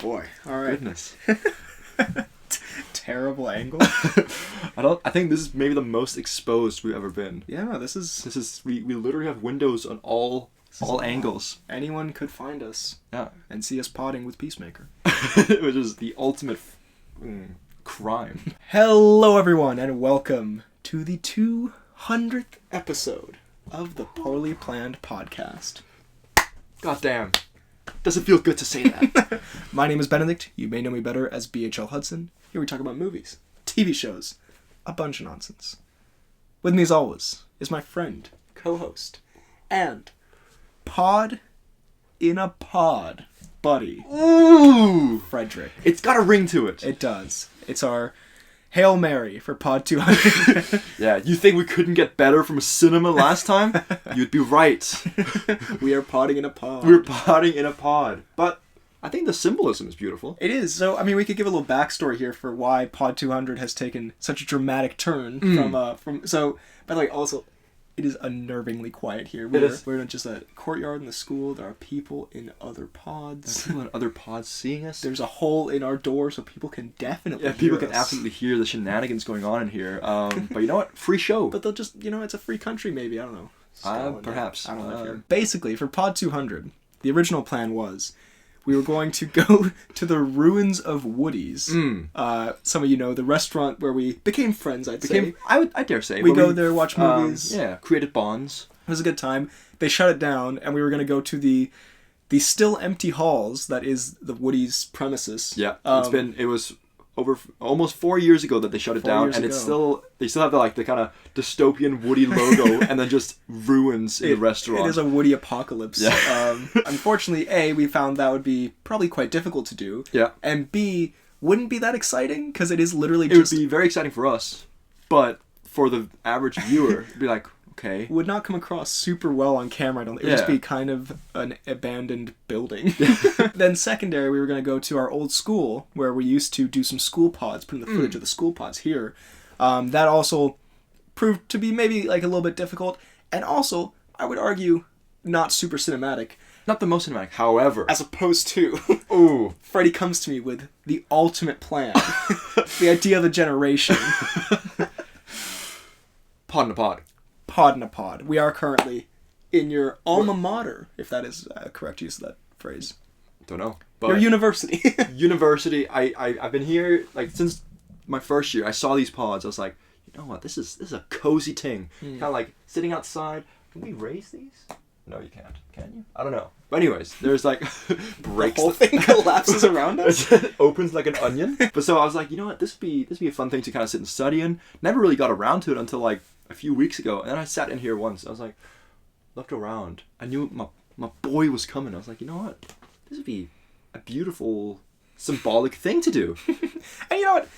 boy. All right. Goodness. Terrible angle. I think this is maybe the most exposed we've ever been. Yeah, this is We literally have windows on all angles. Anyone could find us. Yeah. And see us potting with Peacemaker. Which is the ultimate crime. Hello, everyone, and welcome to the 200th episode of the Poorly Planned Podcast. Goddamn. Does it feel good to say that? My name is Benedict. You may know me better as BHL Hudson. Here we talk about movies, TV shows, a bunch of nonsense. With me as always is my friend, co-host, and pod in a pod buddy. Ooh! Frederick. It's got a ring to it. It does. It's our Hail Mary for Pod 200. Yeah, you think we couldn't get better from a cinema last time? You'd be right. We are podding in a pod. We're podding in a pod. But I think the symbolism is beautiful. It is. So, I mean, we could give a little backstory here for why Pod 200 has taken such a dramatic turn from. So, by the way, also, it is unnervingly quiet here. We're in just a courtyard in the school. There are people in other pods. There are people in other pods seeing us. There's a hole in our door so people can definitely hear people us. can absolutely hear the shenanigans going on in here. But you know what? Free show. But they'll just, it's a free country maybe. I don't know. Perhaps. I don't live here. Basically, for Pod 200, the original plan was we were going to go to the ruins of Woody's. Some of you know the restaurant where we became friends, I dare say. We go there, watch movies. Created bonds. It was a good time. They shut it down, and we were going to go to the still empty halls that is the Woody's premises. Yeah, it was over almost 4 years ago that they shut it down, and they still have the kind of dystopian Woody logo, and then just ruins in the restaurant. It is a Woody apocalypse. Yeah. Unfortunately, A, we found that would be probably quite difficult to do. Yeah. And B, wouldn't be that exciting because it is literally It would be very exciting for us, but for the average viewer, it'd be like, okay. Would not come across super well on camera. It would just be kind of an abandoned building. Then secondary, we were going to go to our old school where we used to do some school pods, putting the footage of the school pods here. That also proved to be maybe like a little bit difficult. And also, I would argue, not super cinematic. Not the most cinematic, however. As opposed to, ooh, Freddie comes to me with the ultimate plan. The idea of the generation. Pod in a pod. Pod in a pod. We are currently in your alma mater, if that is a correct use of that phrase. Don't know. But your university. University. I've been here since my first year. I saw these pods. I was like, you know what? This is a cozy thing. Kind of like sitting outside. Can we raise these? No, you can't. Can you? I don't know. But anyways, there's breaks. The whole thing collapses around us. It opens like an onion. But so I was like, you know what? This would be a fun thing to kind of sit and study in. Never really got around to it until a few weeks ago. And then I sat in here once. I was like, looked around. I knew my boy was coming. I was like, you know what? This would be a beautiful, symbolic thing to do. And you know what?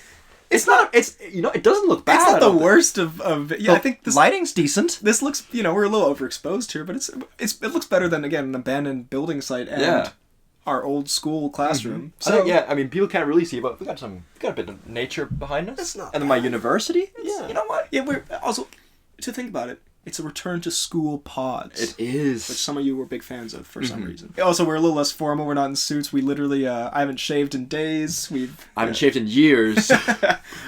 It doesn't look bad. It's not the worst of I think this lighting's decent. This looks, we're a little overexposed here, but it looks better than, again, an abandoned building site and our old school classroom. So people can't really see, but we got a bit of nature behind us. It's not and then my university. You know what? Yeah, we're also, to think about it, it's a return to school pods. It is. Which some of you were big fans of for some reason. Also, we're a little less formal. We're not in suits. We literally, I haven't shaved in days. I haven't shaved in years.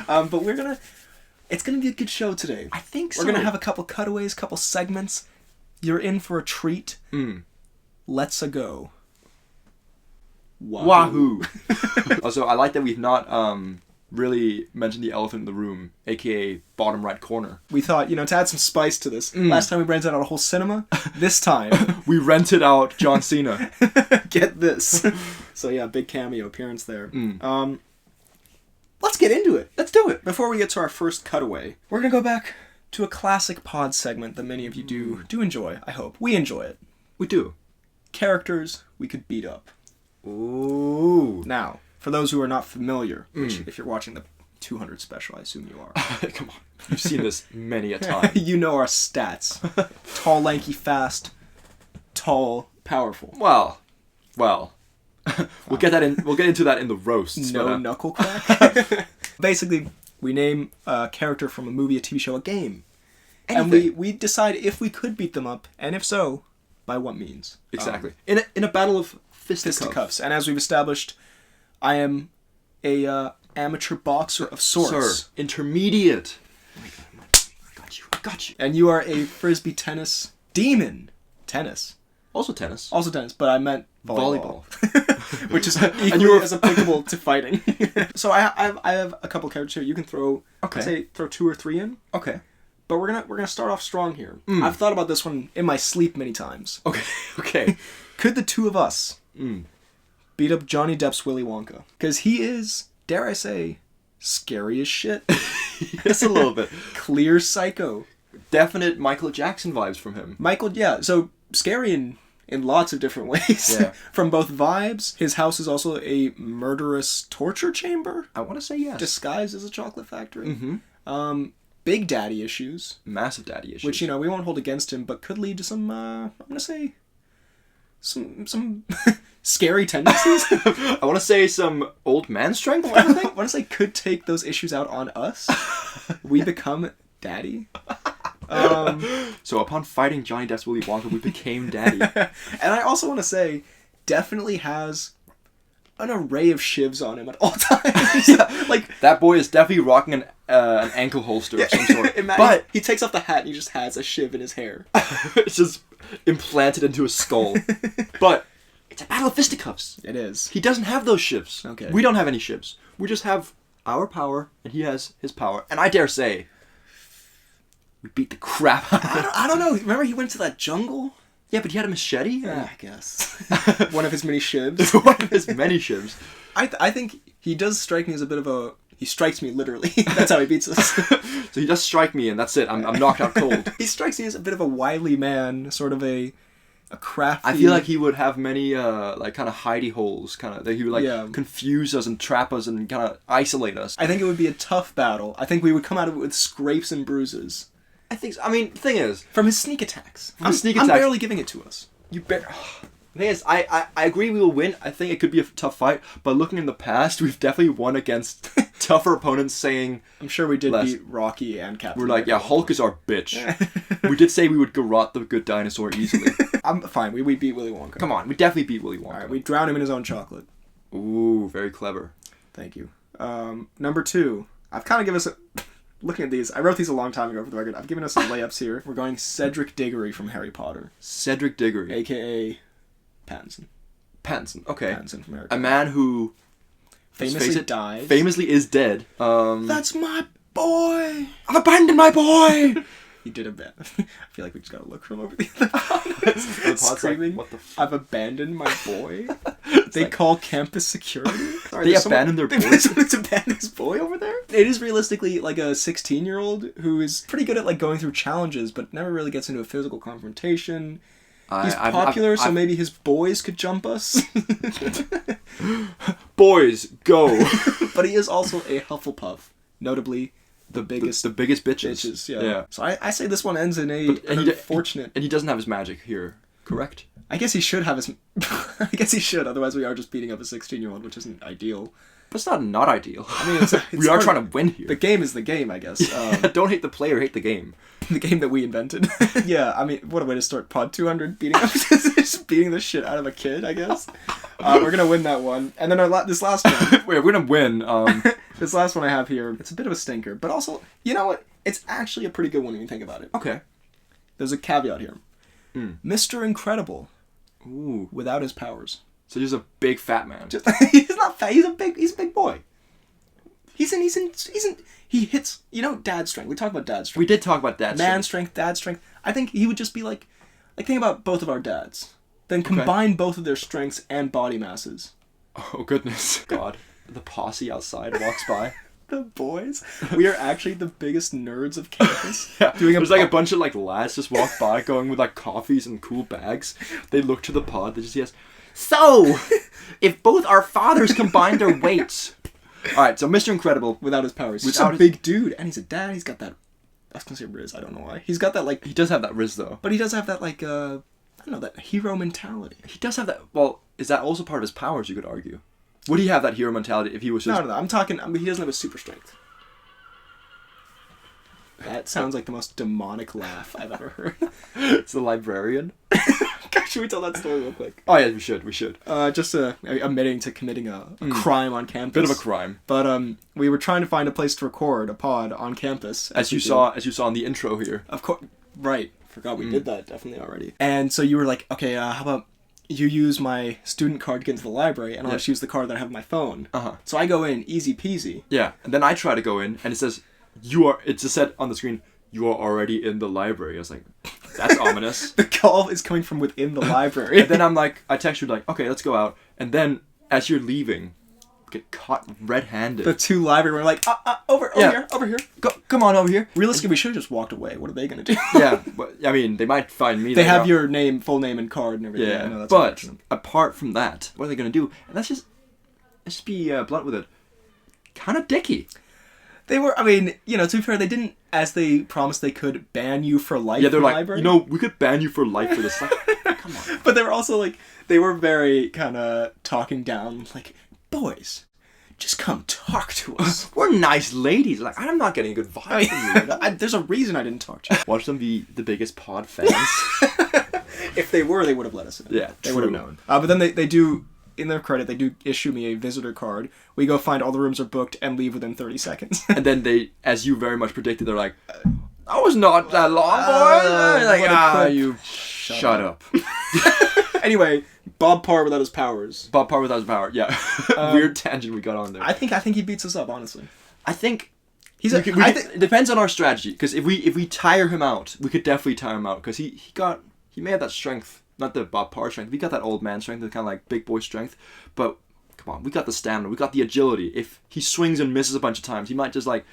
But it's going to be a good show today. I think so. We're going to have a couple cutaways, couple segments. You're in for a treat. Let's-a go. Wahoo. Also, I like that we've not really mentioned the elephant in the room, aka bottom right corner. We thought, to add some spice to this. Last time we rented out a whole cinema. This time we rented out John Cena. Get this. So yeah, big cameo appearance there. Let's get into it. Let's do it. Before we get to our first cutaway, we're going to go back to a classic pod segment that many of you do enjoy, I hope. We enjoy it. We do. Characters we could beat up. Ooh. Now, for those who are not familiar, which if you're watching the 200 special, I assume you are. Come on. You've seen this many a time. You know our stats. Tall, lanky, fast. Tall, powerful. Well. We'll get into that in the roasts. No knuckle crack. Basically, we name a character from a movie, a TV show, a game. Anything. And we decide if we could beat them up, and if so, by what means. Exactly. In a battle of fisticuffs. And as we've established, I am a amateur boxer of sorts. Sir, intermediate. Oh my God, I got you. And you are a frisbee tennis demon. Tennis. Also tennis. Also tennis, but I meant volleyball. Which is And equally you were- as applicable to fighting. So I have a couple characters here. You can throw, Okay. say, throw 2 or 3 in. Okay. But we're gonna start off strong here. I've thought about this one in my sleep many times. Okay. Could the two of us beat up Johnny Depp's Willy Wonka? Because he is, dare I say, scary as shit. Yes, a little bit. Clear psycho. Definite Michael Jackson vibes from him. Michael, yeah. So scary in lots of different ways. Yeah. From both vibes. His house is also a murderous torture chamber. I want to say yes. Disguised as a chocolate factory. Mm-hmm. Big daddy issues. Massive daddy issues. Which, we won't hold against him, but could lead to some, I'm going to say, some scary tendencies. I want to say some old man strength I kind of thing. want to say could take those issues out on us. We become daddy. So upon fighting Johnny Depp's Willy Wonka, we became daddy. And I also want to say, definitely has an array of shivs on him at all times. Like, That boy is definitely rocking an ankle holster of some sort. but he takes off the hat and he just has a shiv in his hair. It's just implanted into his skull. But it's a battle of fisticuffs. It is. He doesn't have those shivs. Okay. We don't have any shivs. We just have our power, and he has his power. And I dare say, we beat the crap out of him. I don't know. Remember he went to that jungle? Yeah, but he had a machete? Yeah, I guess. One of his many shivs. One of his many shivs. I think he does strike me as a bit of a... He strikes me literally. That's how he beats us. So he does strike me, and that's it. I'm knocked out cold. He strikes me as a bit of a wily man, sort of a crafty... I feel like he would have many, kind of hidey holes, that he would, confuse us and trap us and kind of isolate us. I think it would be a tough battle. I think we would come out of it with scrapes and bruises. I think so. I mean, the thing is... From his sneak attacks. From his sneak I'm attacks. barely giving it to us. The thing is, I agree we will win. I think it could be a tough fight, but looking in the past, we've definitely won against tougher opponents saying... I'm sure we did less. beat Rocky and Captain We're like, yeah, America. Hulk is our bitch. We did say we would garrote the good dinosaur easily. I'm fine. We beat Willy Wonka. Come on, we definitely beat Willy Wonka. Alright, we drown him in his own chocolate. Ooh, very clever. Thank you. Number 2. I've kind of given us a... Looking at these, I wrote these a long time ago for the record. I've given us some layups here. We're going Cedric Diggory from Harry Potter. Cedric Diggory. A.K.A. Pattinson. Pattinson, okay. Pattinson from Harry Potter. A man who... Famously died. Famously is dead. That's my boy! I've abandoned my boy! He did abandon. I feel like we just got to look from over the other pod. Screaming, like, what the I've abandoned my boy. They call campus security. Sorry, They there's abandoned their boy? Someone's abandoned his boy over there? It is realistically like a 16-year-old who is pretty good at like going through challenges, but never really gets into a physical confrontation. He's popular, so maybe his boys could jump us. Boys, go! But he is also a Hufflepuff, notably the biggest bitches. Yeah. So I say this one ends in an unfortunate... And he doesn't have his magic here, correct? I guess he should have his... I guess he should, otherwise we are just beating up a 16-year-old, which isn't ideal. But it's not ideal. I mean, it's we are trying to win here. The game is the game, I guess. Don't hate the player, hate the game. The game that we invented. Yeah, I mean, what a way to start pod 200, beating up, just beating the shit out of a kid, I guess. We're gonna win that one. And then this last one. Wait, we're gonna win. This last one I have here, it's a bit of a stinker, but also, you know what? It's actually a pretty good one when you think about it. Okay. There's a caveat here. Mr. Incredible. Ooh. Without his powers. So he's a big fat man. He's not fat. He's a big boy. He hits, dad strength. We talked about dad strength. We did talk about dad Man strength, dad strength. I think he would just be like think about both of our dads. Then combine both of their strengths and body masses. Oh, goodness. God. The posse outside walks by. The boys. We are actually the biggest nerds of campus. Yeah. There's a bunch of lads just walk by going with coffees and cool bags. They look to the pod. They just yes. So, if both our fathers combined their weights. Alright, so Mr. Incredible. Without his powers. He's a big dude. And he's a dad. He's got that... I was going to say Riz. I don't know why. He's got that He does have that Riz though. But he does have that I don't know, that hero mentality. He does have that... Well, is that also part of his powers, you could argue? Would he have that hero mentality if he was just... No. I'm talking... he doesn't have a super strength. That sounds like the most demonic laugh I've ever heard. It's the librarian. Gosh, Should we tell that story real quick? Oh yeah, we should. Just admitting to committing a crime on campus. Bit of a crime. But we were trying to find a place to record a pod on campus. As you saw in the intro here. Of course, right. Forgot we did that definitely already. And so you were like, okay, how about you use my student card to get into the library, and I'll just use the card that I have on my phone. So I go in, easy peasy. Yeah, and then I try to go in, and it says, it just said on the screen, you are already in the library. I was like, that's ominous. The call is coming from within the library. And then I text you like, okay, let's go out. And then, as you're leaving, get caught red-handed. The two library were like, over here. Come on over here. Realistically, we should have just walked away. What are they going to do? Yeah, but, I mean, they might find me. They have your name, full name, and card and everything. Yeah, that's but apart from that, what are they going to do? And let's just be blunt with it. Kind of dicky. They were, I mean, to be fair, they didn't, as they promised they could, ban you for life. Yeah, they're like, library. we could ban you for life for this. Like, come on. But they were also like, they were very kind of talking down, like, boys, just come talk to us. We're nice ladies. Like, I'm not getting a good vibe from you. There's a reason I didn't talk to you. Watch them be the biggest pod fans. If they were, they would have let us in. Yeah, they would have known. But then they do, in their credit, they do issue me a visitor card. We go find all the rooms are booked and leave within 30 seconds. And then they, as you very much predicted, they're like, that was not that long, boy. Like, you shut up. Anyway, Bob Parr without his powers. Bob Parr without his power, yeah. Weird tangent we got on there. I think he beats us up, honestly. I think it depends on our strategy. Because if we tire him out, we could definitely tire him out. Because he may have that strength, not the Bob Parr strength. We got that old man strength, the kind of like big boy strength. But come on, we got the stamina, we got the agility. If he swings and misses a bunch of times, he might just like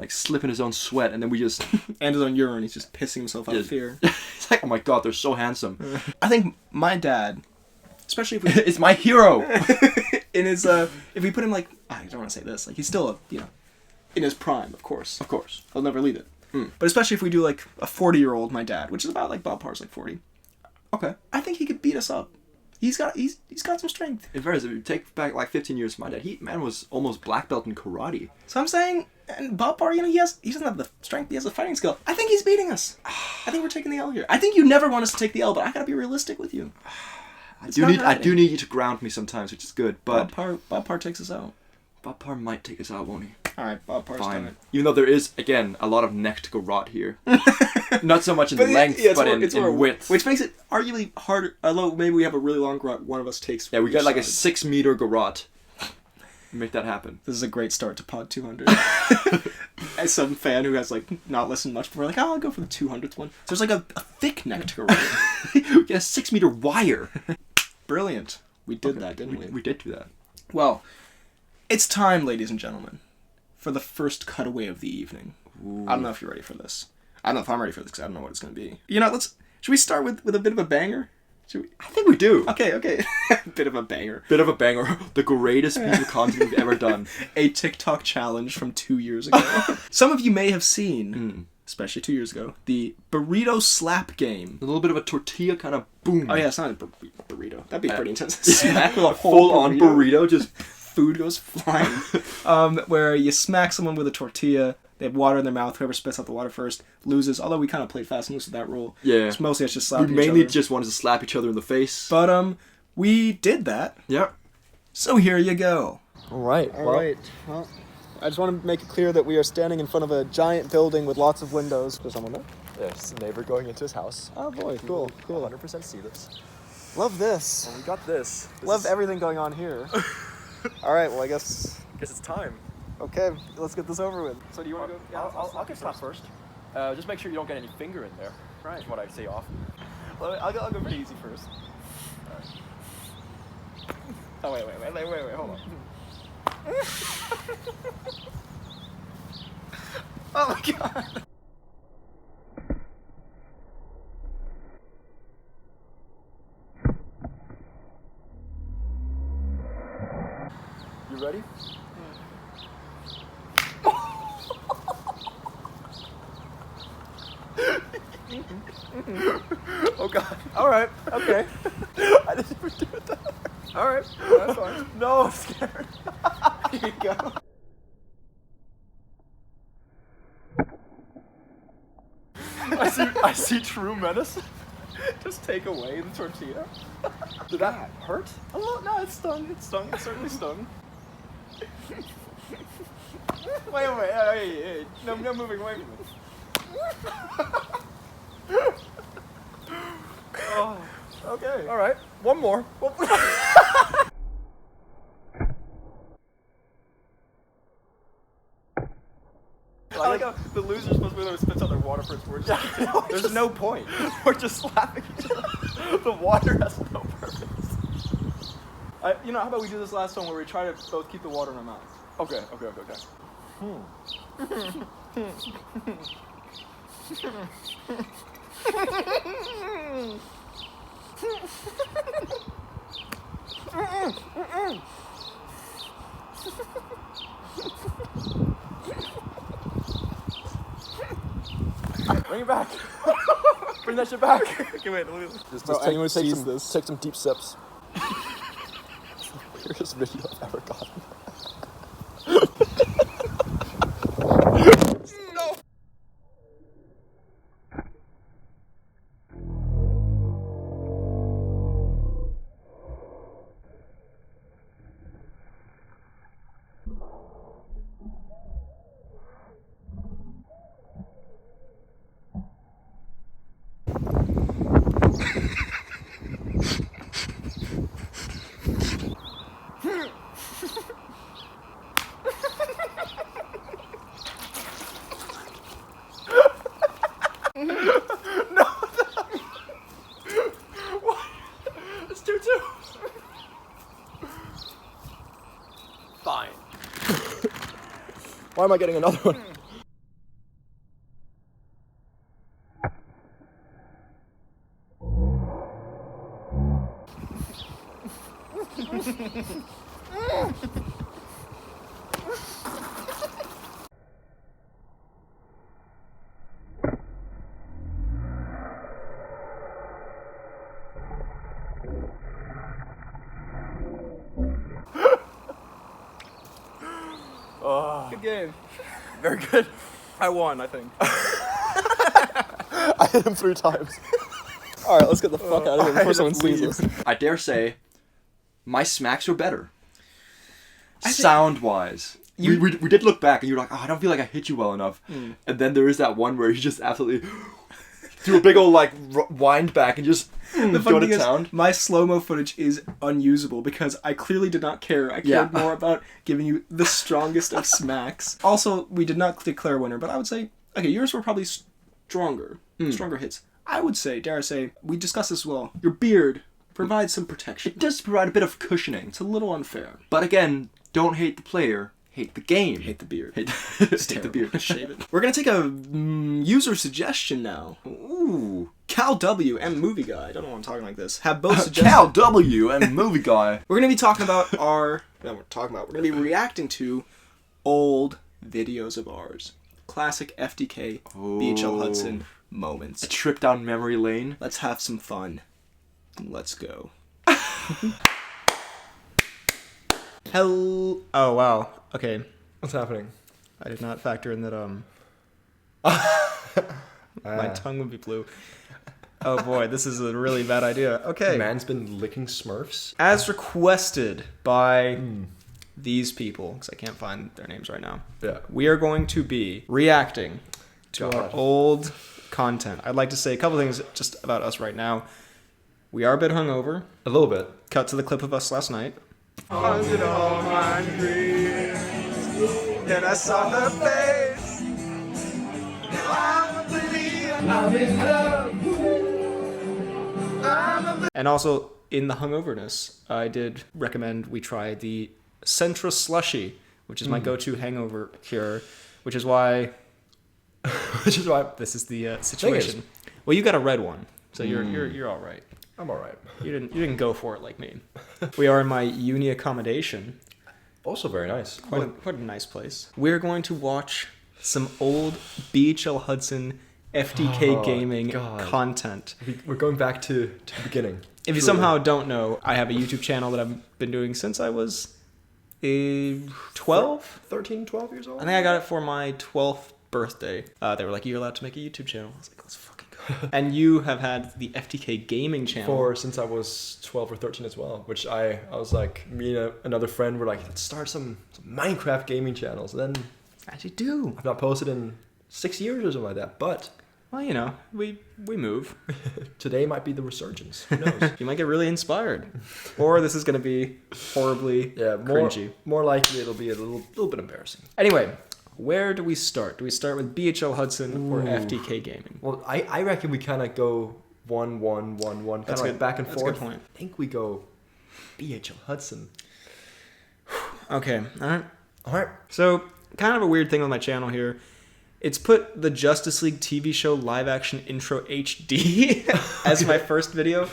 slip in his own sweat, and then we just and his own urine. He's just pissing himself out of fear. It's like, oh my god, they're so handsome. I think my dad, especially if it's my hero. In his if we put him like, I don't want to say this, like he's still in his prime, of course. He'll never leave it. But especially if we do like a 40-year-old, my dad, which is about like Bob Parr's like 40. Okay, I think he could beat us up. He's got some strength. In fairness, if you take back like 15 years from my dad, man was almost black belt in karate. So I'm saying, and Bob Parr, he doesn't have the strength, he has the fighting skill. I think he's beating us. I think we're taking the L here. I think you never want us to take the L, but I gotta be realistic with you. I do need you to ground me sometimes, which is good, but Bob Parr takes us out. Bob Parr might take us out, won't he? Alright, Bob Parr's done it. Even though there is, again, a lot of neck to go rot here. Not so much in length, but in width. Which makes it arguably harder, although maybe we have a really long garrote, one of us takes... Yeah, we got like a 6-meter garrote. Make that happen. This is a great start to Pod 200. As some fan who has like not listened much before, like, I'll go for the 200th one. So there's like a thick neck to garrote. We get a 6-meter wire. Brilliant. We did that, didn't we? We did do that. Well, it's time, ladies and gentlemen, for the first cutaway of the evening. Ooh. I don't know if you're ready for this. I don't know if I'm ready for this because I don't know what it's going to be. Should we start with a bit of a banger? I think we do. Okay. Bit of a banger. The greatest piece of content we've ever done. A TikTok challenge from 2 years ago. Some of you may have seen, especially 2 years ago, the burrito slap game. A little bit of a tortilla kind of boom. Oh yeah, it's not a burrito. That'd be pretty intense. Smack with a full-on burrito, just food goes flying. Where you smack someone with a tortilla, they have water in their mouth, whoever spits out the water first loses, although we kind of played fast and loose with that rule. Yeah. So mostly it's just slapping each other. We mainly just wanted to slap each other in the face. But, we did that. Yeah. So here you go. Alright. Well, I just want to make it clear that we are standing in front of a giant building with lots of windows. Is someone there? Yes, a neighbor going into his house. Oh boy, cool. 100% see this. Love this. Well, we got this. Love everything going on here. Alright, well I guess it's time. Okay, let's get this over with. So do you want to go? Yeah, I'll get slapped first. Just make sure you don't get any finger in there. Right. That's what I say often. Well, I'll go pretty easy first. All right. Oh, wait, hold on. Oh my god! You ready? Oh god. Alright, okay. I didn't even do it that hard. Alright, that's fine. No, I'm scared. Here you go. I see true menace. Just take away the tortilla. Did that hurt? A little, no, it stung. It stung. It certainly stung. Wait. Hey. No moving away from it. Oh, okay. All right. One more. I like how the loser's supposed to be the one who spits out their water first. There's no point. We're just slapping each other. The water has no purpose. How about we do this last one where we try to both keep the water in our mouth? Okay. Bring it back. Bring that shit back. Okay, wait. Let me... Just take some deep sips. Weirdest video I've ever gotten. No. Fine. Why am I getting another one? Good game. Very good. I won, I think. I hit him 3 times. Alright, let's get the fuck out of here before someone sees us. I dare say, my smacks were better. Sound-wise. We did look back and you were like, oh, I don't feel like I hit you well enough. And then there is that one where he just absolutely threw a big old wind back and just the funny thing is, my slow-mo footage is unusable because I clearly did not care. I cared more about giving you the strongest of smacks. Also, we did not declare a winner, but I would say, okay, yours were probably stronger hits. I would say, dare I say, we discussed this as well, your beard provides some protection. It does provide a bit of cushioning. It's a little unfair. But again, don't hate the player. Hate the game. Hate the beard. Hate the beard. Shave it. We're gonna take a user suggestion now. Ooh. Cal W and Movie Guy. I don't know why I'm talking like this. Have both suggested. Cal W and Movie Guy. We're gonna be talking about we're gonna be reacting to old videos of ours. Classic FDK, BHL Hudson moments. A trip down memory lane. Let's have some fun. Let's go. Hell. Oh, wow. Okay. What's happening? I did not factor in that, my tongue would be blue. Oh boy, this is a really bad idea. Okay. Man's been licking Smurfs. As requested by these people, because I can't find their names right now. Yeah. We are going to be reacting to our old content. I'd like to say a couple things just about us right now. We are a bit hungover. A little bit. Cut to the clip of us last night. Under all my dreams, and I saw her face. Now I believe I'm in love. And also, in the hungoverness, I did recommend we try the Centra Slushy, which is my go-to hangover cure, which is why this is the situation. Well, you got a red one, so you're all right. I'm all right. You didn't go for it like me. We are in my uni accommodation. Also very nice. Quite a nice place. We're going to watch some old BHL Hudson FDK gaming content. We're going back to the beginning. If you somehow don't know, I have a YouTube channel that I've been doing since I was 12? 13, 12 years old? I think I got it for my 12th birthday. They were like, you're allowed to make a YouTube channel. I was like, let's fucking go. And you have had the FTK Gaming channel since I was 12 or 13 as well, which I was like, me and another friend were like, let's start some Minecraft gaming channels. And then As you do. I've not posted in 6 years or something like that, but Well, you know, we move. today might be the resurgence. Who knows? You might get really inspired. Or this is going to be horribly cringy. More likely it'll be a little bit embarrassing. Anyway, where do we start? Do we start with BHL Hudson or FTK Gaming? Well, I reckon we kind of go 1-1-1-1, kind of like back and That's forth. a good point. I think we go BHL Hudson. Okay, all All right. So, kind of a weird thing with my channel here. It's put the Justice League TV show live action intro HD as my first video.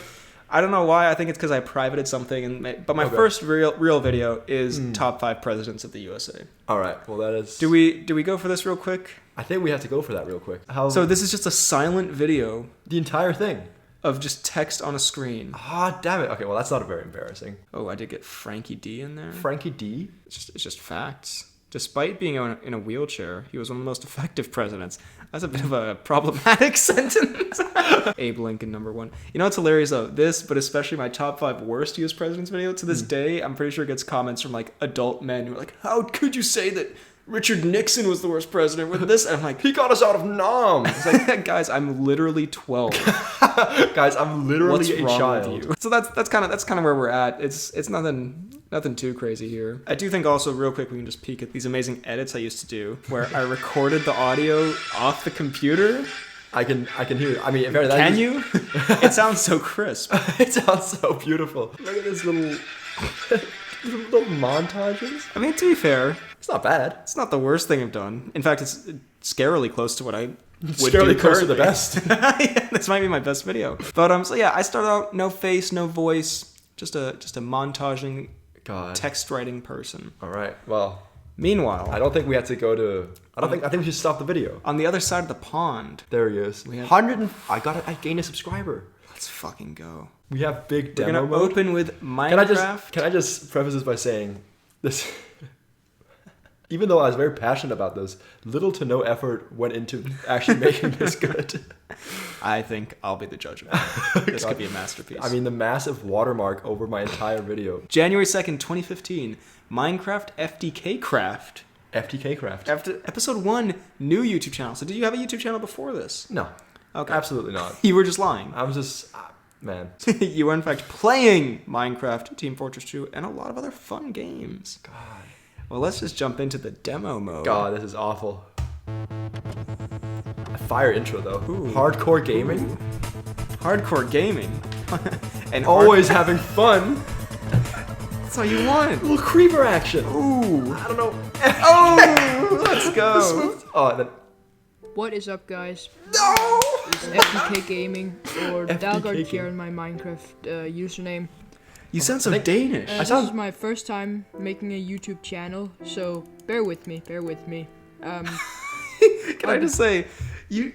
I don't know why. I think it's because I privated something. But my first real video is top 5 presidents of the USA. All right. Well, that is. Do we go for this real quick? I think we have to go for that real quick. So this is just a silent video The entire thing. of just text on a screen. Ah, damn it. Okay, well, that's not very embarrassing. Oh, I did get Frankie D in there. Frankie D. It's just facts. Despite being in a wheelchair, he was one of the most effective presidents. That's a bit of a problematic sentence. Abe Lincoln, number 1. You know what's hilarious though? This, but especially my top 5 worst US presidents video, to this day, I'm pretty sure it gets comments from like adult men who are like, how could you say that Richard Nixon was the worst president with this? And I'm like, He got us out of Nam. it's like, guys, I'm literally 12. Guys, I'm literally What's a wrong child. with you? So that's kind of where we're at. It's nothing too crazy here. I do think also real quick we can just peek at these amazing edits I used to do where I recorded the audio off the computer. I can hear it. I mean, that Can you? It sounds so crisp. It sounds so beautiful. Look at this little montages. I mean, to be fair, It's not bad. it's not the worst thing I've done. In fact, it's scarily close to what I would Scarily do close to the currently. best. Yeah, this might be my best video. But so yeah, I started out no face, no voice, just a montaging God. text writing person. All right. Well, Meanwhile, I don't think we have to go to. I think we should stop the video. on the other side of the pond, There he is. We have- 100. I gained a subscriber. let's fucking go. We have big We're demo gonna mode. open with Minecraft. Can I just preface this by saying this? Even though I was very passionate about this, little to no effort went into actually making this good. I think I'll be the judge of that. This could be a masterpiece. I mean, the massive watermark over my entire video. January 2nd, 2015, Minecraft FTK Craft. FTK Craft. After episode 1, new YouTube channel. So did you have a YouTube channel before this? No. Okay. Absolutely not. You were just lying. I was just, man. You were in fact playing Minecraft, Team Fortress 2, and a lot of other fun games. God. Well, let's just jump into the demo mode. God, this is awful. A fire intro though. Ooh. Hardcore gaming. Ooh. Hardcore gaming. And Always having fun. That's all you want. A little creeper action. Ooh. I don't know. Oh, let's go. Oh, and then. What is up, guys? No! It's FTK Gaming, or FTK Dalgard here Gaming. in my Minecraft username. You sound so Danish. This is my first time making a YouTube channel, so bear with me, Can I just say, you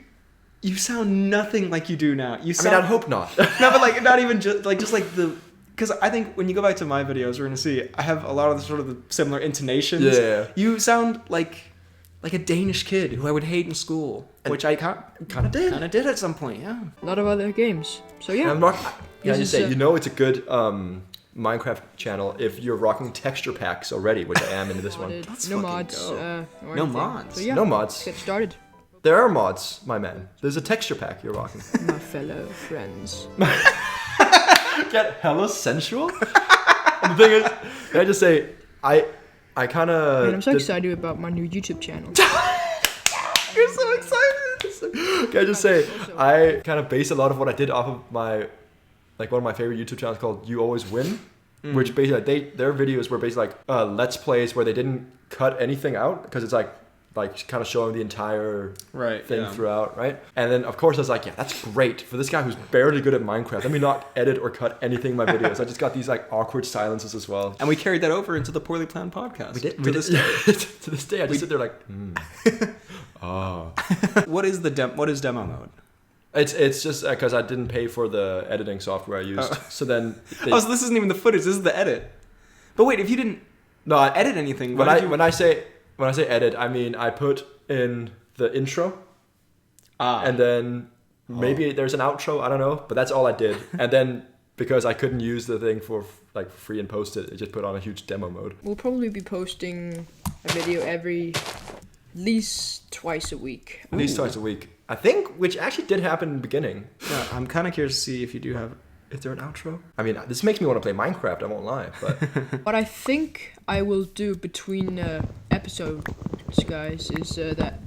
sound nothing like you do now. You sound. I hope not. No, but like not even just like the. Because I think when you go back to my videos, we're gonna see I have a lot of the sort of the similar intonations. Yeah. You sound like a Danish kid who I would hate in school, which I kind of did at some point. Yeah. a lot of other games. So yeah, I'm not. Can I This just is, say, you know, it's a good Minecraft channel if you're rocking texture packs already, which I am into this one. Let's no fucking mods, go. or No anything. mods. So yeah, No let's mods. get started, There are mods, my man. There's a texture pack you're rocking. my fellow friends. Get hella sensual. And the thing is, can I just say, I kind of. Man, I'm so excited about my new YouTube channel. You're so excited. Can I just say, I kind of base a lot of what I did off of my, like one of my favorite YouTube channels called You Always Win, which basically their videos were basically like let's plays where they didn't cut anything out because it's like kind of showing the entire thing throughout, right? And then of course I was like, yeah, that's great for this guy who's barely good at Minecraft. Let me not edit or cut anything in my videos. I just got these like awkward silences as well. And we carried that over into the Poorly Planned podcast. We did. To this day. To this day, I just sit there like, oh. What is demo mode? It's just because I didn't pay for the editing software I used. So then, So this isn't even the footage. This is the edit. But wait, if you didn't edit anything, when I say edit, I mean I put in the intro, and then Maybe there's an outro, I don't know, but that's all I did. And then because I couldn't use the thing for like free and post it, it just put on a huge demo mode. We'll probably be posting a video at least twice a week. At least twice a week. I think, which actually did happen in the beginning. Yeah, I'm kind of curious to see if you do have... Is there an outro? I mean, this makes me want to play Minecraft, I won't lie, but... What I think I will do between episodes, guys, is that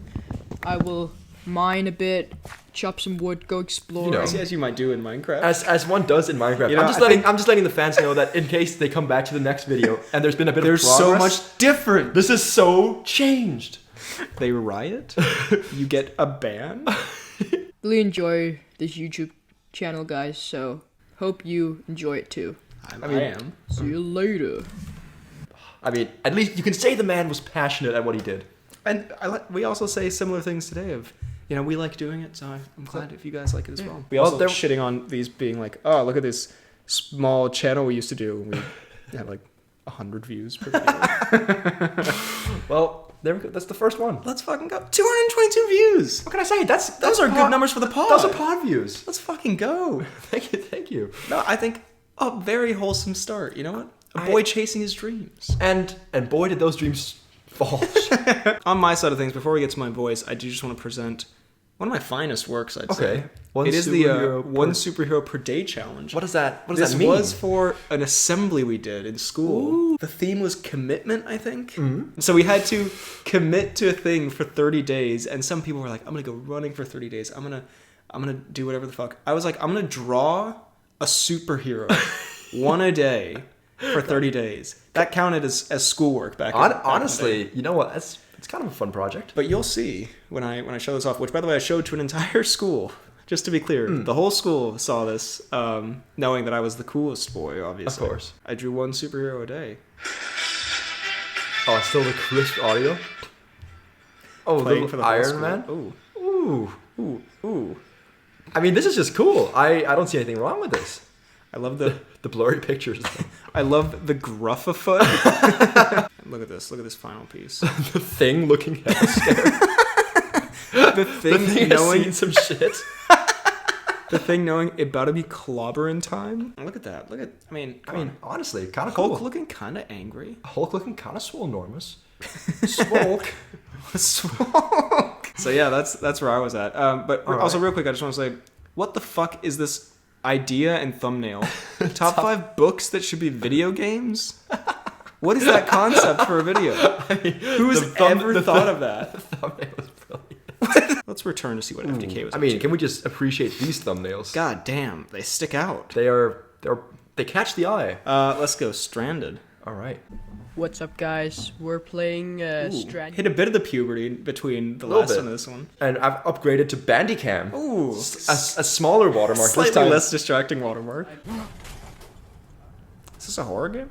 I will mine a bit, chop some wood, go exploring. As you might do in Minecraft. As one does in Minecraft. I'm just letting the fans know that in case they come back to the next video and there's been a bit of progress. There's so much different. This is so changed. They riot. You get a ban. Really enjoy this YouTube channel, guys, so hope you enjoy it too. I am. See you later. I mean, at least you can say the man was passionate at what he did. And we also say similar things today of, we like doing it, so I'm glad if you guys like it as well. We also shitting on these being like, oh, look at this small channel we used to do. We had like 100 views per video. Well, there we go. That's the first one. Let's fucking go. 222 views. What can I say? Those are good numbers for the pod. Those are pod views. Let's fucking go. Thank you. No, I think a very wholesome start. You know what? A boy chasing his dreams. And boy, did those dreams fall. On my side of things, before we get to my voice, I do just want to present one of my finest works, I'd say. It is the one superhero per day challenge. What does that mean? This was for an assembly we did in school. Ooh. The theme was commitment, I think. Mm-hmm. So we had to commit to a thing for 30 days, and some people were like, I'm going to go running for 30 days. I'm going to do whatever the fuck. I was like, I'm going to draw a superhero one a day for 30 days. That counted as schoolwork back in honestly, you know what? It's kind of a fun project. But you'll see when I show this off, which, by the way, I showed to an entire school. Just to be clear, the whole school saw this, knowing that I was the coolest boy, obviously. Of course. I drew one superhero a day. Oh, it's still the crisp audio? Oh, playing for the Iron Man? Ooh. I mean, this is just cool. I don't see anything wrong with this. I love the blurry pictures. I love the gruffafoot. Look at this final piece. The Thing looking hella scared. The thing knowing seen some shit. The Thing knowing it about to be clobbering time. Look at that. I mean, honestly, kind of cool. Hulk looking kind of angry. Hulk looking kind of swolenormous. Swolk. So yeah, that's where I was at. But also real quick, I just want to say, what the fuck is this idea and thumbnail? Top 5 books that should be video games? What is that concept for a video? Who has ever thought of that? The thumbnail was brilliant. Let's return to see what FTK was. I mean, can we just appreciate these thumbnails? God damn, they stick out. They catch the eye. Let's go Stranded. All right. What's up, guys? We're playing Stranded. Hit a bit of the puberty between the last one and this one. And I've upgraded to Bandicam. Ooh. A smaller watermark. Slightly less distracting watermark. Is this a horror game?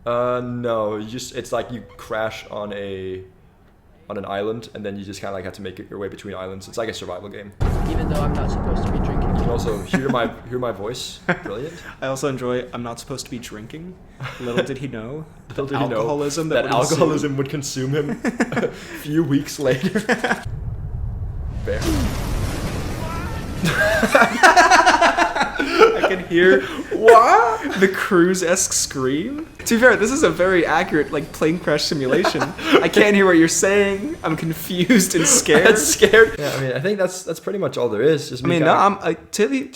No. It's like you crash on an island, and then you just kind of like have to make your way between islands. It's like a survival game. Even though I'm not supposed to be drinking. You can also hear my voice. Brilliant. I also enjoy I'm not supposed to be drinking. Little did he know. Little did he know that alcoholism would consume him a few weeks later. Bear. I can hear what? The Cruise-esque scream. To be fair, this is a very accurate plane crash simulation. I can't hear what you're saying. I'm confused and scared. Yeah, I mean, I think that's pretty much all there is. To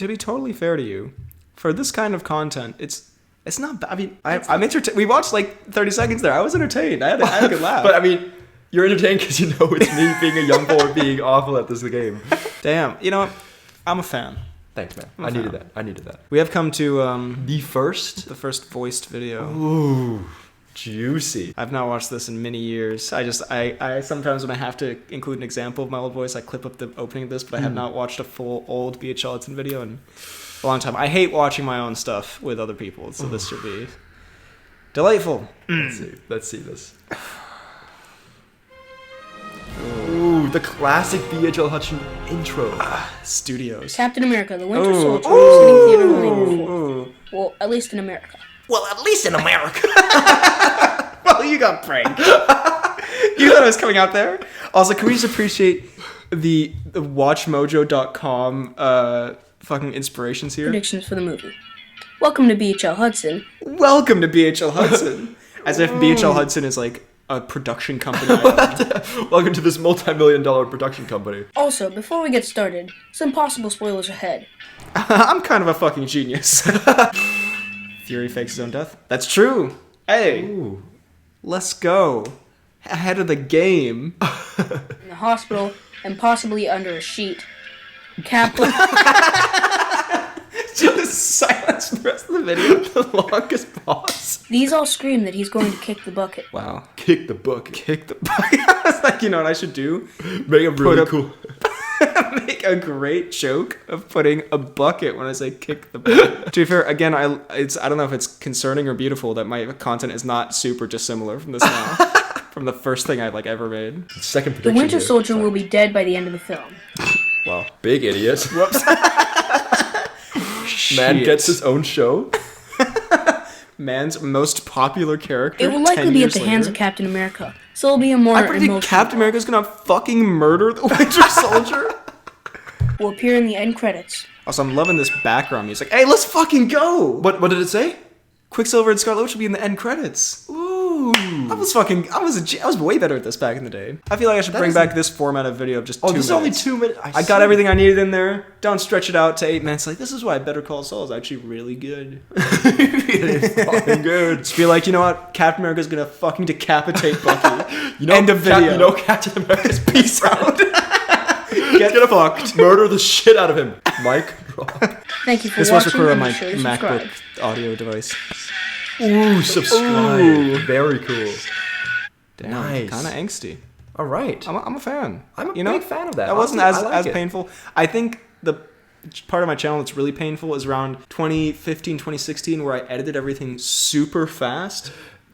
be totally fair to you, for this kind of content, it's not bad. I mean, I'm entertained. We watched 30 seconds there. I was entertained. I had a good laugh. But I mean, you're entertained because you know it's me being a young boy being awful at this game. Damn. You know what? I'm a fan. Thanks, man. I needed that. We have come to the first voiced video. Ooh, juicy. I've not watched this in many years. I sometimes when I have to include an example of my old voice, I clip up the opening of this, but I have not watched a full old BHL Hudson video in a long time. I hate watching my own stuff with other people, so this should be delightful. Let's see this. Ooh, the classic BHL Hutchin intro. Studios. Captain America, the Winter Soldier. Sitting theater only. Well, at least in America. Well, you got pranked. You thought I was coming out there? Also, can we just appreciate the WatchMojo.com fucking inspirations here. Predictions for the movie. Welcome to BHL Hudson. Welcome to BHL Hudson. As if BHL Hudson is like a production company. Welcome to this multi-million-dollar production company. Also, before we get started, some possible spoilers ahead. I'm kind of a fucking genius. Fury fakes his own death. That's true. Hey, Ooh. let's go. Ahead of the game. In the hospital, and possibly under a sheet, Kaplan... Just silence the rest of the video. The longest pause. These all scream that he's going to kick the bucket. Wow. Kick the book. Kick the bucket. I was like, you know what I should do? Make it really cool. Make a great joke of putting a bucket when I say kick the bucket. To be fair, again, I don't know if it's concerning or beautiful that my content is not super dissimilar from this now. From the first thing I ever made. Second The prediction. Winter Soldier will be dead by the end of the film. Wow. Big idiot. Whoops. Man Shit. gets his own show. Man's most popular character. It will likely 10 be at years the hands of later. Captain America, so it'll be a more I predict emotional Captain America's gonna fucking murder the Winter Soldier. will appear in the end credits. Also, I'm loving this background music. Hey, let's fucking go! What did it say? Quicksilver and Scarlet Witch will be in the end credits. Ooh. I was way better at this back in the day. I feel like I should bring back this format of video of just 2 minutes. This is only 2 minutes. I got everything I needed in there. Don't stretch it out to 8 minutes. Like, this is why Better Call Saul is actually really good. Fucking good. Just be like, you know what? Captain America's gonna fucking decapitate Bucky. End of video. Captain America's Peace out. Get fucked. Murder the shit out of him. Mike. Thank you for This was watching, recorded on and my be sure to subscribe. MacBook audio device. Ooh, subscribe. Ooh. Very cool. Damn, Nice. kind of angsty. All right. I'm a fan. I'm a you know? big fan of that. That wasn't Honestly, I like as it. painful. I think the part of my channel that's really painful is around 2015, 2016, where I edited everything super fast.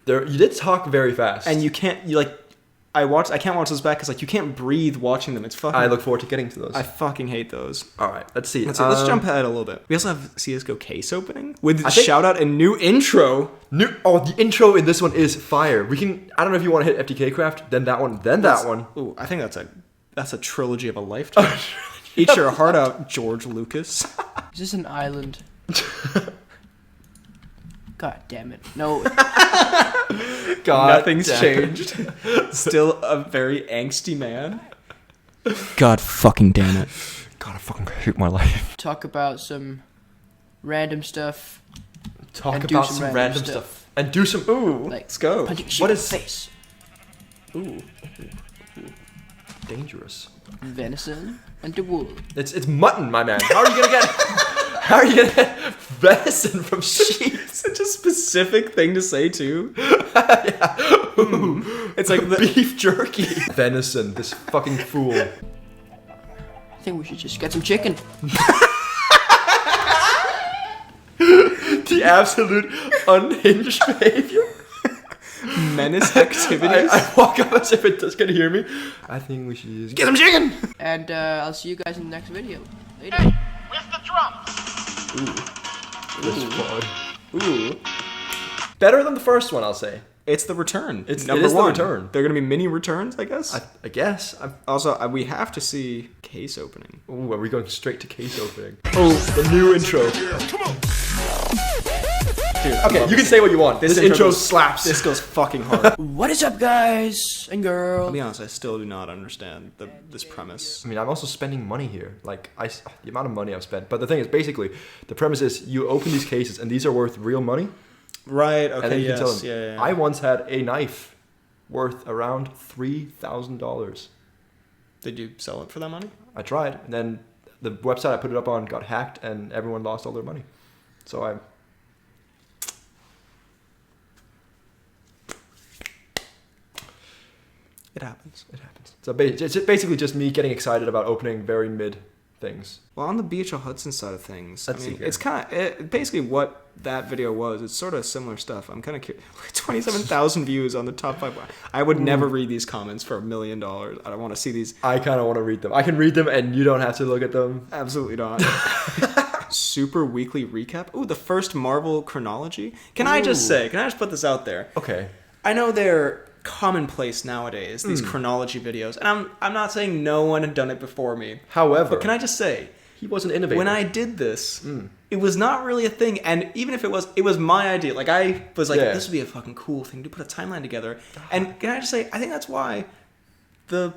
You did talk very fast. And I can't watch those back because you can't breathe watching them. It's fucking. I look forward to getting to those. I fucking hate those. All right, let's see. Let's jump ahead a little bit. We also have CS:GO case opening with I think- shout out and new intro. The intro in this one is fire. I don't know if you want to hit FTK Craft, then that one, then that one. Ooh, I think that's a trilogy of a lifetime. Eat your heart out, George Lucas. Is this an island? God damn it. No. God, Nothing's damn. changed. Still a very angsty man. God fucking damn it. God, I fucking hate my life. Talk about some random stuff. Talk And do about some some random random stuff. And do some. Ooh, Like, Let's go. punching shit What in is- the face. ooh, dangerous. Venison and the wool. It's mutton, my man. How are you gonna get venison from sheep? Such a specific thing to say too. It's like the beef jerky. Venison, this fucking fool. I think we should just get some chicken. The absolute unhinged behavior. Menace activities. I walk up as if it's gonna hear me. I think we should just get some chicken. And I'll see you guys in the next video. Later. Where's the drums? This fun. Ooh. Better than the first one, I'll say. It's the return. It Number is the one. return. They're gonna be mini returns, I guess. I guess. Also, we have to see case opening. Ooh, are we going straight to case opening? Oh, the new intro. Dude, Okay, you can say what you want. This intro goes- slaps. This goes fucking hard. What is up, guys and I'll girls? be honest, I still do not understand this premise. I mean, I'm also spending money here. Like, the amount of money I've spent. But the thing is, basically, the premise is you open these cases and these are worth real money. Right, And okay, then you yes, can tell them, yeah. I once had a knife worth around $3,000. Did you sell it for that money? I tried. And then the website I put it up on got hacked and everyone lost all their money. So It happens. it happens. So it's basically just me getting excited about opening very mid things. Well, on the BHL Hudson side of things, Let's I see mean, here. it's kind of basically what that video was. It's sort of similar stuff. I'm kind of curious. 27,000 views on the top 5. I would never read these comments for $1 million. I don't want to see these. I kind of want to read them. I can read them and you don't have to look at them. Absolutely not. Super weekly recap. Ooh, the first Marvel chronology. Can I just put this out there? Okay. I know they're commonplace nowadays, these chronology videos. And I'm not saying no one had done it before me. However, But can I just say, he was an innovator. when I did this, it was not really a thing. And even if it was my idea. Like, I was like, this would be a fucking cool thing to put a timeline together. And can I just say, I think that's why the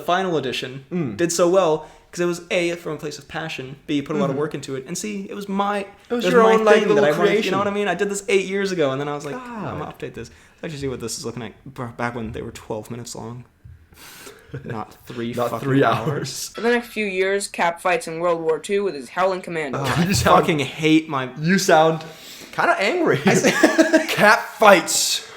final edition did so well. Because it was A, from a place of passion, B, put a lot of work into it, and C, it was your own, like, thing little that I wanted, creation. you know what I mean? I did this 8 years ago, and then I was like, God. I'm gonna update this. Let's actually see what this is looking at back when they were 12 minutes long. Not 3 hours. For the next few years, Cap fights in World War II with his Howling Commandos. I fucking hate my... You sound kind of angry. Cap fights.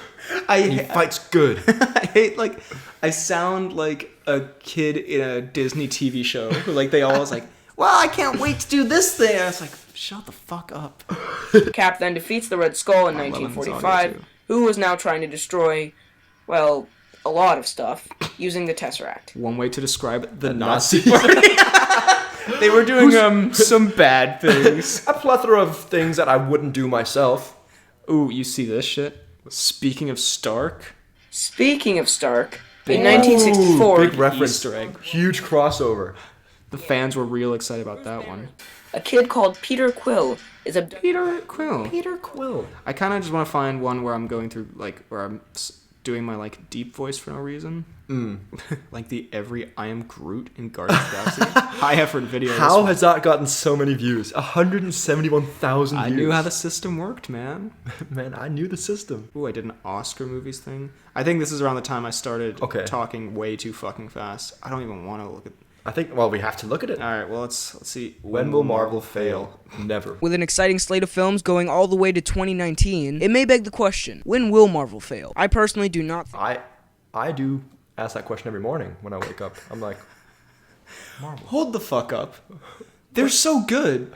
He fights good. I hate, like... I sound like a kid in a Disney TV show. Who, like, they always like, well, I can't wait to do this thing. And it's like, shut the fuck up. Cap then defeats the Red Skull in Lemon's audio, 1945, too. who was now trying to destroy, well, a lot of stuff, using the Tesseract. One way to describe it, the Nazi party. They were doing some bad things. A plethora of things that I wouldn't do myself. Ooh, you see this shit? Speaking of Stark... Speaking of Stark, in 1964, Big reference. Easter egg. Huge crossover. The fans were real excited about that one. a kid called Peter Quill is a... Peter Quill. Peter Quill. I kind of just want to find one where I'm going through, like, where I'm doing my, like, deep voice for no reason. Like the I Am Groot in Guardians of the Galaxy. High effort video. How has that gotten so many views? 171,000 views. I knew how the system worked, man. Man, I knew the system. Ooh, I did an Oscar movies thing. I think this is around the time I started talking way too fucking fast. I don't even want to look at... I think, well, we have to look at it. All right, well, let's see. When will Marvel fail? Never. With an exciting slate of films going all the way to 2019, it may beg the question, when will Marvel fail? I personally do not I do ask that question every morning when I wake up. I'm like, Marvel. Hold the fuck up. They're so good.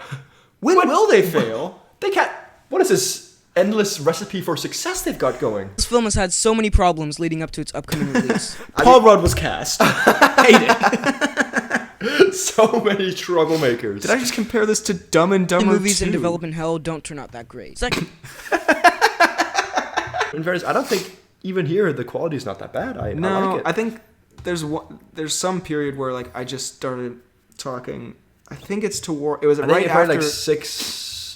When will they fail? They can't... What is this endless recipe for success they've got going? This film has had so many problems leading up to its upcoming release. Paul Rudd was cast. Hate it. So many troublemakers. Did I just compare this to Dumb and Dumber Movies 2? in development hell don't turn out that great. Second, In fairness, I don't think even here the quality is not that bad. I like it. I think there's some period where like I just started talking. I think it's toward. It was I think right it after.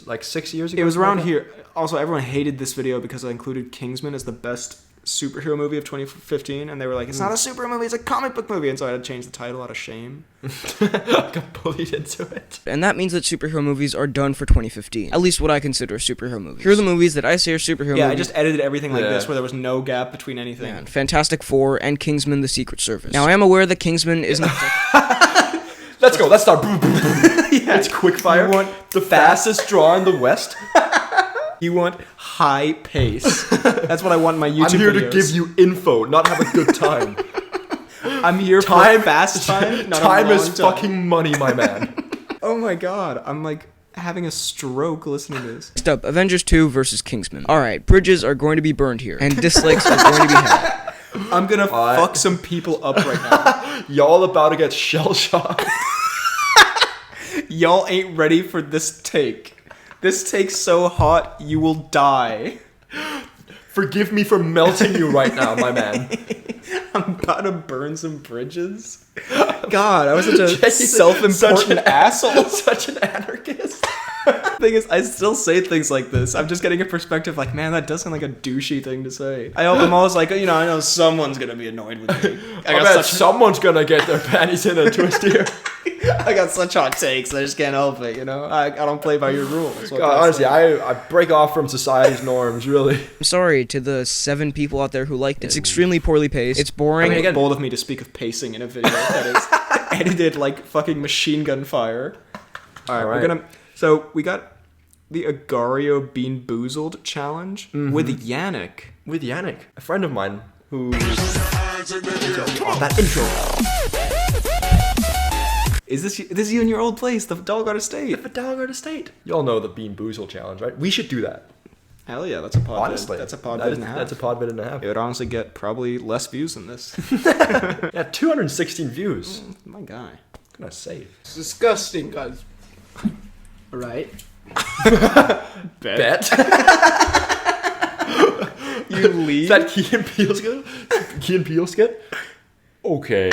like 6 years ago. It was around here. Also, everyone hated this video because I included Kingsman as the best superhero movie of 2015, and they were like, "It's not a superhero movie; it's a comic book movie." And so I had to change the title out of shame. I got bullied into it. and that means that superhero movies are done for 2015. At least what I consider superhero movies. Here are the movies that I say are superhero Yeah, I movies. just edited everything like Yeah. this, where there was no gap between anything. Man, Fantastic Four and Kingsman: The Secret Service. Now, I am aware that Kingsman isn't... Let's go. Let's start. It's quick fire. You want the fastest draw in the West. You want high pace. That's what I want in my YouTube I'm here videos. to give you info, not have a good time. I'm here for fast time. Not Time a long is fucking money, my man. Oh my god, I'm like having a stroke listening to this. Next up, Avengers 2 versus Kingsman. Alright, bridges are going to be burned here, and dislikes are going to be had. I'm gonna fuck some people up right now. Y'all about to get shell shocked. Y'all ain't ready for this take. This take's so hot, you will die. Forgive me for melting you right now, my man. I'm about to burn some bridges. God, I was such a Such self-important an asshole. Such an anarchist. Thing is, I still say things like this. I'm just getting a perspective like, man, that does sound like a douchey thing to say. I'm always like, I know someone's gonna be annoyed with me. I bet someone's gonna get their panties in a twist here. I got such hot takes, I just can't help it, I don't play by your rules. God, honestly, I break off from society's norms, really. I'm sorry to the 7 people out there who liked it. It's extremely poorly paced. It's boring. I mean, again, bold of me to speak of pacing in a video that is edited like fucking machine gun fire. All right. So we got the Agario Bean Boozled challenge with Yannick. With Yannick, a friend of mine who... that intro. Is this you in your old place, the Dog Estate? The Dalgard Estate. You all know the Bean Boozle challenge, right? We should do that. Hell yeah, that's a pod. Honestly. That's a pod That bit is- and a half. That's a pod bit and a half. It would honestly get probably less views than this. Yeah, 216 views. My guy. What can I say? It's disgusting, guys. Right? Bet. You you leave. Is that Key and Peele skit? Key and Peele skit? Okay.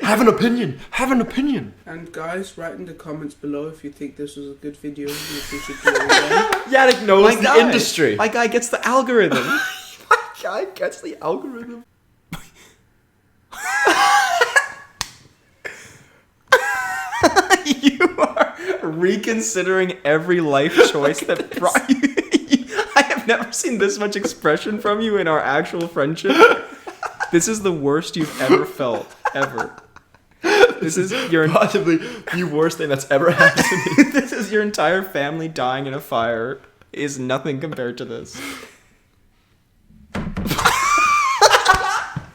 Have an opinion. Have an opinion. And guys, write in the comments below if you think this was a good video and if we should do it again. Yannick knows the industry. My guy gets the algorithm. My guy gets the algorithm. You are reconsidering every life choice that brought you. I have never seen this much expression from you in our actual friendship. This is the worst you've ever felt, ever. This is your Possibly the worst thing that's ever happened to me. This is your entire family dying in a fire. Is nothing compared to this.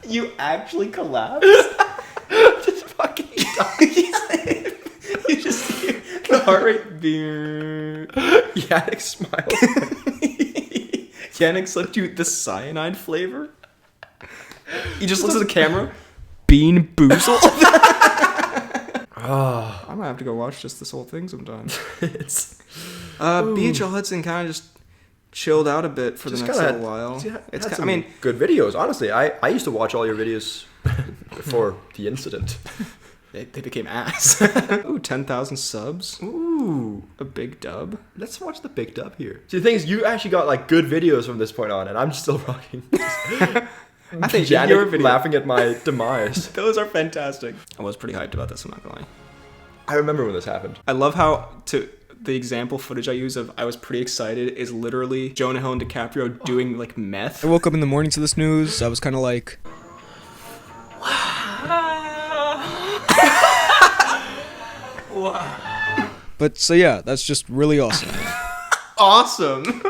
You actually collapsed? Just fucking die. You just hear the heart rate being. Yannick smiles. Yannick slipped you the cyanide flavor. He just looks at the camera. Bean boozled. Oh, I'm gonna have to go watch just this whole thing sometime. it's BHL Hudson kind of just chilled out a bit for the next little while. It's I mean, good videos. Honestly, I used to watch all your videos before the incident. They became ass. Ooh, 10,000 subs. Ooh, A big dub. let's watch the big dub here. See, the thing is, you actually got like good videos from this point on, and I'm still rocking. I think Yannick your video. laughing at my demise. Those are fantastic. I was pretty hyped about this, I'm not gonna lie. I remember when this happened. I love how the example footage I use of I was pretty excited is literally Jonah Hill and DiCaprio doing like meth. I woke up in the morning to this news. I was kind of like, but so yeah, that's just really awesome. Awesome.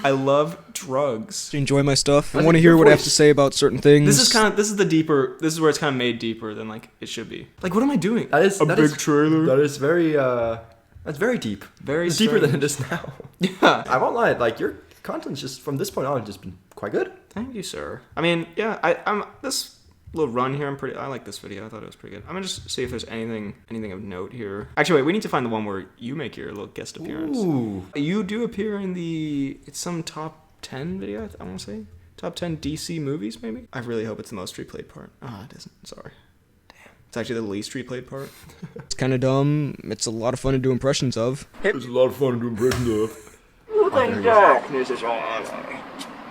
I love drugs. To enjoy my stuff. I want to hear what I have to say about certain things. This is where it's kind of made deeper than like it should be. Like, what am I doing? That is a big trailer. That is very that's very deep. Very it's deeper than strange. it is now. Yeah. I won't lie. Like your content's just from this point on just been quite good. Thank you, sir. I mean, yeah, I'm this little run here. I like this video. I thought it was pretty good. I'm gonna just see if there's anything of note here. Actually, wait. We need to find the one where you make your little guest appearance. Ooh. You do appear in it's some top 10 video. I want to say top 10 DC movies, maybe. I really hope it's the most replayed part. Oh, it isn't. Sorry. Damn. It's actually the least replayed part. It's kind of dumb. It's a lot of fun to do impressions of. It's a lot of fun to do impressions of. Then darkness is all ally.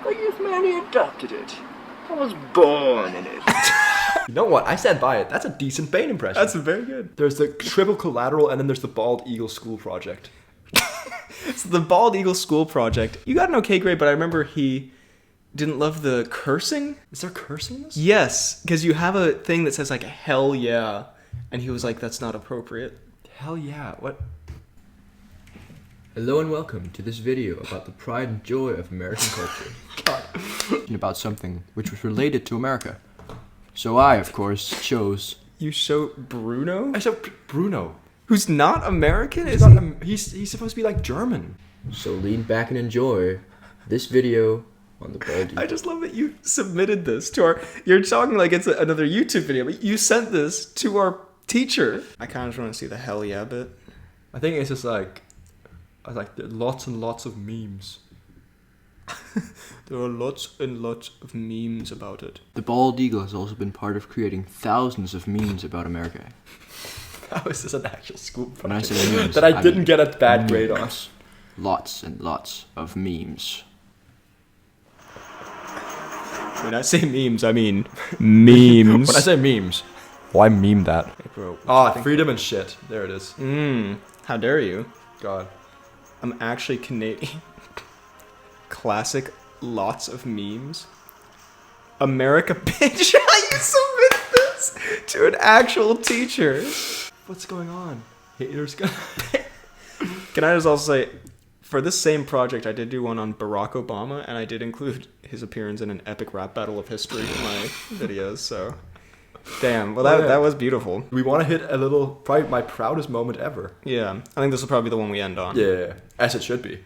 But you've merely adopted it. I was born in it. You know what? I stand by it. That's a decent Bane impression. That's very good. There's the triple collateral, and then there's the bald eagle school project. It's the Bald Eagle School Project. You got an okay grade, but I remember he didn't love the cursing. Is there cursing in this? Yes, because you have a thing that says like hell yeah, and he was like, that's not appropriate. Hell yeah! What? Hello and welcome to this video about the pride and joy of American culture. And about something which was related to America. So I, of course, chose... You show Bruno, I said Bruno. who's not American. He's not. He's supposed to be like German. So lean back and enjoy this video on the Bald Eagle. I just love that you submitted this to our. You're talking like it's another YouTube video, but you sent this to our teacher. I kind of just want to see the hell yeah bit. I think it's just like, there are lots and lots of memes. There are lots and lots of memes about it. The Bald Eagle has also been part of creating thousands of memes about America. How is this an actual school When I project say memes, that I didn't mean get a bad grade on? memes. Lots and lots of memes. When I say memes, I mean memes. When I say memes, why meme that? Hey, bro. Freedom and shit. There it is. How dare you? God. I'm actually Canadian. Classic, lots of memes. America bitch. You submit this to an actual teacher. What's going on? Haters gonna. Can I just also say, for this same project, I did do one on Barack Obama, and I did include his appearance in an epic rap battle of history in my videos, so... Damn, well that was beautiful. We want to hit a little, probably my proudest moment ever. Yeah, I think this will probably be the one we end on. Yeah, as it should be.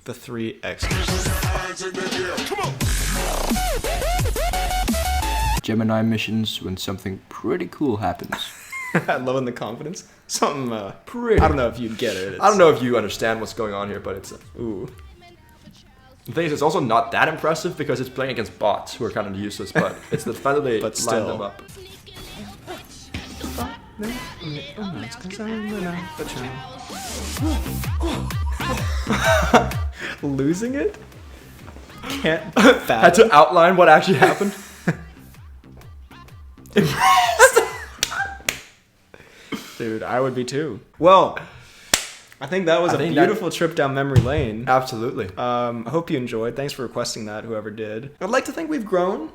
The 3 X's. Gemini missions when something pretty cool happens. I'm loving the confidence. Something, Pretty. I don't know if you'd get it. I don't know if you understand what's going on here, but it's... Ooh. The thing is, it's also not that impressive because it's playing against bots who are kind of useless, but it's the fact that they But line still. them up. Losing it? Can't Had to outline what actually happened. Dude, I would be too. Well, I think that was a beautiful trip down memory lane. Absolutely. I hope you enjoyed. Thanks for requesting that, whoever did. I'd like to think we've grown.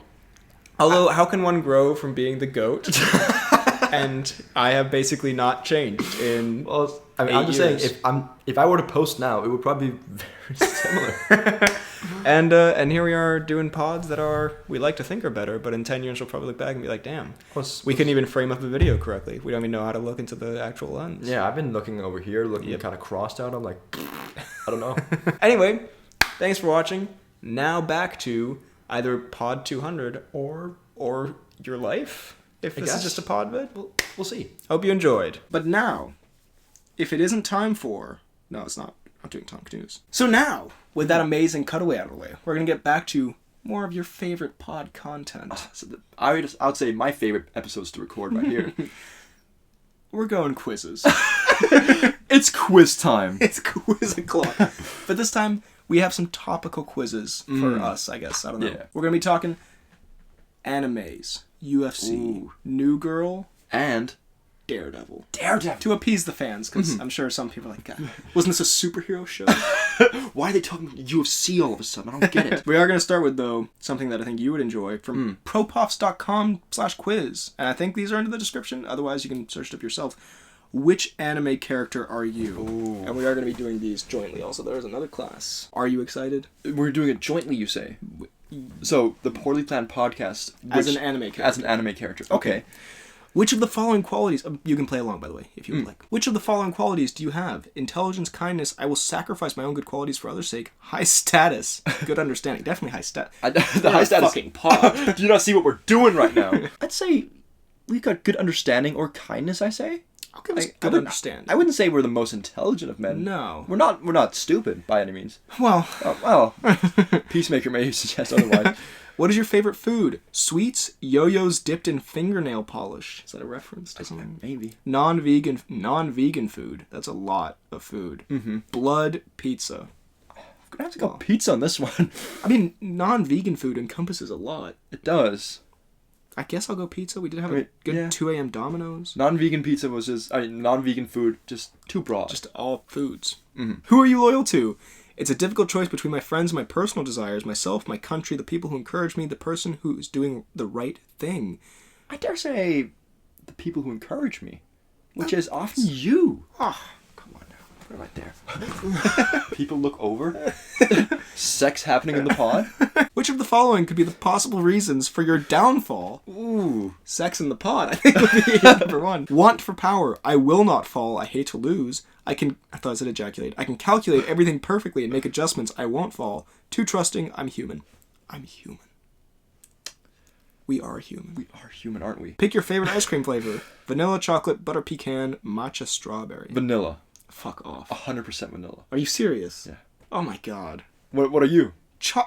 Although, how can one grow from being the GOAT? And I have basically not changed in Well, I mean, 8 I'm just years. saying, if I were to post now, it would probably be very similar. And here we are doing pods that we like to think are better, but in 10 years we'll probably look back and be like, damn, we couldn't even frame up a video correctly. We don't even know how to look into the actual lens. Yeah, I've been looking over here, looking kind of crossed out. I'm like, I don't know. Anyway, thanks for watching. Now back to either pod 200 or your life. If this is just a pod vid, We'll see. hope you enjoyed. But now, if it isn't time for... No, it's not. I'm doing Thunk News. So now, with that amazing cutaway out of the way, we're going to get back to more of your favorite pod content. So I would say my favorite episodes to record right here. We're going quizzes. It's quiz time. It's quiz o'clock. But this time, we have some topical quizzes for us, I guess. I don't know. Yeah. We're going to be talking animes, UFC, Ooh. New Girl, And Daredevil. Daredevil. To appease the fans, because I'm sure some people are like, God, wasn't this a superhero show? Why are they talking UFC all of a sudden? I don't get it. We are going to start with, though, something that I think you would enjoy from propofs.com/quiz. And I think these are in the description. Otherwise, you can search it up yourself. Which anime character are you? Ooh. And we are going to be doing these jointly. Also, there's another class. Are you excited? We're doing it jointly, you say? So, the Poorly Planned Podcast... As an anime character. As an anime character. Okay. Which of the following qualities... you can play along, by the way, if you would like. Which of the following qualities do you have? Intelligence, kindness, I will sacrifice my own good qualities for others' sake. High status. Good understanding. Definitely high status. The high status... Fucking pod. Do you not see what we're doing right now? I'd say we've got good understanding or kindness, I say. I'll give us I good wouldn't- understanding. I wouldn't say we're the most intelligent of men. No. We're not stupid by any means. Well... Well, Peacemaker may suggest otherwise. What is your favorite food? Sweets, yo-yos dipped in fingernail polish. Is that a reference to something? Maybe. Non-vegan food. That's a lot of food. Mm-hmm. Blood, pizza. I'm gonna have to go pizza on this one. I mean, non-vegan food encompasses a lot. It does. I guess I'll go pizza. We did have a good 2 a.m. Domino's. Non-vegan pizza was just... non-vegan food, just too broad. Just all foods. Mm-hmm. Who are you loyal to? It's a difficult choice between my friends and my personal desires, myself, my country, the people who encourage me, the person who is doing the right thing. I dare say the people who encourage me, which is often you. Oh, come on now. Put it right there. People look over. Sex happening in the pod. Which of the following could be the possible reasons for your downfall? Ooh. Sex in the pod, I think would be number one. Want for power. I will not fall. I hate to lose. I thought I said ejaculate. I can calculate everything perfectly and make adjustments. I won't fall. Too trusting. I'm human. I'm human. We are human. We are human, aren't we? Pick your favorite ice cream flavor. Vanilla, chocolate, butter pecan, matcha, strawberry. Vanilla. Fuck off. 100% vanilla. Are you serious? Yeah. Oh my god. What are you?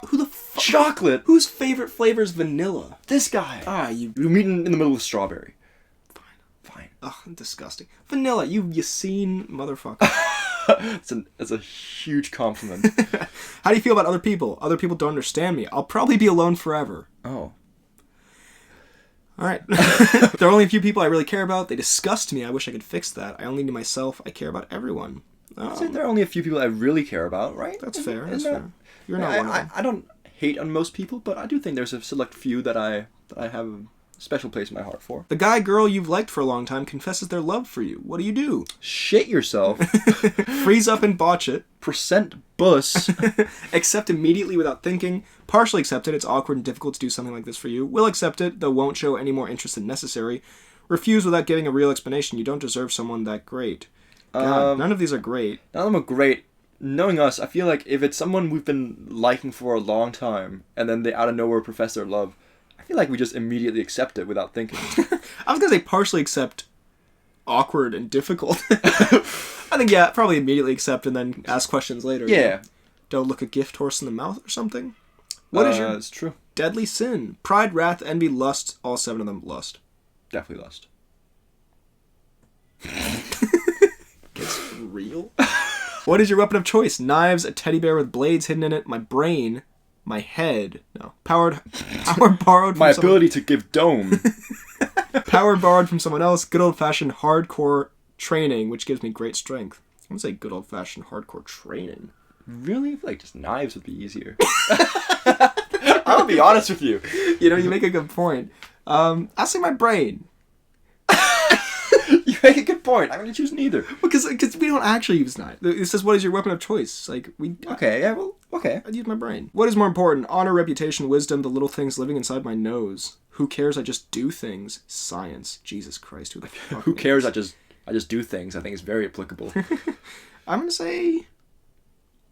Who the fuck? Chocolate? Whose favorite flavor is vanilla? This guy. Ah, you... We're meeting in the middle with strawberry. Fine. Ugh, disgusting. Vanilla, you seen motherfucker. It's a huge compliment. How do you feel about other people? Other people don't understand me. I'll probably be alone forever. Oh. Alright. There are only a few people I really care about. They disgust me. I wish I could fix that. I only need myself. I care about everyone. I'd say there are only a few people I really care about, right? That's fair. That's fair. You're not one of them. I don't hate on most people, but I do think there's a select few that I have a special place in my heart for. The guy girl you've liked for a long time confesses their love for you. What do? Shit yourself. Freeze up and botch it. Percent bus. Accept immediately without thinking. Partially accept it. It's awkward and difficult to do something like this for you. Will accept it, though won't show any more interest than necessary. Refuse without giving a real explanation. You don't deserve someone that great. God, none of these are great. None of them are great. Knowing us, I feel like if it's someone we've been liking for a long time, and then they out of nowhere profess their love, I feel like we just immediately accept it without thinking. I was going to say partially accept awkward and difficult. I think, yeah, probably immediately accept and then ask questions later. Yeah. Don't look a gift horse in the mouth or something. What is your It's true. deadly sin? Pride, wrath, envy, lust. All 7 of them lust. Definitely lust. Gets real. What is your weapon of choice? Knives, a teddy bear with blades hidden in it, my brain, my head. No. Power borrowed from My someone. ability to give dome. Power borrowed from someone else. Good old-fashioned hardcore training, which gives me great strength. I'm gonna say good old-fashioned hardcore training. Really? I feel like just knives would be easier. I'll be honest with you. You know, you make a good point. I'll say my brain. You make a good point. I'm gonna choose neither. Because we don't actually use knives. It says, what is your weapon of choice? Like, Okay, yeah, well, okay. I'd use my brain. What is more important? Honor, reputation, wisdom, the little things living inside my nose. Who cares? I just do things. Science. Jesus Christ. Who the fuck Who cares? knows? I just do things. I think it's very applicable. I'm gonna say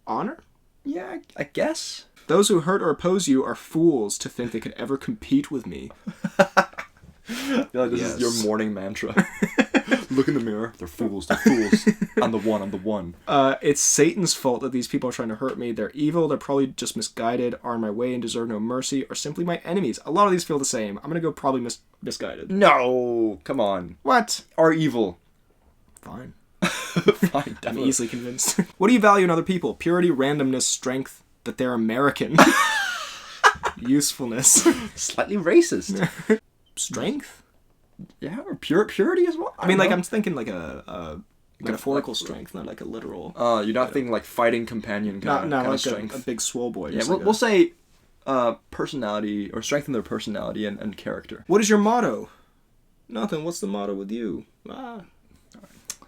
honor? Yeah, I guess. Those who hurt or oppose you are fools to think they could ever compete with me. I feel like this Yes. is your morning mantra. Look in the mirror. They're fools. They're fools. I'm the one. It's Satan's fault that these people are trying to hurt me. They're evil. They're probably just misguided, are in my way and deserve no mercy, or simply my enemies. A lot of these feel the same. I'm gonna go probably misguided. No, come on. What? Are evil. Fine. Fine, I'm definitely. easily convinced. What do you value in other people? Purity, randomness, strength, that they're American. Usefulness. Slightly racist. Strength? Yeah, or purity as well. I mean, like, I'm thinking like a metaphorical strength, not like a literal. You're not thinking like fighting companion kind Not of like strength. a big swole boy. Yeah, just we'll, like we'll say personality, or strengthen their personality and character. What is your motto? Nothing. What's the motto with you?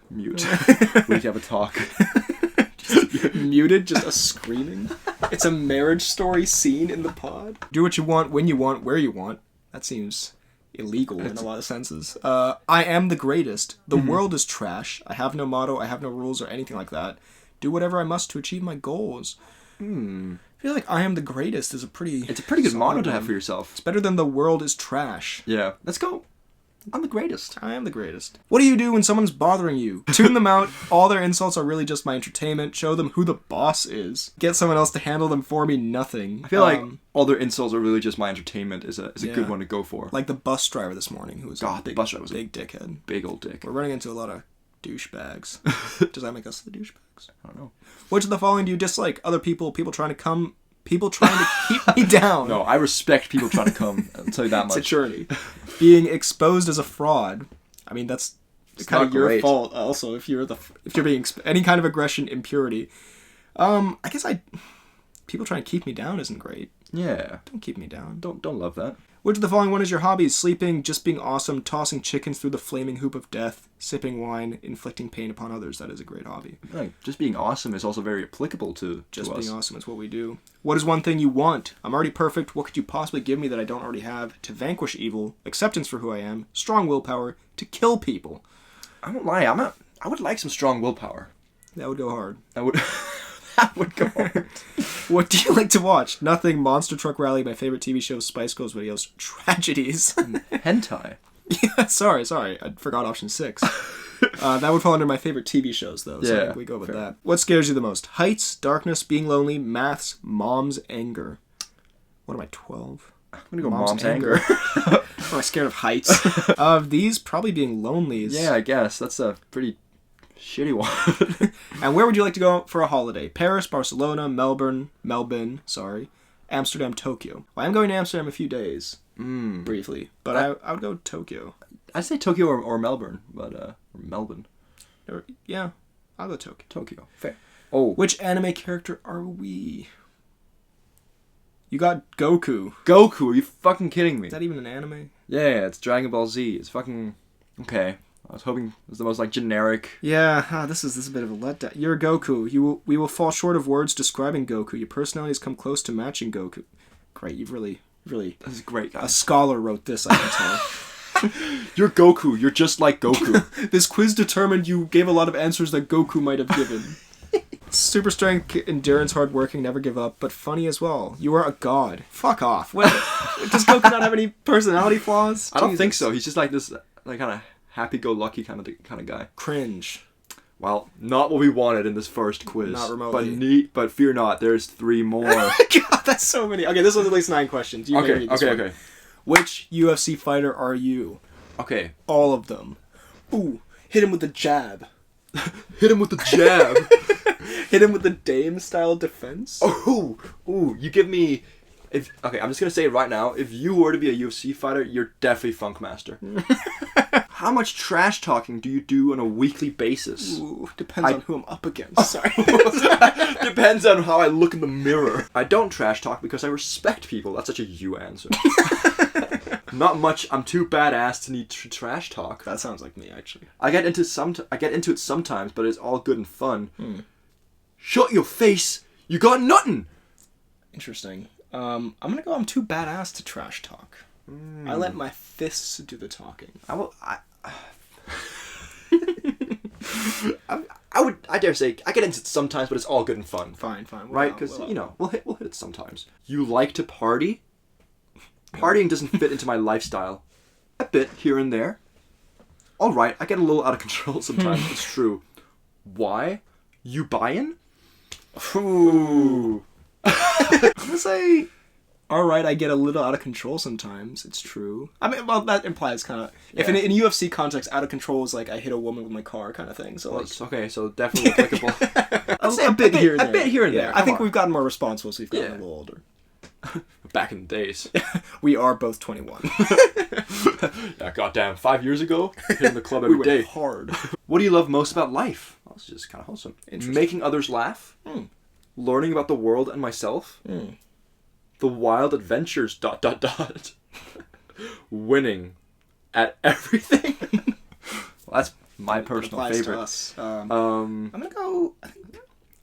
Mute. We need to have a talk. Muted, just a screaming. It's a marriage story scene in the pod. Do what you want, when you want, where you want. That seems illegal in a lot of senses. I am the greatest. The world is trash. I have no motto. I have no rules or anything like that. Do whatever I must to achieve my goals. I feel like I am the greatest is a pretty... It's a pretty good motto solid to have one. for yourself. It's better than the world is trash. Yeah. Let's go. I'm the greatest. I am the greatest. What do you do when someone's bothering you? Tune them out. All their insults are really just my entertainment. Show them who the boss is. Get someone else to handle them for me. Nothing. I feel like all their insults are really just my entertainment is a Yeah. good one to go for. Like the bus driver this morning, who was a God, the big, bus driver was a big dickhead. Big old dick. We're running into a lot of douchebags. Does that make us the douchebags? I don't know. Which of the following do you dislike? Other people, people trying to keep me down. No, I respect people trying to come. I'll tell you that It's much. a journey. Being exposed as a fraud. I mean, that's kind not of your great. fault. Also, if you're being any kind of aggression, impurity. I guess people trying to keep me down isn't great. Yeah. Don't keep me down. Don't love that. Which of the following one is your hobbies? Sleeping, just being awesome, tossing chickens through the flaming hoop of death, sipping wine, inflicting pain upon others. That is a great hobby. Like, just being awesome is also very applicable to Just us. being awesome is what we do. What is one thing you want? I'm already perfect. What could you possibly give me that I don't already have? To vanquish evil, acceptance for who I am, strong willpower, to kill people. I won't lie. I would like some strong willpower. That would go hard. That would go hard. What do you like to watch? Nothing. Monster Truck Rally, my favorite TV show, Spice Girls videos, tragedies. Hentai. Yeah, sorry. I forgot option 6. That would fall under my favorite TV shows, though. So Yeah, we go with fair. that. What scares you the most? Heights, darkness, being lonely, maths, mom's anger. What am I, 12? I'm gonna go mom's anger. Am I scared of heights? Of these, probably being lonely. Yeah, I guess that's a pretty shitty one. And where would you like to go for a holiday? Paris, Barcelona, Melbourne, Amsterdam, Tokyo. Well, I'm going to Amsterdam in a few days, briefly, but I would go Tokyo. I'd say Tokyo or Melbourne, but or Melbourne. Yeah, I'll go Tokyo. Tokyo. Fair. Oh, Which anime character are we? You got Goku. Goku? Are you fucking kidding me? Is that even an anime? Yeah, it's Dragon Ball Z. It's fucking okay. I was hoping it was the most like generic. Yeah, this is a bit of a letdown. You're Goku. We will fall short of words describing Goku. Your personality has come close to matching Goku. Great, you've really. This is great, A guys. scholar wrote this, I can tell. You're Goku. You're just like Goku. This quiz determined you gave a lot of answers that Goku might have given. Super strength, endurance, hardworking, never give up, but funny as well. You are a god. Fuck off. What? Does Goku not have any personality flaws? I don't think Jesus. so. He's just like this, like kind of happy-go-lucky kind of guy. Cringe. Well, not what we wanted in this first quiz. Not remotely. But fear not, there's 3 more. God, that's so many. Okay, this one's at least 9 questions. You may read this one. Okay. Which UFC fighter are you? Okay. All of them. Ooh, hit him with the jab. Hit him with the jab. Hit him with the Dame-style defense. Ooh, you give me... Okay, I'm just going to say it right now. If you were to be a UFC fighter, you're definitely Funk Master. How much trash talking do you do on a weekly basis? Ooh, depends on who I'm up against. Sorry. Depends on how I look in the mirror. I don't trash talk because I respect people. That's such a you answer. Not much. I'm too badass to need trash talk. That sounds like me, actually. I get into it sometimes, but it's all good and fun. Shut your face. You got nothing. Interesting. I'm gonna go. I'm too badass to trash talk. I let my fists do the talking. I dare say I get into it sometimes, but it's all good and fun. Fine. Right? Because we'll hit it sometimes. You like to party? Partying doesn't fit into my lifestyle. A bit here and there. All right, I get a little out of control sometimes. It's true. Why? You buyin'? Ooh. I'm gonna say, all right, I get a little out of control sometimes. It's true. I mean, well, that implies kind of... If in UFC context, out of control is like I hit a woman with my car kind of thing. So okay, so definitely applicable. I'd say a bit here and there. A bit here and there. I think we've gotten more responsible as we've gotten a little older. Back in the days. We are both 21. Yeah, goddamn. 5 years ago, hitting the club every day. We went hard. What do you love most about life? Well, it's just kind of wholesome. Interesting. Making others laugh. Learning about the world and myself. The wild adventures... ... Winning at everything. Well, that's my personal favorite. To us. I'm gonna go...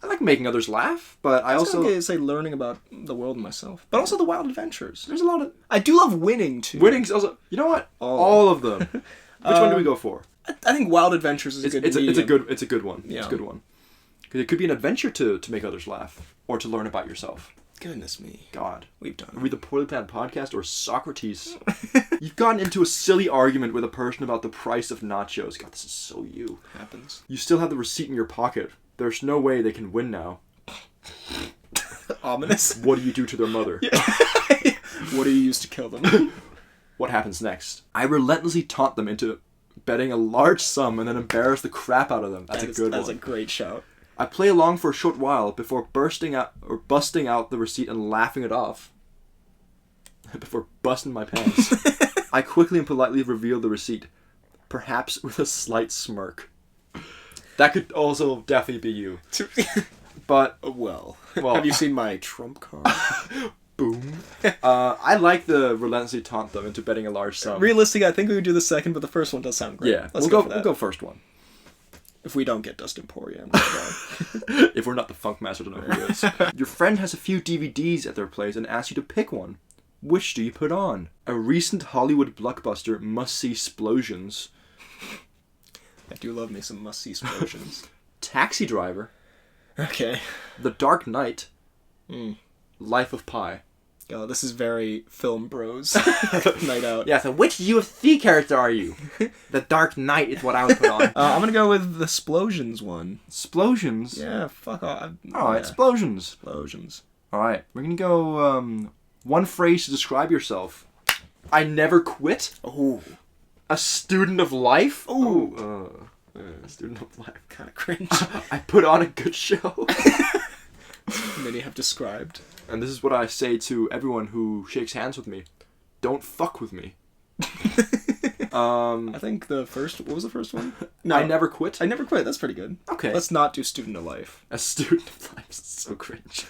I like making others laugh, but I also... gonna say learning about the world and myself. But also the wild adventures. There's a lot of... I do love winning, too. Winning's also... You know what? All of them. Which one do we go for? I think wild adventures is a good medium. It's a good one. Yeah. It's a good one. Because it could be an adventure to make others laugh. Or to learn about yourself. Goodness me. God. We've done Are we the Poorly Planned Podcast or Socrates? You've gotten into a silly argument with a person about the price of nachos. God, this is so you. Happens. You still have the receipt in your pocket. There's no way they can win now. Ominous. What do you do to their mother? What do you use to kill them? What happens next? I relentlessly taunt them into betting a large sum and then embarrass the crap out of them. That's a good one. That's a great shout. I play along for a short while before busting out the receipt and laughing it off. Before busting my pants. I quickly and politely reveal the receipt, perhaps with a slight smirk. That could also definitely be you. But well, have you seen my trump card? Boom. I like the relentlessly taunt them into betting a large sum. Realistically, I think we would do the second, but the first one does sound great. Yeah, we'll go first one. If we don't get Dustin Poirier, if we're not the Funk Master, I don't know who is. Your friend has a few DVDs at their place and asks you to pick one. Which do you put on? A recent Hollywood blockbuster must-see Splosions. I do love me some must-see Splosions. Taxi Driver. Okay. The Dark Knight. Life of Pi. Oh, this is very film bros. Night out. Yeah, so which UFC character are you? The Dark Knight is what I would put on. I'm gonna go with the Splosions one. Splosions? Yeah, fuck off. Alright, Splosions. Splosions. Alright, we're gonna go, one phrase to describe yourself. I never quit. Oh. A student of life. Ooh. Student of life. Kind of cringe. I put on a good show. Many have described. And this is what I say to everyone who shakes hands with me. Don't fuck with me. I think the first... What was the first one? No. I never quit. I never quit. That's pretty good. Okay. Let's not do student of life. A student of life. It's so cringe.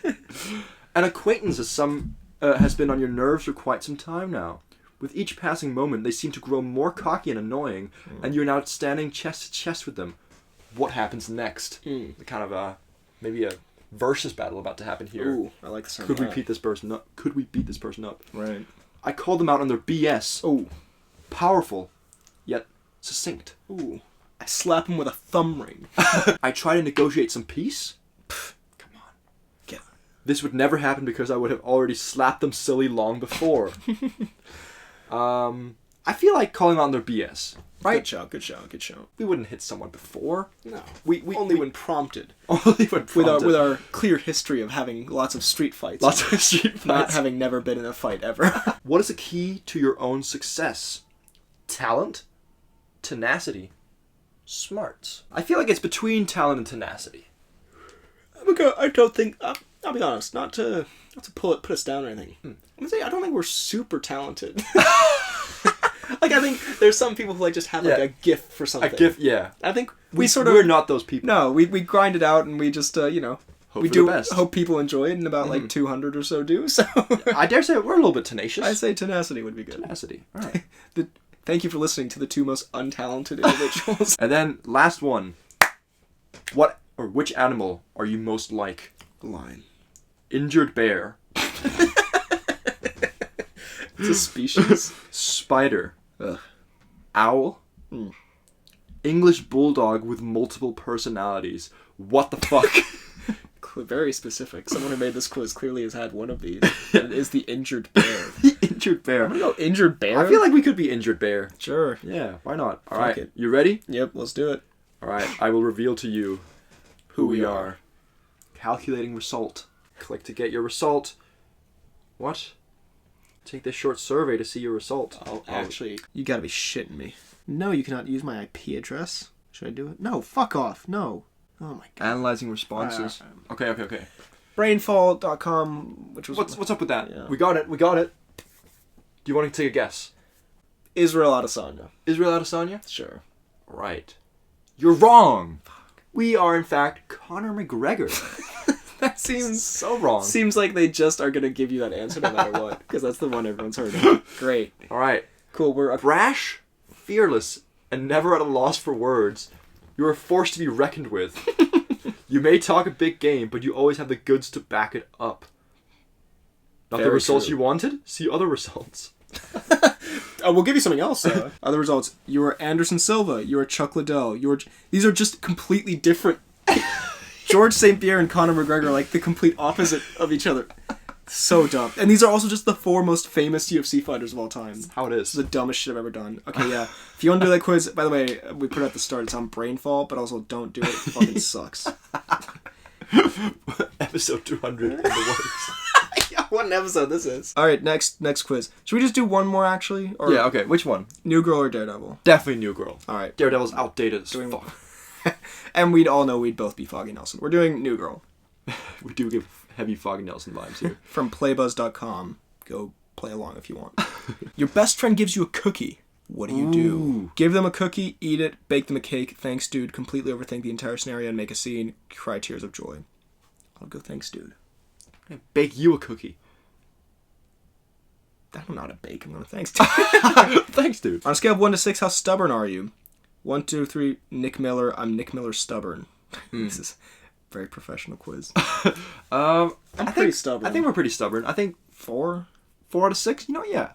An acquaintance has been on your nerves for quite some time now. With each passing moment, they seem to grow more cocky and annoying, and you're now standing chest to chest with them. What happens next? Kind of maybe a versus battle about to happen here. Ooh, I like the sound. Could we beat this person up? Could we beat this person up? Right. I call them out on their BS. Ooh. Powerful, yet succinct. Ooh. I slap him with a thumb ring. I try to negotiate some peace. Come on. Get on. This would never happen because I would have already slapped them silly long before. I I feel like calling on their BS. Right? Good show. We wouldn't hit someone before. No. We Only when prompted. Only when prompted. With our clear history of having lots of street fights. Lots of street fights. Not having never been in a fight ever. What is the key to your own success? Talent? Tenacity? Smarts? I feel like it's between talent and tenacity. I don't think... I'll be honest, not to put us down or anything. I'm gonna say I don't think we're super talented. Like, I think there's some people who, like, just have, like, a gift for something. A gift, yeah. I think we're not those people. No, we grind it out and we just, Hope we for do the best. hope people enjoy it, and about, like, 200 or so do, so... I dare say we're a little bit tenacious. I say tenacity would be good. Tenacity. All right. Thank you for listening to the two most untalented individuals. And then, last one. Which animal are you most like? Lion. Injured bear. It's a species. Spider. Ugh. Owl. English bulldog with multiple personalities. What the fuck? Very specific. Someone who made this quiz clearly has had one of these. And it is the injured bear. The injured bear. I'm gonna go injured bear. I feel like we could be injured bear. Sure. Yeah, why not? Fuck Alright, it. you ready? Yep, let's do it. Alright, I will reveal to you Who we are. Calculating result. Click to get your result. What? Take this short survey to see your result. Oh, actually, you gotta be shitting me. No, you cannot use my IP address. Should I do it? No, fuck off. No. Oh my god. Analyzing responses. Okay. Brainfall.com, which was... What's up with that? Yeah. We got it. Do you want to take a guess? Israel Adesanya. Israel Adesanya? Sure. Right. You're wrong. We are, in fact, Conor McGregor. That seems... So wrong. Seems like they just are gonna give you that answer no matter what. Because that's the one everyone's heard of. Great. Alright. Cool, we're... Brash, fearless, and never at a loss for words. You are forced to be reckoned with. You may talk a big game, but you always have the goods to back it up. Not the Very results true. you wanted? See other results. We'll give you something else. Other results. You are Anderson Silva. You are Chuck Liddell. These are just completely different. George St. Pierre and Conor McGregor are like the complete opposite of each other. So dumb. And these are also just the 4 most famous UFC fighters of all time. How it This is. is the dumbest shit I've ever done. Okay, yeah. If you want to do that quiz, by the way, we put it at the start. It's on Brainfall, but also don't do it. It fucking sucks. Episode 200 in the works. Yeah, what an episode this is. Alright, next quiz. Should we just do one more, actually? Or Yeah, okay. Which one? New Girl or Daredevil? Definitely New Girl. Alright. Daredevil's outdated as Doing- fuck. And we'd all know we'd both be Foggy Nelson. We're doing New Girl. We do give heavy Foggy Nelson vibes here. From playbuzz.com. Go play along if you want. Your best friend gives you a cookie. What do you do? Ooh. Give them a cookie, eat it, bake them a cake, thanks dude, completely overthink the entire scenario and make a scene, cry tears of joy. I'll go thanks dude. Bake you a cookie. I don't know how to bake. I'm going to thanks dude. Thanks, dude. On a scale of 1 to 6, how stubborn are you? 1, 2, 3, Nick Miller. I'm Nick Miller stubborn. This is a very professional quiz. I'm pretty stubborn. I think we're pretty stubborn. I think 4? 4 out of 6. You know, yeah.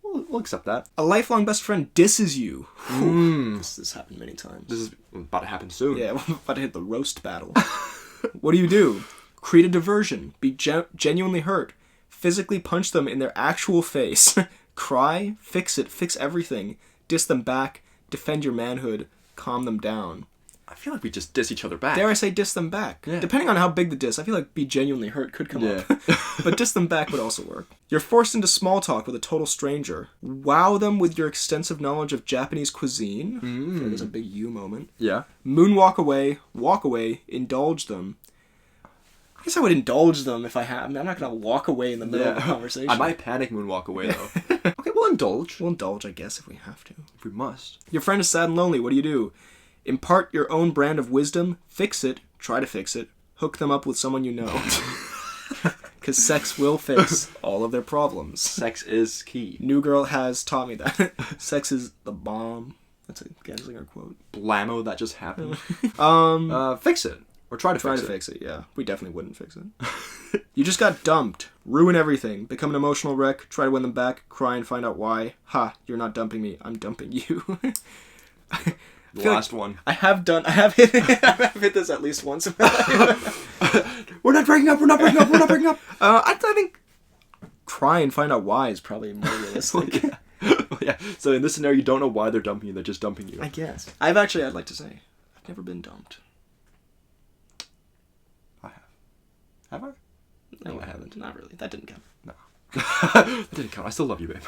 We'll accept that. A lifelong best friend disses you. This has happened many times. This is about to happen soon. Yeah, we're about to hit the roast battle. What do? Create a diversion. Be genuinely hurt. Physically punch them in their actual face. Cry. Fix it. Fix everything. Diss them back. Defend your manhood. Calm them down. I feel like we just diss each other back. Dare I say diss them back? Yeah. Depending on how big the diss, I feel like be genuinely hurt could come Yeah. up. But diss them back would also work. You're forced into small talk with a total stranger. Wow them with your extensive knowledge of Japanese cuisine. I feel like there's a big you moment. Yeah. Moonwalk away, walk away, indulge them. I guess I would indulge them if I have. I mean, I'm not going to walk away in the middle of a conversation. I might panic moonwalk away, though. Okay, we'll indulge. We'll indulge, I guess, if we have to. If we must. Your friend is sad and lonely. What do? Impart your own brand of wisdom. Fix it. Try to fix it. Hook them up with someone you know. Because sex will fix all of their problems. Sex is key. New Girl has taught me that. Sex is the bomb. That's a Genslinger quote. Blammo, that just happened. Fix it. Or try to fix it. Yeah. We definitely wouldn't fix it. You just got dumped. Ruin everything. Become an emotional wreck. Try to win them back. Cry and find out why. Ha, you're not dumping me. I'm dumping you. The last one. I have hit this at least once in my life. We're not breaking up. I think cry and find out why is probably more realistic. Yeah. So in this scenario, you don't know why they're dumping you. They're just dumping you. I guess. I'd like to say, I've never been dumped. I have. Have I? No, I haven't. Not really. That didn't count. No. That didn't count. I still love you, babe.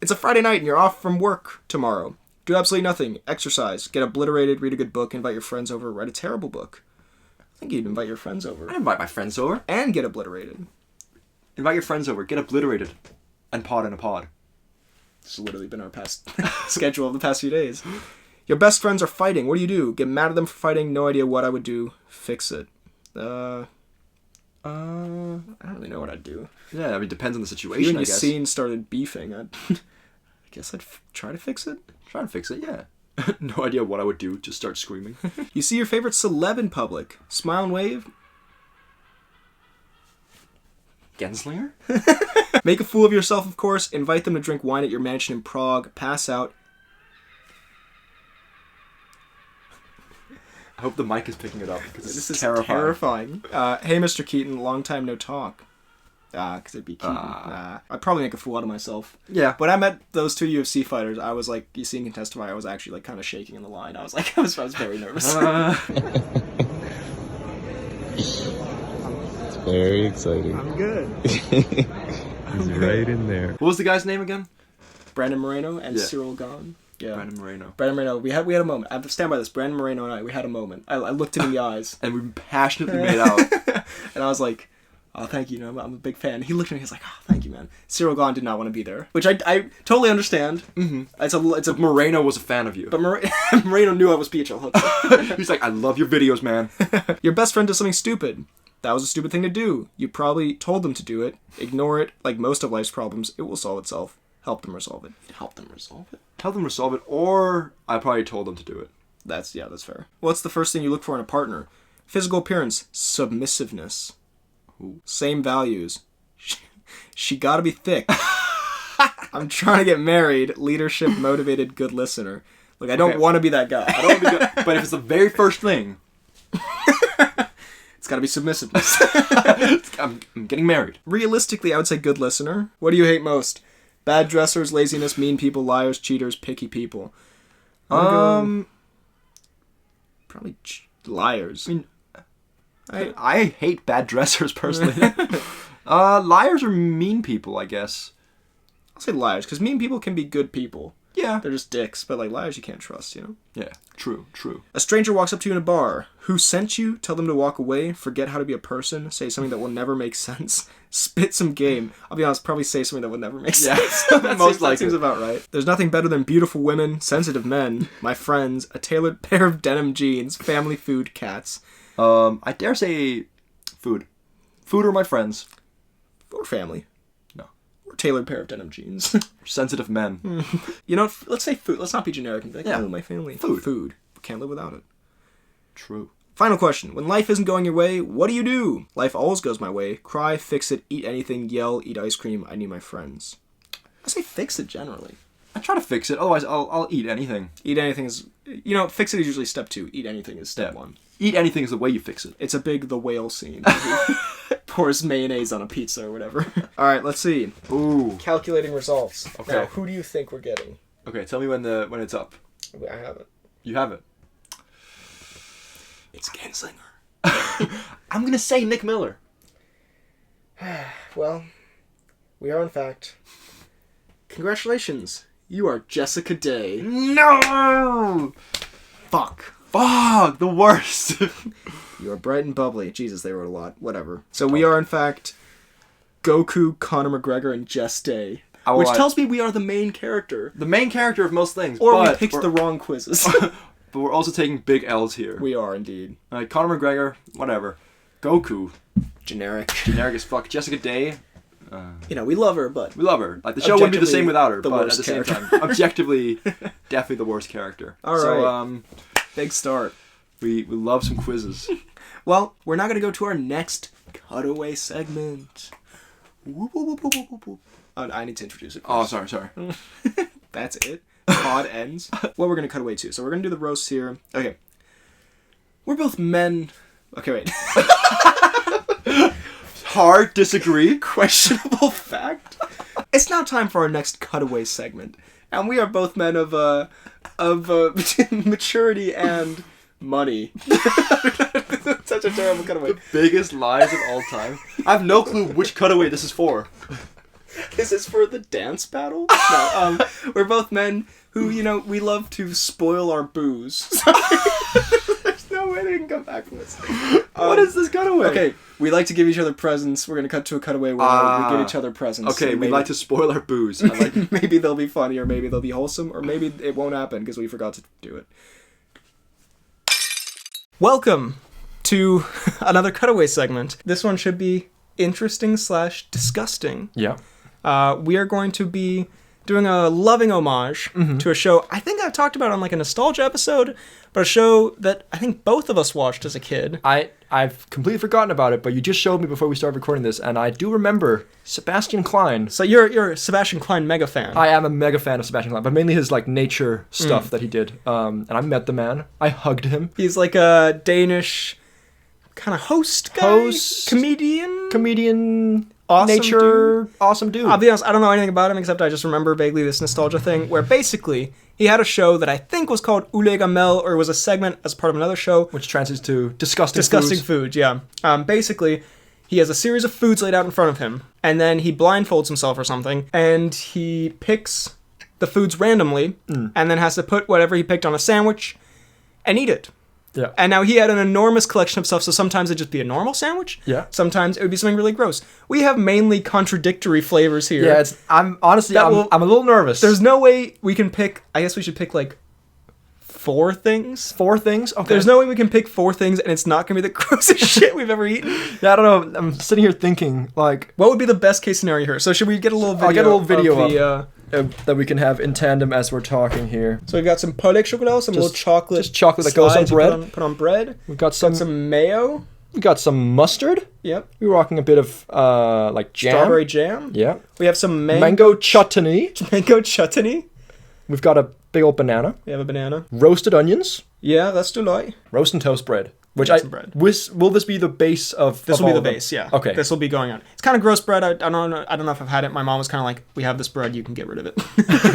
It's a Friday night and you're off from work tomorrow. Do absolutely nothing. Exercise. Get obliterated. Read a good book. Invite your friends over. Write a terrible book. I think you'd invite your friends over. I invite my friends over. And get obliterated. Invite your friends over. Get obliterated. And pod in a pod. This has literally been our past schedule of the past few days. Your best friends are fighting. What do? Get mad at them for fighting. No idea what I would do. Fix it. I don't really know what I'd do. Yeah, I mean, it depends on the situation, You and I guess. Cian started beefing. I guess I'd try to fix it. Try and fix it, yeah. No idea what I would do. Just start screaming. You see your favorite celeb in public. Smile and wave. Genslinger? Make a fool of yourself, of course. Invite them to drink wine at your mansion in Prague. Pass out. I hope the mic is picking it up because This is is terrifying. Hey, Mr. Keaton. Long time no talk. Because it'd be Keaton. I'd probably make a fool out of myself. Yeah. When I met those two UFC fighters, I was like, you seen can testify, I was actually like kind of shaking in the line. I was like, I was very nervous. It's very exciting. I'm good. He's right in there. What was the guy's name again? Brandon Moreno and Yeah. Cyril Gahn. Yeah. Brandon Moreno. Brandon Moreno. We had a moment. I stand by this. Brandon Moreno and we had a moment. I looked him in the eyes. And we passionately made out. And I was like, oh, thank you. I'm a big fan. He looked at me. He's like, oh, thank you, man. Cyril Gahn did not want to be there, which I totally understand. Mm-hmm. It's a Moreno was a fan of you. but Moreno knew I was PHL Hooks. He's like, I love your videos, man. Your best friend does something stupid. That was a stupid thing to do. You probably told them to do it. Ignore it. Like most of life's problems, it will solve itself. Help them resolve it. Help them resolve it. Help them resolve it, or I probably told them to do it. That's fair. What's the first thing you look for in a partner? Physical appearance. Submissiveness. Ooh. Same values. She gotta be thick. I'm trying to get married. Leadership, motivated, good listener. Look, I don't want to be that guy. I don't want to be good, but if it's the very first thing, it's gotta be submissiveness. I'm getting married. Realistically, I would say good listener. What do you hate most? Bad dressers, laziness, mean people, liars, cheaters, picky people. Probably liars. I mean, I hate bad dressers personally. Liars are mean people, I guess. I'll say liars, because mean people can be good people. Yeah. They're just dicks, but like liars you can't trust, you know? Yeah, true. A stranger walks up to you in a bar. Who sent you? Tell them to walk away. Forget how to be a person. Say something that will never make sense. Spit some game. I'll be honest, probably say something that will never make sense. That seems about right. There's nothing better than beautiful women, sensitive men, my friends, a tailored pair of denim jeans, family food, cats. I dare say food. Food or my friends. Or family. No. Or tailored pair of denim jeans. Sensitive men. You know, let's say food. Let's not be generic and be like, Yeah. oh, my family. Food. Food. Can't live without it. True. Final question. When life isn't going your way, what do? Life always goes my way. Cry, fix it, eat anything, yell, eat ice cream. I need my friends. I say fix it generally. I try to fix it, otherwise I'll eat anything. Eat anything is... You know, fix it is usually step 2. Eat anything is step 1. Eat anything is the way you fix it. It's a big The Whale scene. Pours mayonnaise on a pizza or whatever. Alright, let's see. Ooh. Calculating results. Okay. Now, who do you think we're getting? Okay, tell me when it's up. I have it. You have it. It's Genslinger. I'm gonna say Nick Miller. Well, we are in fact... Congratulations. You are Jessica Day. No! Fuck. Fuck! The worst! You are bright and bubbly. Jesus, they wrote a lot. Whatever. So we are, in fact, Goku, Conor McGregor, and Jess Day. Which tells me we are the main character. The main character of most things. Or we picked the wrong quizzes. But we're also taking big L's here. We are, indeed. Conor McGregor, whatever. Goku. Generic. Generic as fuck. Jessica Day. You know, we love her, but... We love her. Like, the show wouldn't be the same without her, the but at worst the same character. time, objectively, definitely the worst character. All right. So, big start. we love some quizzes. Well, we're now going to go to our next cutaway segment. Whoop, whoop, whoop, whoop, whoop, whoop. Oh, I need to introduce it first. Oh, sorry. That's it. Pod ends. What we're going to cut away to. So we're going to do the roasts here. Okay. We're both men... Okay, wait. Hard disagree. Questionable fact. It's now time for our next cutaway segment, and we are both men of maturity and money. Such a terrible cutaway. The biggest lies of all time. I have no clue which cutaway this is for. Is this for the dance battle? No, we're both men who, we love to spoil our booze. There's no way they can come back from this. What is this cutaway? Okay, we like to give each other presents. We're going to cut to a cutaway where we give each other presents. Okay, we like to spoil our booze. I like maybe they'll be funny, or maybe they'll be wholesome, or maybe it won't happen because we forgot to do it. Welcome to another cutaway segment. This one should be interesting/disgusting. Yeah. We are going to be doing a loving homage to a show I think I've talked about on like a nostalgia episode, but a show that I think both of us watched as a kid. I've completely forgotten about it, but you just showed me before we started recording this, and I do remember Sebastian Klein. So you're a Sebastian Klein mega fan. I am a mega fan of Sebastian Klein, but mainly his like nature stuff that he did. And I met the man. I hugged him. He's like a Danish kind of host guy, comedian. Awesome dude. I'll be honest, I don't know anything about him except I just remember vaguely this nostalgia thing where basically he had a show that I think was called Ulega Mel, or was a segment as part of another show. Which translates to disgusting foods, yeah. Basically, he has a series of foods laid out in front of him, and then he blindfolds himself or something, and he picks the foods randomly, and then has to put whatever he picked on a sandwich and eat it. Yeah. And now he had an enormous collection of stuff, so sometimes it'd just be a normal sandwich. Yeah. Sometimes it would be something really gross. We have mainly contradictory flavors here. Yeah, I'm a little nervous. There's no way we can pick, I guess we should pick like 4 things. 4 things? Okay. There's no way we can pick 4 things and it's not going to be the grossest shit we've ever eaten. Yeah, I don't know. I'm sitting here thinking, like... What would be the best case scenario here? So should we get a little video? I'll get a little video of that we can have in tandem as we're talking here. So we've got some pâté chocolat, some little chocolate. Just chocolate that goes on bread. Put on bread. We've got some mayo. We got some mustard. Yep. We're rocking a bit of like jam. Strawberry jam. Yeah. We have some mango chutney. Mango chutney. We've got a big old banana. We have a banana. Roasted onions. Yeah, that's delight. Roast and toast bread. Which bread. Will this be the base of? This will be the base, yeah. Okay. This will be going on. It's kind of gross bread. I don't know if I've had it. My mom was kind of like, "We have this bread. You can get rid of it."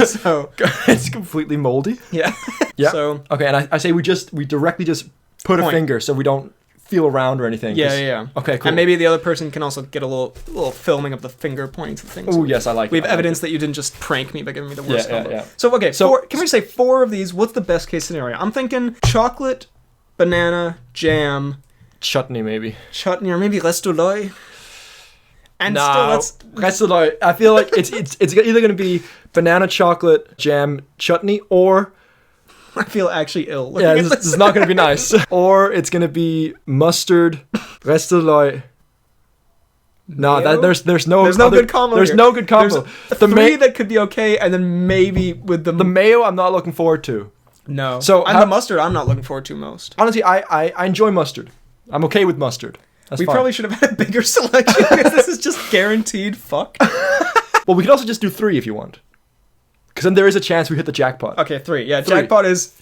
So it's completely moldy. Yeah. Yeah. So okay, and I say we directly just put a finger so we don't feel around or anything. Yeah. Okay, cool. And maybe the other person can also get a little filming of the finger points and things. Oh yes, I like. We have evidence that you didn't just prank me by giving me the worst combo. Yeah. So okay, can we say 4 of these? What's the best case scenario? I'm thinking chocolate, banana, jam. Chutney, maybe. Chutney, or maybe restoloi. And restoloi. I feel like it's either going to be banana, chocolate, jam, chutney, or... I feel actually ill. Yeah, this is not going to be nice. Or it's going to be mustard, restoloi. No, there's no good combo. There's no good combo. There's 3 that could be okay, and then maybe with the mayo, I'm not looking forward to. No. So the mustard, I'm not looking forward to most. Honestly, I enjoy mustard. I'm okay with mustard. We probably should have had a bigger selection because this is just guaranteed fuck. Well, we could also just do 3 if you want. Because then there is a chance we hit the jackpot. Okay, 3. Yeah, 3. Jackpot is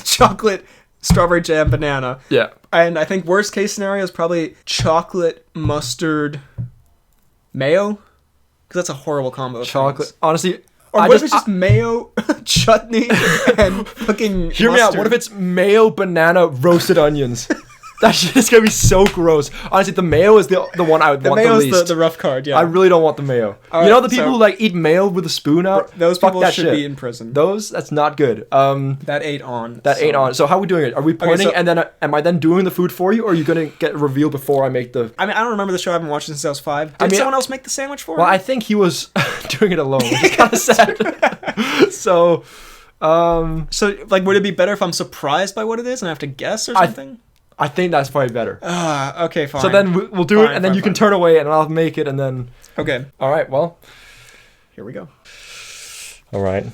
chocolate, strawberry jam, banana. Yeah. And I think worst case scenario is probably chocolate, mustard, mayo. Because that's a horrible combo. Chocolate. Honestly... Or what if it's just mayo, chutney, and fucking Hear me out. What if it's mayo, banana, roasted onions? That shit is going to be so gross. Honestly, the mayo is the one I would want the least. The mayo's the rough card, yeah. I really don't want the mayo. All you know the people who like eat mayo with a spoon out? Those people should be in prison. That's not good. That ate on. Ate on. So how are we doing it? Are we pointing and then am I then doing the food for you, or are you going to get revealed before I make the... I mean, I don't remember the show. I haven't watched it since I was 5. Did someone else make the sandwich for me? Well, I think he was doing it alone, which is kind of sad. So, like, would it be better if I'm surprised by what it is and I have to guess or something? I think that's probably better. Okay, fine. So then we'll do it, and then you can turn away, and I'll make it, and then... Okay. All right, well... Here we go. All right.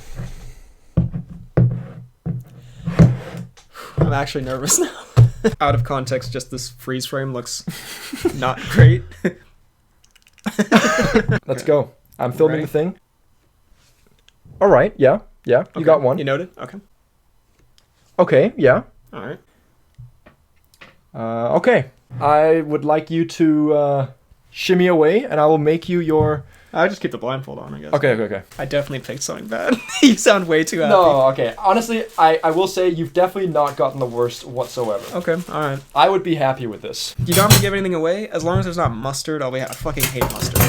I'm actually nervous now. Out of context, just this freeze frame looks not great. Let's go. I'm filming the thing. All right, yeah. You got one. You noted? Okay. Okay, yeah. All right. Okay. I would like you to shimmy away, and I will make you your I'll just keep the blindfold on, I guess. Okay. I definitely picked something bad. You sound way too happy. No, okay. Honestly, I will say you've definitely not gotten the worst whatsoever. Okay, alright. I would be happy with this. You don't have to give anything away. As long as there's not mustard, I fucking hate mustard.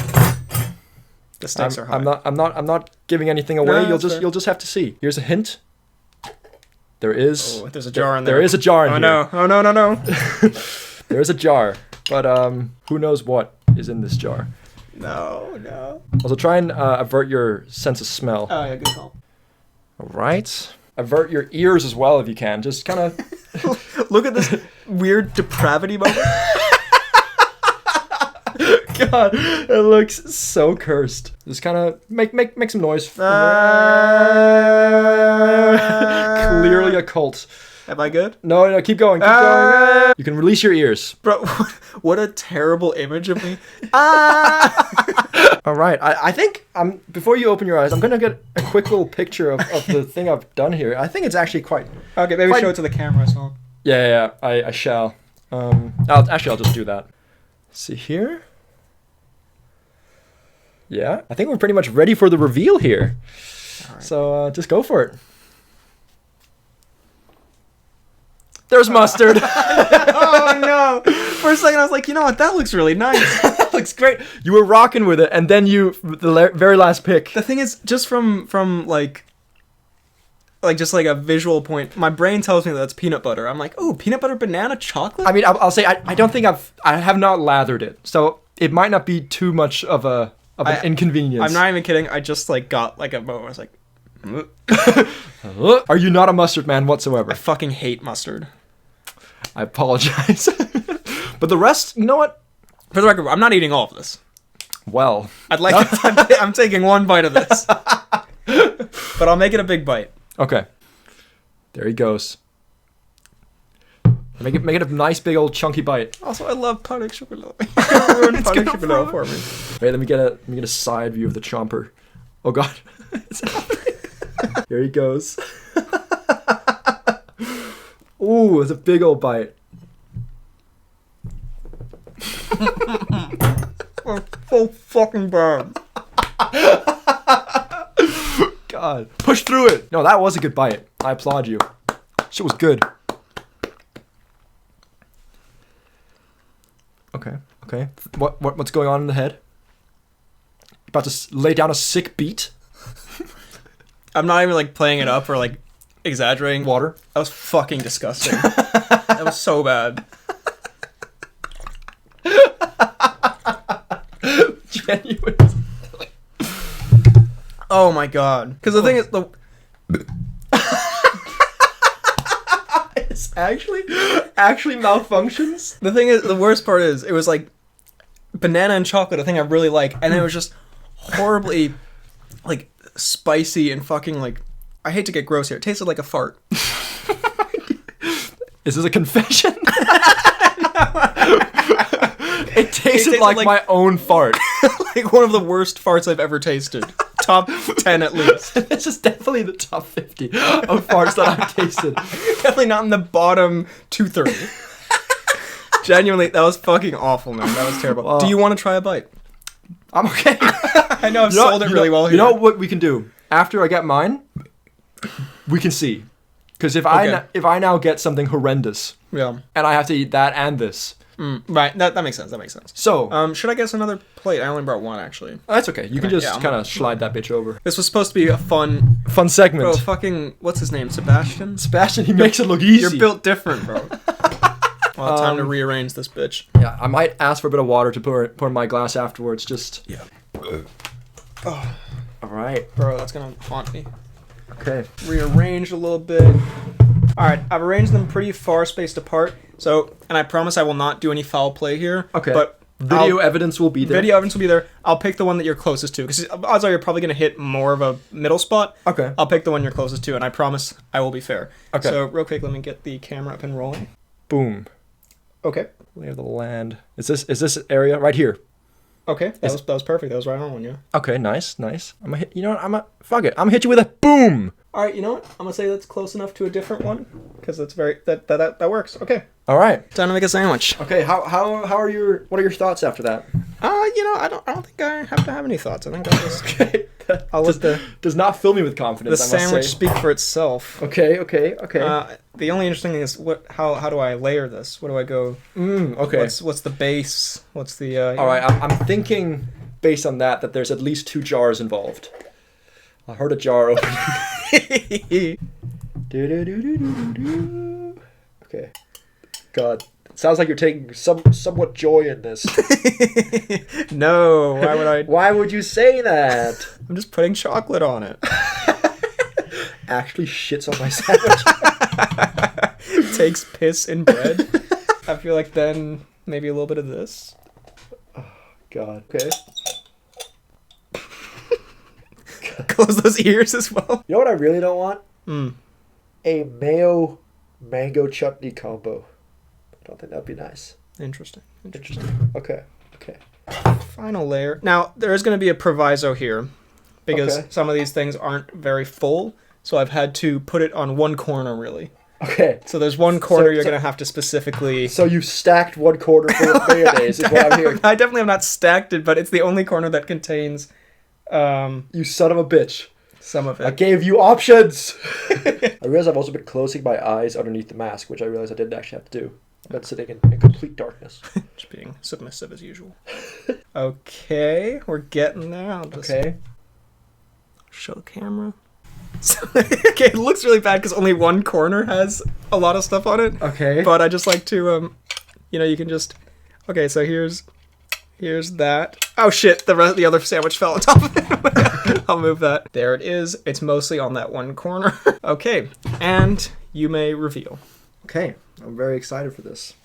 The stakes are high. I'm not giving anything away. No, You'll just have to see. Here's a hint. There's a jar in there. There is a jar in here. No. Oh no. There is a jar, but who knows what is in this jar? No. Also, try and avert your sense of smell. Oh yeah, good call. All right. Avert your ears as well if you can. Just kind of look at this weird depravity moment. God, it looks so cursed. Just kind of make some noise. Clearly a cult. Am I good? No, keep going. Going. You can release your ears. Bro, what a terrible image of me. All right, I think before you open your eyes, I'm gonna get a quick little picture of the thing I've done here. I think it's actually quite. Okay, maybe show it to the camera as well. Yeah, I shall. I'll just do that. See here. Yeah, I think we're pretty much ready for the reveal here. All right. So just go for it. There's mustard. Oh no! For a second I was like, you know what? That looks really nice. That looks great. You were rocking with it, and then very last pick. The thing is, just from like just like a visual point, my brain tells me that's peanut butter. I'm like, oh, peanut butter banana chocolate. I mean, I'll say I don't think I have not lathered it, so it might not be too much of an inconvenience. I'm not even kidding. I just like got like a moment. I was like, are you not a mustard man whatsoever? I fucking hate mustard. I apologize. But the rest, you know what? For the record, I'm not eating all of this. Well, I'd like. I'm taking one bite of this, but I'll make it a big bite. Okay. There he goes. Make it a nice big old chunky bite. Also, I love pain au chocolat. Ruin pain au chocolat for me. Wait, let me get a side view of the chomper. Oh god. Here he goes. Ooh, it's a big old bite. So fucking bad. God. Push through it. No, that was a good bite. I applaud you. Shit was good. Okay. What's going on in the head? About to lay down a sick beat? I'm not even like playing it up or like exaggerating. Water. That was fucking disgusting. That was so bad. Genuine. Oh my god. Because the thing is, it's actually malfunctions. The thing is, the worst part is, it was like banana and chocolate, a thing I really like, and it was just horribly like spicy and fucking like, I hate to get gross here, it tasted like a fart. Is this a confession? It tasted like my own fart. Like one of the worst farts I've ever tasted. Top 10 at least. This is definitely the top 50 of farts that I've tasted. Definitely not in the bottom 230. Genuinely, that was fucking awful, man. That was terrible. Do you want to try a bite? I'm okay. I know I've sold it really well here. You know what we can do? After I get mine, we can see. Because if I now get something horrendous, yeah, and I have to eat that and this, right, that makes sense. So, should I get us another plate? I only brought one actually. That's okay. You can just kind of slide that bitch over. This was supposed to be a fun segment. Bro, fucking what's his name? Sebastian. He makes it look easy. You're built different, bro. Well, time to rearrange this bitch. Yeah, I might ask for a bit of water to pour in my glass afterwards. Just Oh. All right, bro, that's gonna haunt me. Okay. Rearrange a little bit. Alright, I've arranged them pretty far spaced apart. So, and I promise I will not do any foul play here. Okay. But video evidence will be there. Video evidence will be there. I'll pick the one that you're closest to. Because odds are you're probably going to hit more of a middle spot. Okay. I'll pick the one you're closest to, and I promise I will be fair. Okay. So, real quick, let me get the camera up and rolling. Boom. Okay. Lay of the land. Is this area right here? Okay, that was perfect. That was right on, yeah. Okay, nice. I'm gonna hit. You know what? Fuck it. I'm gonna hit you with a boom. All right, you know what? I'm gonna say that's close enough to a different one because that's very that works. Okay. All right. Time to make a sandwich. Okay. What are your thoughts after that? I don't think I have to have any thoughts. I think I'll just I'll let the does not fill me with confidence. the I must sandwich say. speak for itself. Okay. The only interesting thing is how do I layer this? What do I go? Okay. What's the base? What's the All right. I'm thinking based on that there's at least 2 jars involved. I heard a jar opening. Okay. God. Sounds like you're taking somewhat joy in this. No, why would I? Why would you say that? I'm just putting chocolate on it. Actually shits on my sandwich. Takes piss in bread. I feel like then maybe a little bit of this. Oh, God. Okay. Close those ears as well. You know what I really don't want? Hmm. A mayo mango chutney combo. I don't think that'd be nice. Interesting. Okay. Final layer. Now, there is going to be a proviso here because Okay. some of these things aren't very full, so I've had to put it on one corner, really. Okay. So there's one corner you're so- going to have to specifically... So you stacked one corner full of mayonnaise is what I'm hearing. I definitely have not stacked it, but it's the only corner that contains You son of a bitch. some of I it. gave you options! I realize I've also been closing my eyes underneath the mask, which I realized I didn't actually have to do. I've been sitting in complete darkness. Just being submissive as usual. Okay, we're getting there. I'll just show the camera. So, okay, it looks really bad because only one corner has a lot of stuff on it. Okay. But I just like to, you can just... Okay, so here's that. Oh shit, the other sandwich fell on top of it. I'll move that. There it is. It's mostly on that one corner. Okay, and you may reveal. Okay. I'm very excited for this.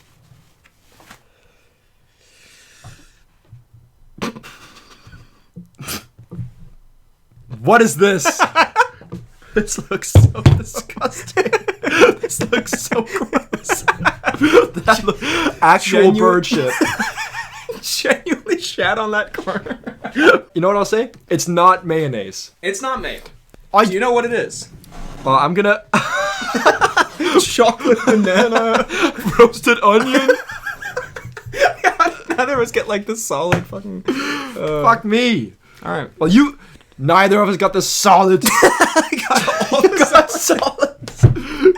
What is this? This looks so disgusting. This looks so gross. Actual bird shit. Genuinely shat on that corner. You know what I'll say? It's not mayonnaise. It's not mayo. I- Do you know what it is? Well, I'm gonna... Chocolate banana. roasted onion? Neither of us get like the solid fucking... Fuck me. Alright. Well, neither of us got the solid... got solid.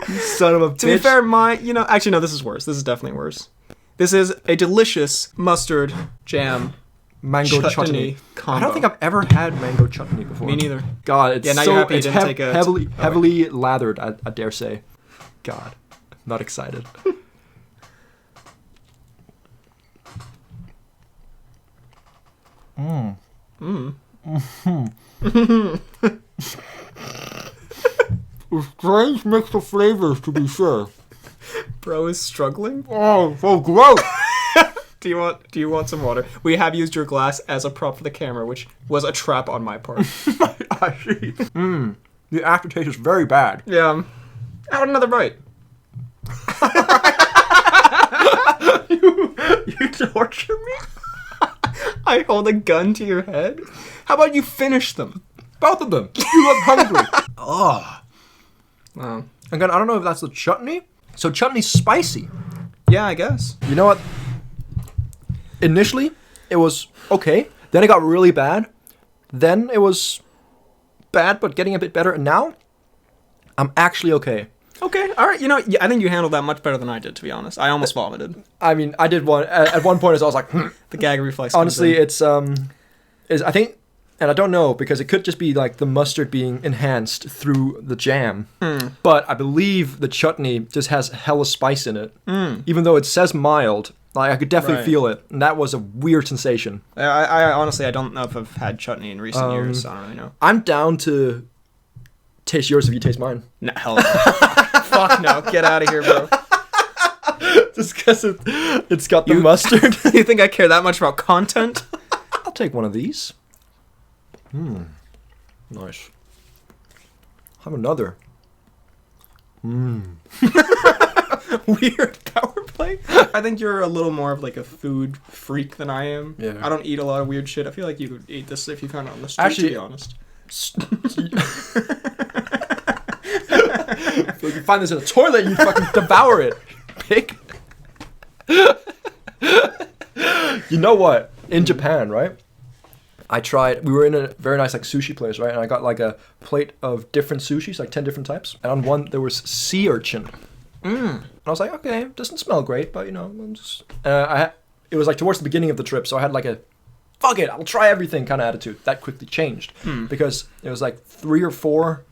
You son of a bitch. To be fair, actually no, this is worse. This is definitely worse. This is a delicious mustard jam Mango chutney chutney. combo. I don't think I've ever had mango chutney before. Me neither. God, it's Yeah, now so you're happy you it's didn't take a... heavily lathered, I dare say. God, not excited. Strange mix of flavors, to be sure. Bro is struggling. Oh, so gross! Do you want some water? We have used your glass as a prop for the camera, which was a trap on my part. I see. The aftertaste is very bad. Yeah. Out another bite. You torture me? I hold a gun to your head. How about you finish them? Both of them. You look hungry. Oh. Again, I don't know if that's the chutney. So chutney's spicy. Yeah, I guess. You know what? Initially, it was okay. Then it got really bad. Then it was bad, but getting a bit better. And now, I'm actually okay. Okay, all right. I think you handled that much better than I did, to be honest. I almost vomited. I mean, I did one at one point. I was like, The gag reflex. comes honestly, in. it's I think, and I don't know because it could just be like the mustard being enhanced through the jam. But I believe the chutney just has hella spice in it. Even though it says mild, like I could definitely Right. feel it, and that was a weird sensation. I honestly, I don't know if I've had chutney in recent years. So I don't really know. I'm down to taste yours if you taste mine. No, hell no. Fuck no. Get out of here, bro. Just because it's got the mustard. You think I care that much about content? I'll take one of these. Nice. Have another. Weird power play. I think you're a little more of like a food freak than I am. Yeah. I don't eat a lot of weird shit. I feel like you could eat this if you found it on the street, Actually- to be honest. If you find this in a toilet, you fucking devour it. Pig. You know what? in Japan, right? We were in a very nice like sushi place, right? And I got like a plate of different sushis, like 10 different types. And on one there was sea urchin. And I was like, okay, it doesn't smell great, but you know, I'm just... it was like towards the beginning of the trip, so I had like a, fuck it, I'll try everything kind of attitude. That quickly changed. Because it was like 3 or 4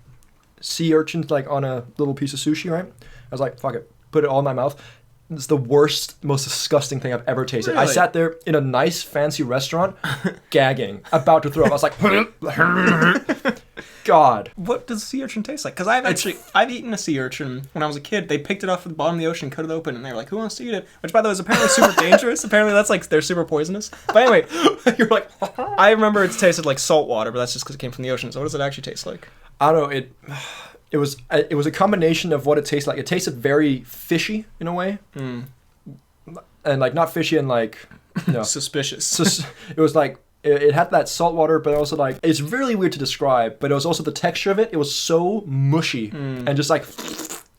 sea urchins like on a little piece of sushi, right? I was like, fuck it, put it all in my mouth. It's the worst, most disgusting thing I've ever tasted. Really? I sat there in a nice, fancy restaurant, gagging, about to throw up. I was like, God. What does sea urchin taste like? Because I've eaten a sea urchin when I was a kid. They picked it off at the bottom of the ocean, cut it open, and they were like, who wants to eat it? Which, by the way, is apparently super dangerous. Apparently that's like, they're super poisonous. But anyway, You're like, I remember it's tasted like salt water, but that's just because it came from the ocean. So what does it actually taste like? I don't know, it was a combination of what it tasted like. It tasted very fishy in a way. And like not fishy and like, you know, Suspicious. it was like it had that salt water, but also like it's really weird to describe. But it was also the texture of it. It was so mushy and just like,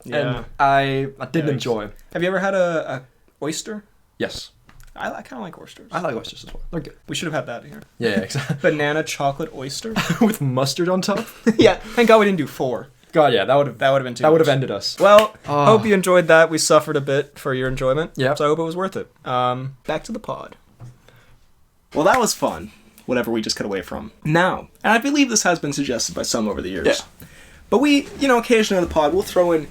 and I didn't enjoy. Have you ever had a oyster? Yes, I kind of like oysters. I like oysters as well. They're good. We should have had that here. Yeah, exactly. Banana chocolate oyster. With mustard on top. Yeah, thank God we didn't do 4. God, yeah, that would have been too that would much. have ended us. Well, hope you enjoyed that. We suffered a bit for your enjoyment. Yeah. So I hope it was worth it. Back to the pod. Well, that was fun. Whatever we just cut away from. Now, and I believe this has been suggested by some over the years. Yeah. But we, occasionally on the pod, we'll throw in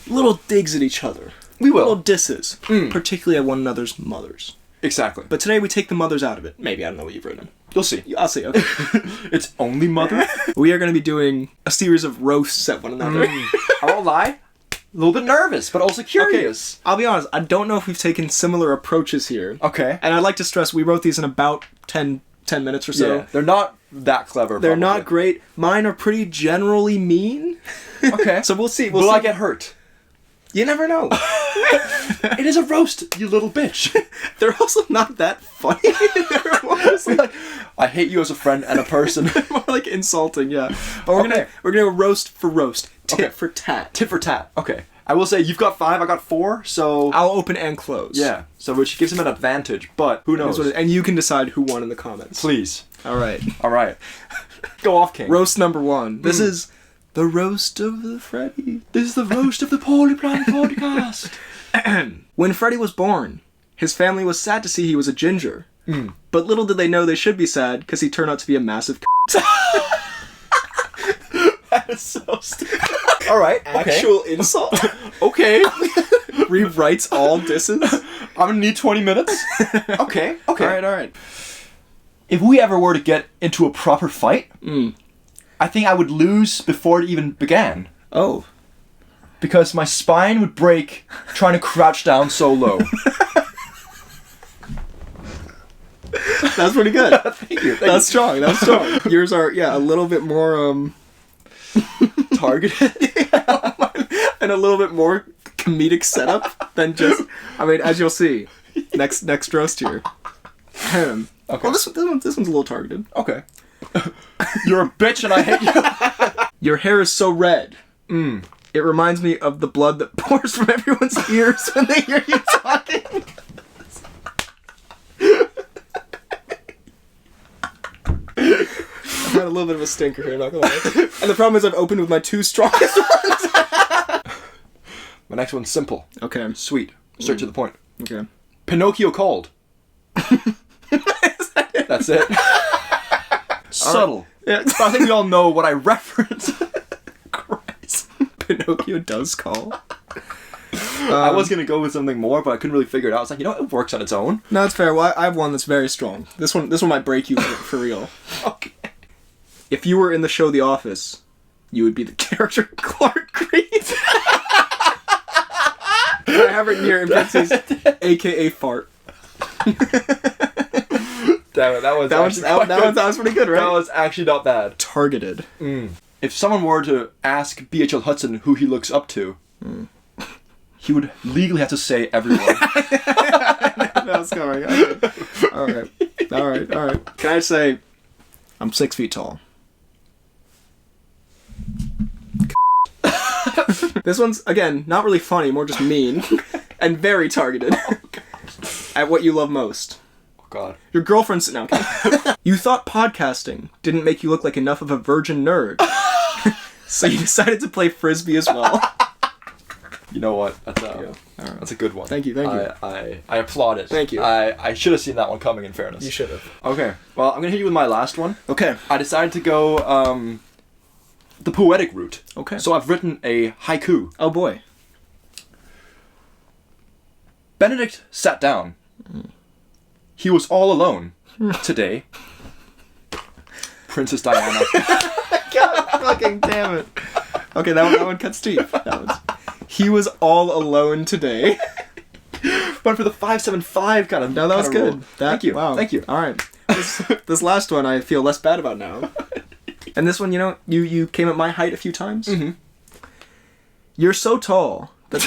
little digs at each other. We will. Little disses. Particularly at one another's mothers. Exactly. But today we take the mothers out of it. Maybe, I don't know what you've written. You'll see. I'll see, okay. It's only mother. We are going to be doing a series of roasts at one another. I won't lie. A little bit nervous, but also curious. I'll be honest, I don't know if we've taken similar approaches here. Okay. And I'd like to stress, we wrote these in about 10 minutes or so. Yeah, they're not that clever. They're probably. not great. Mine are pretty generally mean. Okay. So we'll see. Will I get hurt? You never know. It is a roast, you little bitch. They're also not that funny. They're honestly Like, I hate you as a friend and a person. more like insulting, yeah. But we're gonna roast for roast, tit for tat. Tit for tat. Okay. I will say you've got 5, I got 4, so I'll open and close. yeah. So which gives him an advantage, but who knows? And you can decide who won in the comments. Please. All right. All right. Go off, King. Roast number 1. This is the roast of the Freddy. This is the roast of the Poorly Planned Podcast. When Freddy was born, his family was sad to see he was a ginger. But little did they know they should be sad because he turned out to be a massive That is so stupid. All right. Okay. actual insult. Okay. Rewrites all disses. I'm gonna need 20 minutes. Okay. Okay. All right. If we ever were to get into a proper fight, I think I would lose before it even began. Oh. Because my spine would break trying to crouch down so low. That's pretty good. Thank you. That's strong. That's strong. Yours are, a little bit more, targeted. and a little bit more comedic setup than just, as you'll see. Next roast here. Okay. Well, this one's a little targeted. Okay. You're a bitch and I hate you. Your hair is so red. It reminds me of the blood that pours from everyone's ears when they hear you talking. I've had a little bit of a stinker here, not gonna lie. And the problem is I've opened with my 2 strongest ones. My next one's simple. Okay. Sweet. Straight to the point. Okay. Pinocchio cold. That's it. Subtle. Yeah. But I think we all know what I reference. Christ. Pinocchio does call. I was gonna go with something more, but I couldn't really figure it out. I was like, it works on its own. No, it's fair. Well, I have one that's very strong. This one might break you for real. Okay. If you were in the show The Office, you would be the character Clark Green. I have it here in parentheses, aka fart. Damn it, that was pretty good, right? That was actually not bad. Targeted. If someone were to ask BHL Hudson who he looks up to, he would legally have to say everyone. That's coming. All right. Can I say, I'm 6 feet tall. This one's, again, not really funny, more just mean, and very targeted at what you love most. God. Your girlfriend's... No, okay. You thought podcasting didn't make you look like enough of a virgin nerd. So you decided to play Frisbee as well. You know what? That's a good one. Thank you. I applaud it. Thank you. I should have seen that one coming, in fairness. You should have. Okay, well, I'm going to hit you with my last one. Okay. I decided to go the poetic route. Okay. So I've written a haiku. Oh boy. Benedict sat down. He was all alone today. Princess Diana. God fucking damn it. Okay, that one cuts deep. He was all alone today. But for the 575 kind of... No, that was good. Rule. Thank you. Wow. Thank you. All right. This last one I feel less bad about now. And this one, you came at my height a few times. Mm-hmm. You're so tall that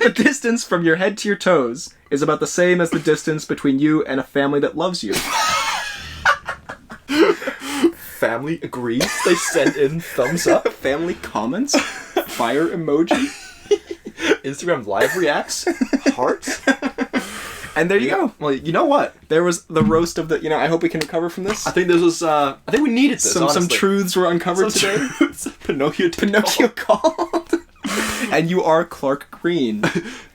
the distance from your head to your toes is about the same as the distance between you and a family that loves you. Family agrees. They send in thumbs up. Family comments. Fire emoji. Instagram live reacts. Hearts. And there you go. Well, you know what? There was the roast of the... I hope we can recover from this. I think this was... I think we needed this, Some truths were uncovered today. Pinocchio called. And you are Clark Green.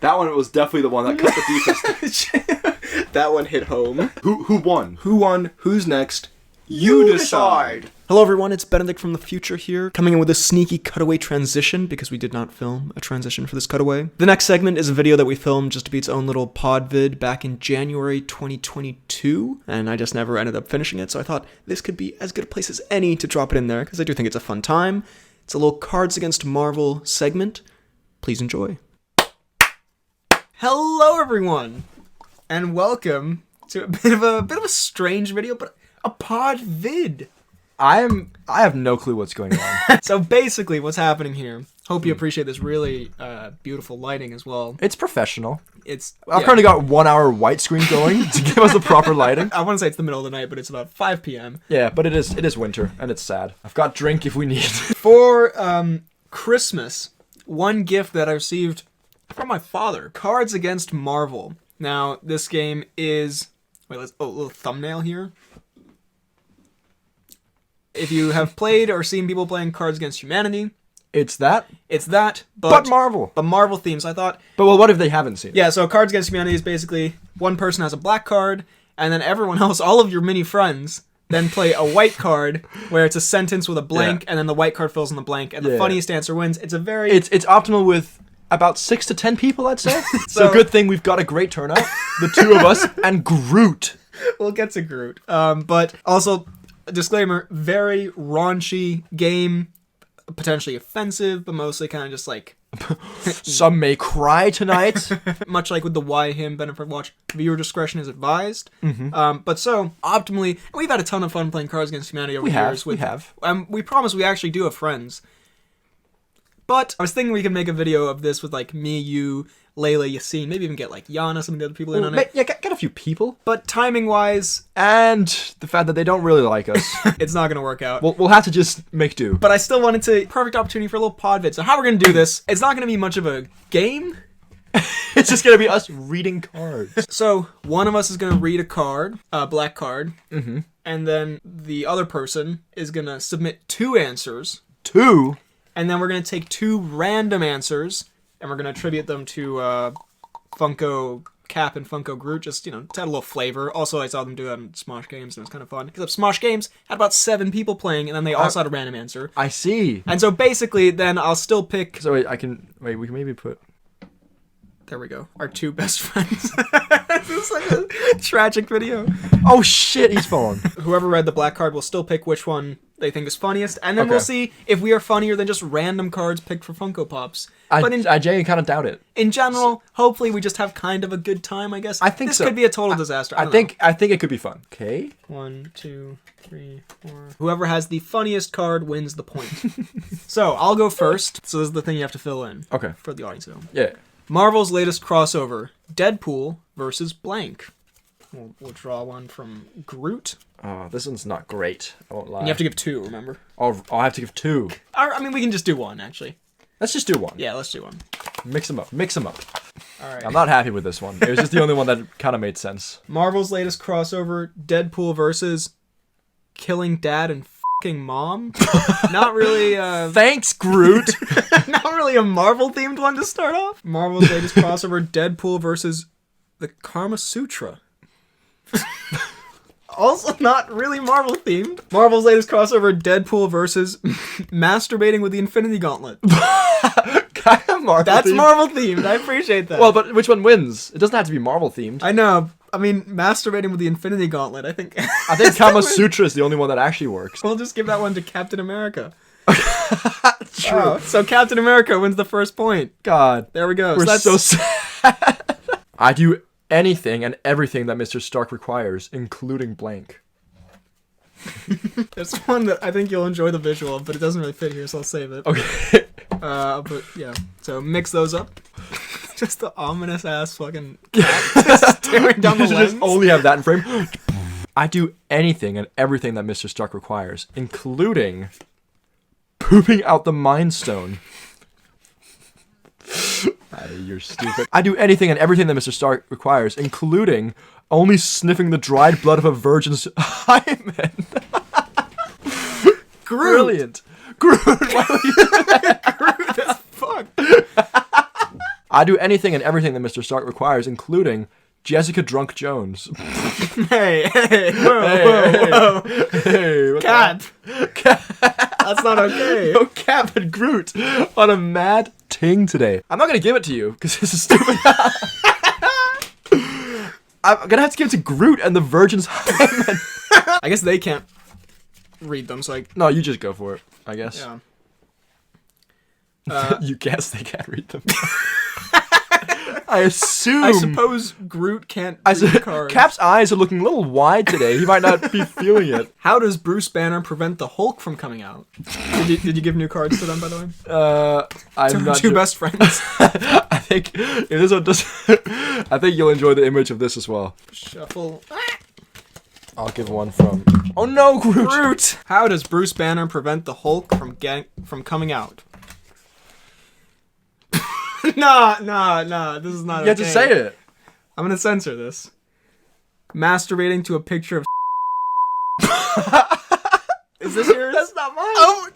That one was definitely the one that cut the deepest. That one hit home. Who won? Who won? Who's next? You decide. Hello everyone, it's Benedict from the future here, coming in with a sneaky cutaway transition because we did not film a transition for this cutaway. The next segment is a video that we filmed just to be its own little pod vid back in January 2022, and I just never ended up finishing it, so I thought this could be as good a place as any to drop it in there, because I do think it's a fun time. It's a little Cards Against Marvel segment. Please enjoy. Hello everyone, and welcome to a bit of a strange video, but a pod vid. I have no clue what's going on. So basically what's happening here, hope you appreciate this really beautiful lighting as well. It's professional. I've currently got 1 hour white screen going to give us the proper lighting. I want to say it's the middle of the night, but it's about 5 p.m. Yeah, but it is winter and it's sad. I've got drink if we need. For Christmas, one gift that I received from my father, Cards Against Marvel. Now, this game is... Wait, a little thumbnail here. If you have played or seen people playing Cards Against Humanity, It's that, but Marvel. But Marvel themes, I thought. But well, what if they haven't seen it? Yeah, so Cards Against Humanity is basically one person has a black card, and then everyone else, all of your mini friends, then play a white card where it's a sentence with a blank, and then the white card fills in the blank, and the funniest answer wins. It's a very... It's optimal with about 6 to 10 people, I'd say. So good thing we've got a great turnout. The two of us and Groot. We'll get to Groot. But also... Disclaimer, very raunchy game, potentially offensive, but mostly kind of just like... Some may cry tonight. Much like with the Why Him Benefit Watch, viewer discretion is advised. Mm-hmm. But so, optimally, we've had a ton of fun playing Cards Against Humanity over the years. We have. We promise we actually do have friends. But I was thinking we could make a video of this with like me, you, Layla, Yassine, maybe even get like Yana, some of the other people in on it. Yeah, get a few people. But timing-wise... And the fact that they don't really like us. It's not going to work out. We'll have to just make do. But I still wanted to... Perfect opportunity for a little pod vid. So how we're going to do this, it's not going to be much of a game. It's just going to be us reading cards. So one of us is going to read a card, a black card. Mm-hmm. And then the other person is going to submit 2 answers. 2? And then we're going to take 2 random answers, and we're going to attribute them to Funko Cap and Funko Groot, just, to add a little flavor. Also, I saw them do that in Smosh Games, and it was kind of fun. Except Smosh Games had about 7 people playing, and then they also had a random answer. I see. And so basically, then I'll still pick... So we can maybe put... There we go. Our 2 best friends. This is like a tragic video. Oh shit, he's fallen. Whoever read the black card will still pick which one they think is funniest, and then we'll see if we are funnier than just random cards picked for Funko Pops. I kind of doubt it. In general, hopefully we just have kind of a good time, I guess. I think this so. could be a total disaster. I think it could be fun. Okay. 1, 2, 3, 4. Whoever has the funniest card wins the point. So I'll go first. So this is the thing you have to fill in. Okay. For the audience at home. Yeah. Marvel's latest crossover: Deadpool versus blank. We'll draw one from Groot. Oh, this one's not great. I won't lie. And you have to give 2, remember? I'll have to give 2. I mean, we can just do 1, actually. Let's just do 1. Yeah, let's do 1. Mix them up. All right. I'm not happy with this one. It was just the only one that kind of made sense. Marvel's latest crossover: Deadpool versus killing dad and fucking mom. Not really. Thanks, Groot. Not really a Marvel themed one to start off. Marvel's latest crossover: Deadpool versus the Kama Sutra. Also not really Marvel themed. Marvel's latest crossover: Deadpool versus masturbating with the Infinity Gauntlet. Kind of Marvel. That's themed. Marvel themed. I appreciate that. Well, but which one wins? It doesn't have to be Marvel themed. I know. I mean, masturbating with the Infinity Gauntlet. I think. I think Kama Sutra is the only one that actually works. We'll just give that one to Captain America. True. Oh, so Captain America wins the first point. God. There we go. We're that's so sad. I do anything and everything that Mr. Stark requires, including blank. There's one that I think you'll enjoy the visual of, but it doesn't really fit here, so I'll save it. Okay. But yeah, so mix those up. Just the ominous ass fucking cat staring down the You should lens. just only have that in frame. I do anything and everything that Mr. Stark requires, including pooping out the Mind Stone. You're stupid. I do anything and everything that Mr. Stark requires, including only sniffing the dried blood of a virgin's hymen. Groot. Brilliant. Groot. Why would you do that? Groot as fuck. I do anything and everything that Mr. Stark requires, including Jessica Drunk Jones. Hey, whoa. Hey, what Cap. That's not okay. No Cap and Groot on a mad ting today. I'm not gonna give it to you because this is stupid. I'm gonna have to give it to Groot and the Virgin's hymen. I guess they can't read them, so No, you just go for it. I guess. yeah. You guess they can't read them. I assume. I suppose Groot can't read the cards. Cap's eyes are looking a little wide today. He might not be feeling it. How does Bruce Banner prevent the Hulk from coming out? Did you give new cards to them, by the way? I'm not Two sure. best friends. I think if this one does, I think you'll enjoy the image of this as well. Shuffle. I'll give one from. Oh no, Groot! Groot. How does Bruce Banner prevent the Hulk from coming out? Nah. This is not. You have to say it. I'm gonna censor this. Masturbating to a picture of. Is this yours? That's not mine. Oh,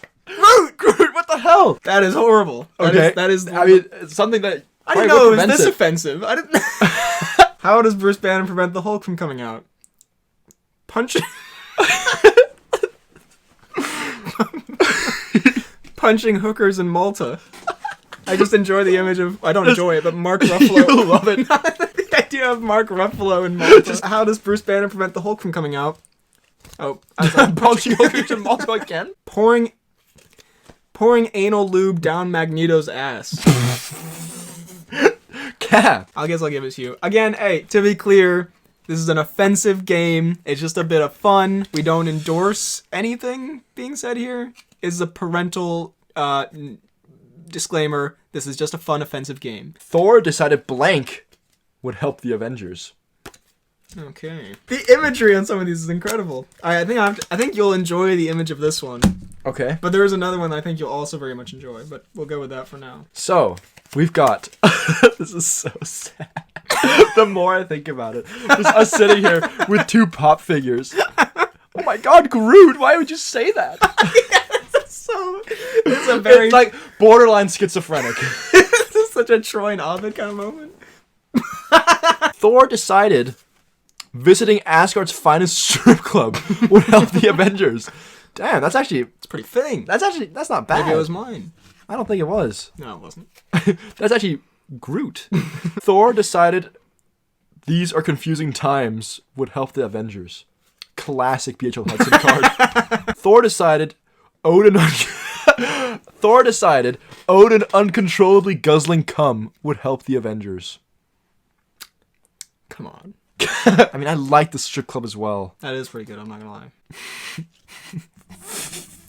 Groot! What the hell? that is horrible. Okay, That is. I mean, it's something that. I didn't probably know it was prevents this it. offensive. I didn't. How does Bruce Banner prevent the Hulk from coming out? Punching hookers in Malta. I just enjoy the image of. I don't enjoy it, but Mark Ruffalo. You love it. The idea of Mark Ruffalo in Malta. How does Bruce Banner prevent the Hulk from coming out? Oh, Punching hookers in Malta again? pouring anal lube down Magneto's ass. Cap. I guess I'll give it to you. Again, hey, to be clear, this is an offensive game. It's just a bit of fun. We don't endorse anything being said here. It's a parental disclaimer. This is just a fun, offensive game. Thor decided blank would help the Avengers. Okay. The imagery on some of these is incredible. I think you'll enjoy the image of this one. Okay. But there is another one that I think you'll also very much enjoy. But we'll go with that for now. So, we've got... This is so sad. The more I think about it. Just us sitting here with two pop figures. Oh my god, Groot! Why would you say that? It's a very... It's like borderline schizophrenic. This is such a Troy and Ovid kind of moment. Thor decided visiting Asgard's finest strip club would help the Avengers. Damn, that's actually... It's pretty fitting. That's not bad. Maybe it was mine. I don't think it was. No, it wasn't. That's actually Groot. Thor decided these are confusing times would help the Avengers. Classic BHL Hudson card. Thor decided Odin uncontrollably guzzling cum would help the Avengers. Come on. I mean, I like the strip club as well. That is pretty good, I'm not gonna lie.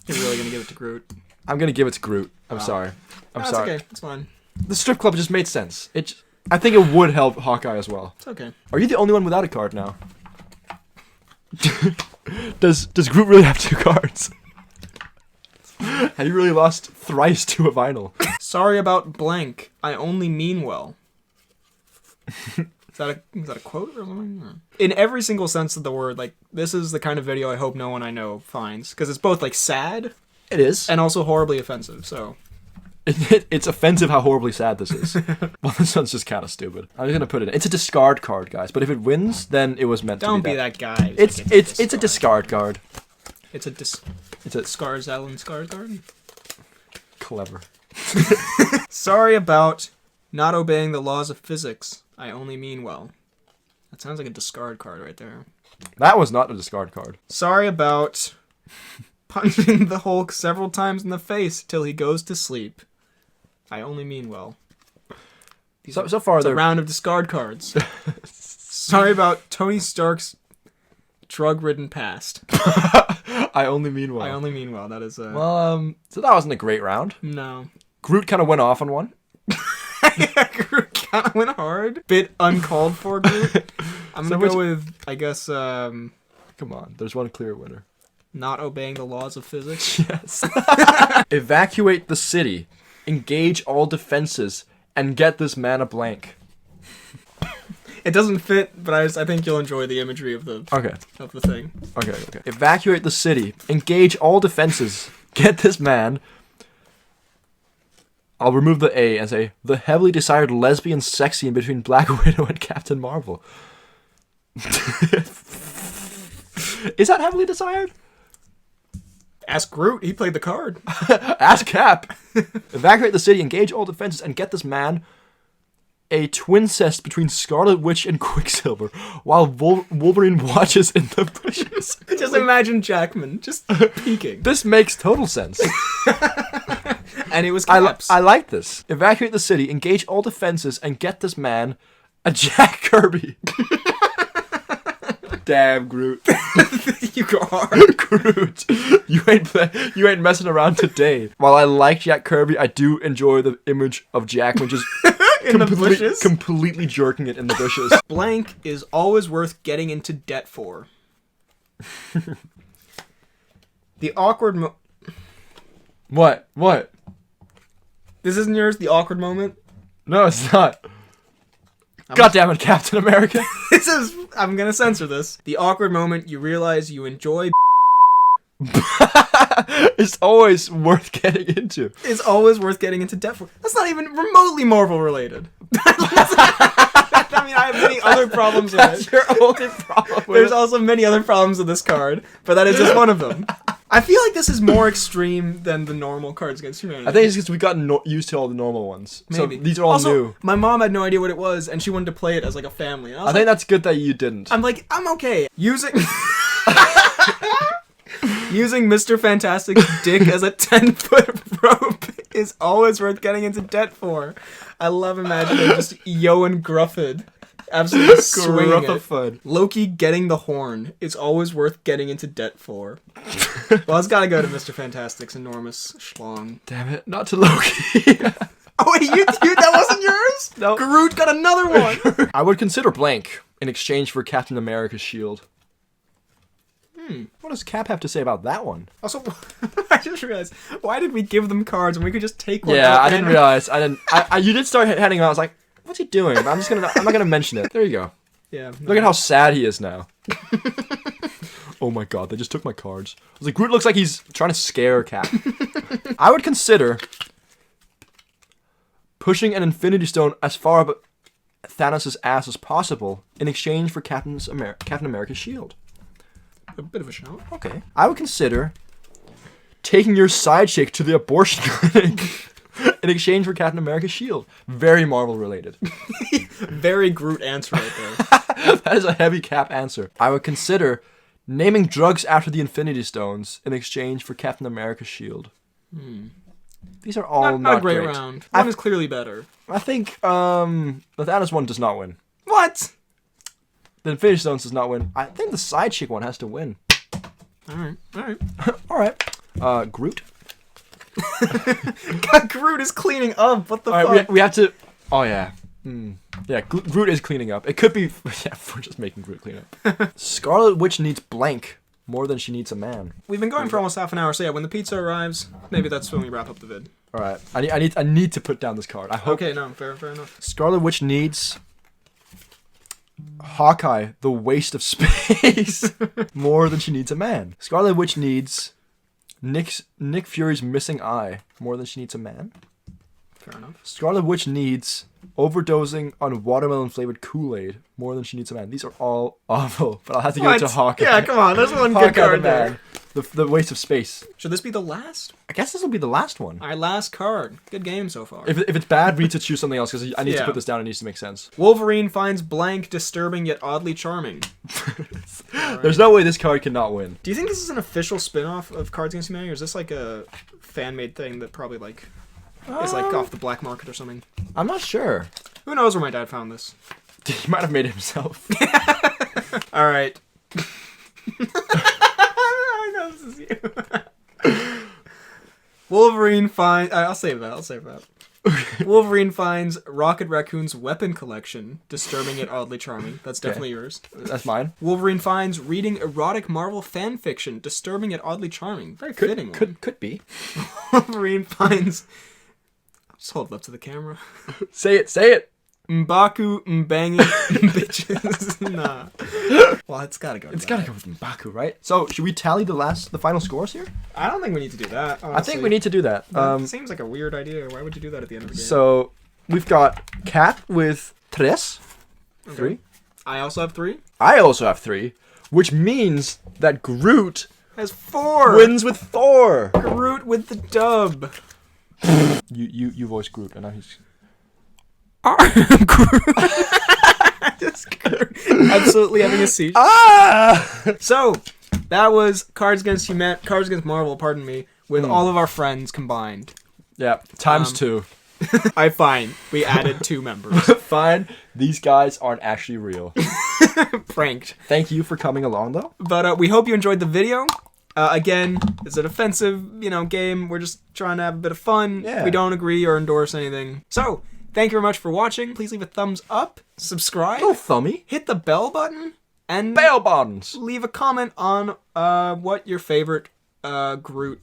You're really gonna give it to Groot? I'm gonna give it to Groot. I'm sorry. I'm sorry. It's okay, it's fine. The strip club just made sense. I think it would help Hawkeye as well. It's okay. Are you the only one without a card now? Does Groot really have two cards? Have you really lost thrice to a vinyl? Sorry about blank. I only mean well. Is that a quote or something? In every single sense of the word, like, this is the kind of video I hope no one I know finds. Because it's both, like, sad. It is. And also horribly offensive, so. It's offensive how horribly sad this is. Well, this one's just kind of stupid. I'm just gonna put it in. It's a discard card, guys. But if it wins, then it was meant to be Don't be that guy. It's a discard card. It's a Skarsgård card? Clever. Sorry about not obeying the laws of physics. I only mean well. That sounds like a discard card right there. That was not a discard card. Sorry about punching the Hulk several times in the face till he goes to sleep. I only mean well. So far, it's a round of discard cards. Sorry about Tony Stark's drug-ridden past. I only mean well. I only mean well. That is a... Well, so that wasn't a great round. No. Groot kind of went off on one. Yeah, Groot kind of went hard. Bit uncalled for, Groot. I'm gonna go with, I guess, Come on, there's one clear winner. Not obeying the laws of physics. Yes. Evacuate the city. Engage all defenses. And get this man a blank. It doesn't fit, but I think you'll enjoy the imagery of the thing. Okay. Evacuate the city. Engage all defenses. Get this man. I'll remove the A and say, the heavily desired lesbian sex scene between Black Widow and Captain Marvel. Is that heavily desired? Ask Groot. He played the card. Ask Cap. Evacuate the city. Engage all defenses. And get this man a twincest between Scarlet Witch and Quicksilver while Wolverine watches in the bushes. Just imagine Jackman just peeking. This makes total sense. And it was Caps. I like this. Evacuate the city, engage all defenses, and get this man a Jack Kirby. Damn, Groot. You go hard. Groot. You ain't messing around today. While I like Jack Kirby, I do enjoy the image of Jackman just in the bushes? Completely jerking it in the bushes. Blank is always worth getting into debt for. The awkward What? This isn't yours? The awkward moment? No, it's not. God damn it, Captain America. I'm gonna censor this. The awkward moment you realize you enjoy It's always worth getting into. It's always worth getting into debt for. That's not even remotely Marvel related. I mean, I have many other problems with it. That's your only problem with There's also many other problems with this card, but that is just one of them. I feel like this is more extreme than the normal Cards Against Humanity. I think it's because we got used to all the normal ones. Maybe. So these are all also, new. My mom had no idea what it was, and she wanted to play it as like a family. And I think that's good that you didn't. I'm like, I'm okay. Using Mr. Fantastic's dick as a 10-foot rope is always worth getting into debt for. I love imagining just Yoan Gruffid absolutely swinging it. Loki getting the horn is always worth getting into debt for. Well, it's gotta go to Mr. Fantastic's enormous schlong. Damn it, not to Loki. Oh wait, you that wasn't yours? No. Groot got another one. I would consider blank in exchange for Captain America's shield. What does Cap have to say about that one? Also, I just realized, why did we give them cards when we could just take one? Yeah, I didn't realize. You did start handing out. I was like, what's he doing? I'm not gonna mention it. There you go. Yeah. No. Look at how sad he is now. Oh my god, they just took my cards. I was like, Groot looks like he's trying to scare Cap. I would consider pushing an Infinity Stone as far up Thanos' ass as possible in exchange for Captain America's shield. A bit of a shout. Okay. I would consider taking your side chick to the abortion clinic in exchange for Captain America's shield. Very Marvel related. Very Groot answer right there. That is a heavy Cap answer. I would consider naming drugs after the Infinity Stones in exchange for Captain America's shield. These are all not a great great. round. One is clearly better. I think the Thanos one does not win. What? The Infinity Stones does not win. I think the side chick one has to win. Alright. Alright. Groot? God, Groot is cleaning up. What the fuck? Alright, we have to... Oh, yeah. Yeah, Groot is cleaning up. It could be... Yeah, we're just making Groot clean up. Scarlet Witch needs blank more than she needs a man. We've been going for almost half an hour, so yeah, when the pizza arrives, maybe that's when we wrap up the vid. Alright. I need to put down this card. I hope... Okay, no, fair enough. Scarlet Witch needs Hawkeye, the waste of space, more than she needs a man. Scarlet Witch needs Nick Fury's missing eye more than she needs a man. Fair enough. Scarlet Witch needs overdosing on watermelon-flavored Kool-Aid more than she needs a man. These are all awful, but I'll have to give it to Hawkeye. Yeah, come on. There's one Hawkeye good card the there. man. The waste of space. Should this be the last? I guess this will be the last one. Our last card. Good game so far. If it's bad, we need to choose something else because I need to Yeah. put this down. It needs to make sense. Wolverine finds blank disturbing yet oddly charming. There's no way this card cannot win. Do you think this is an official spin-off of Cards Against Humanity, or is this like a fan-made thing that probably like is like off the black market or something? I'm not sure. Who knows where my dad found this? He might have made it himself. All right. I know this is you. Wolverine finds... I'll save that. Wolverine finds Rocket Raccoon's weapon collection disturbing yet oddly charming. That's definitely yours. That's mine. Wolverine finds reading erotic Marvel fan fiction disturbing yet oddly charming. Very fitting one. Could be. Wolverine finds... Just hold it up to the camera. Say it. M'Baku, M'Bangy, bitches. Nah. Well, it's gotta go. It's gotta go with M'Baku, right? So, should we tally the final scores here? I don't think we need to do that. Honestly. I think we need to do that. It seems like a weird idea. Why would you do that at the end of the game? So, we've got Kat with 3. 3. I also have 3. I also have 3, which means that Groot Has 4. wins with 4. Groot with the dub. You voice Groot, and now he's... Absolutely having a seizure. So, that was Cards Against Marvel, pardon me, with all of our friends combined. Yeah, times 2. Fine. We added 2 members. Fine. These guys aren't actually real. Pranked. Thank you for coming along, though. But we hope you enjoyed the video. Again, it's an offensive, game. We're just trying to have a bit of fun. Yeah. We don't agree or endorse anything. So, thank you very much for watching. Please leave a thumbs up, subscribe, Oh, thummy. hit the bell button, and Bail bonds. leave a comment on what your favorite Groot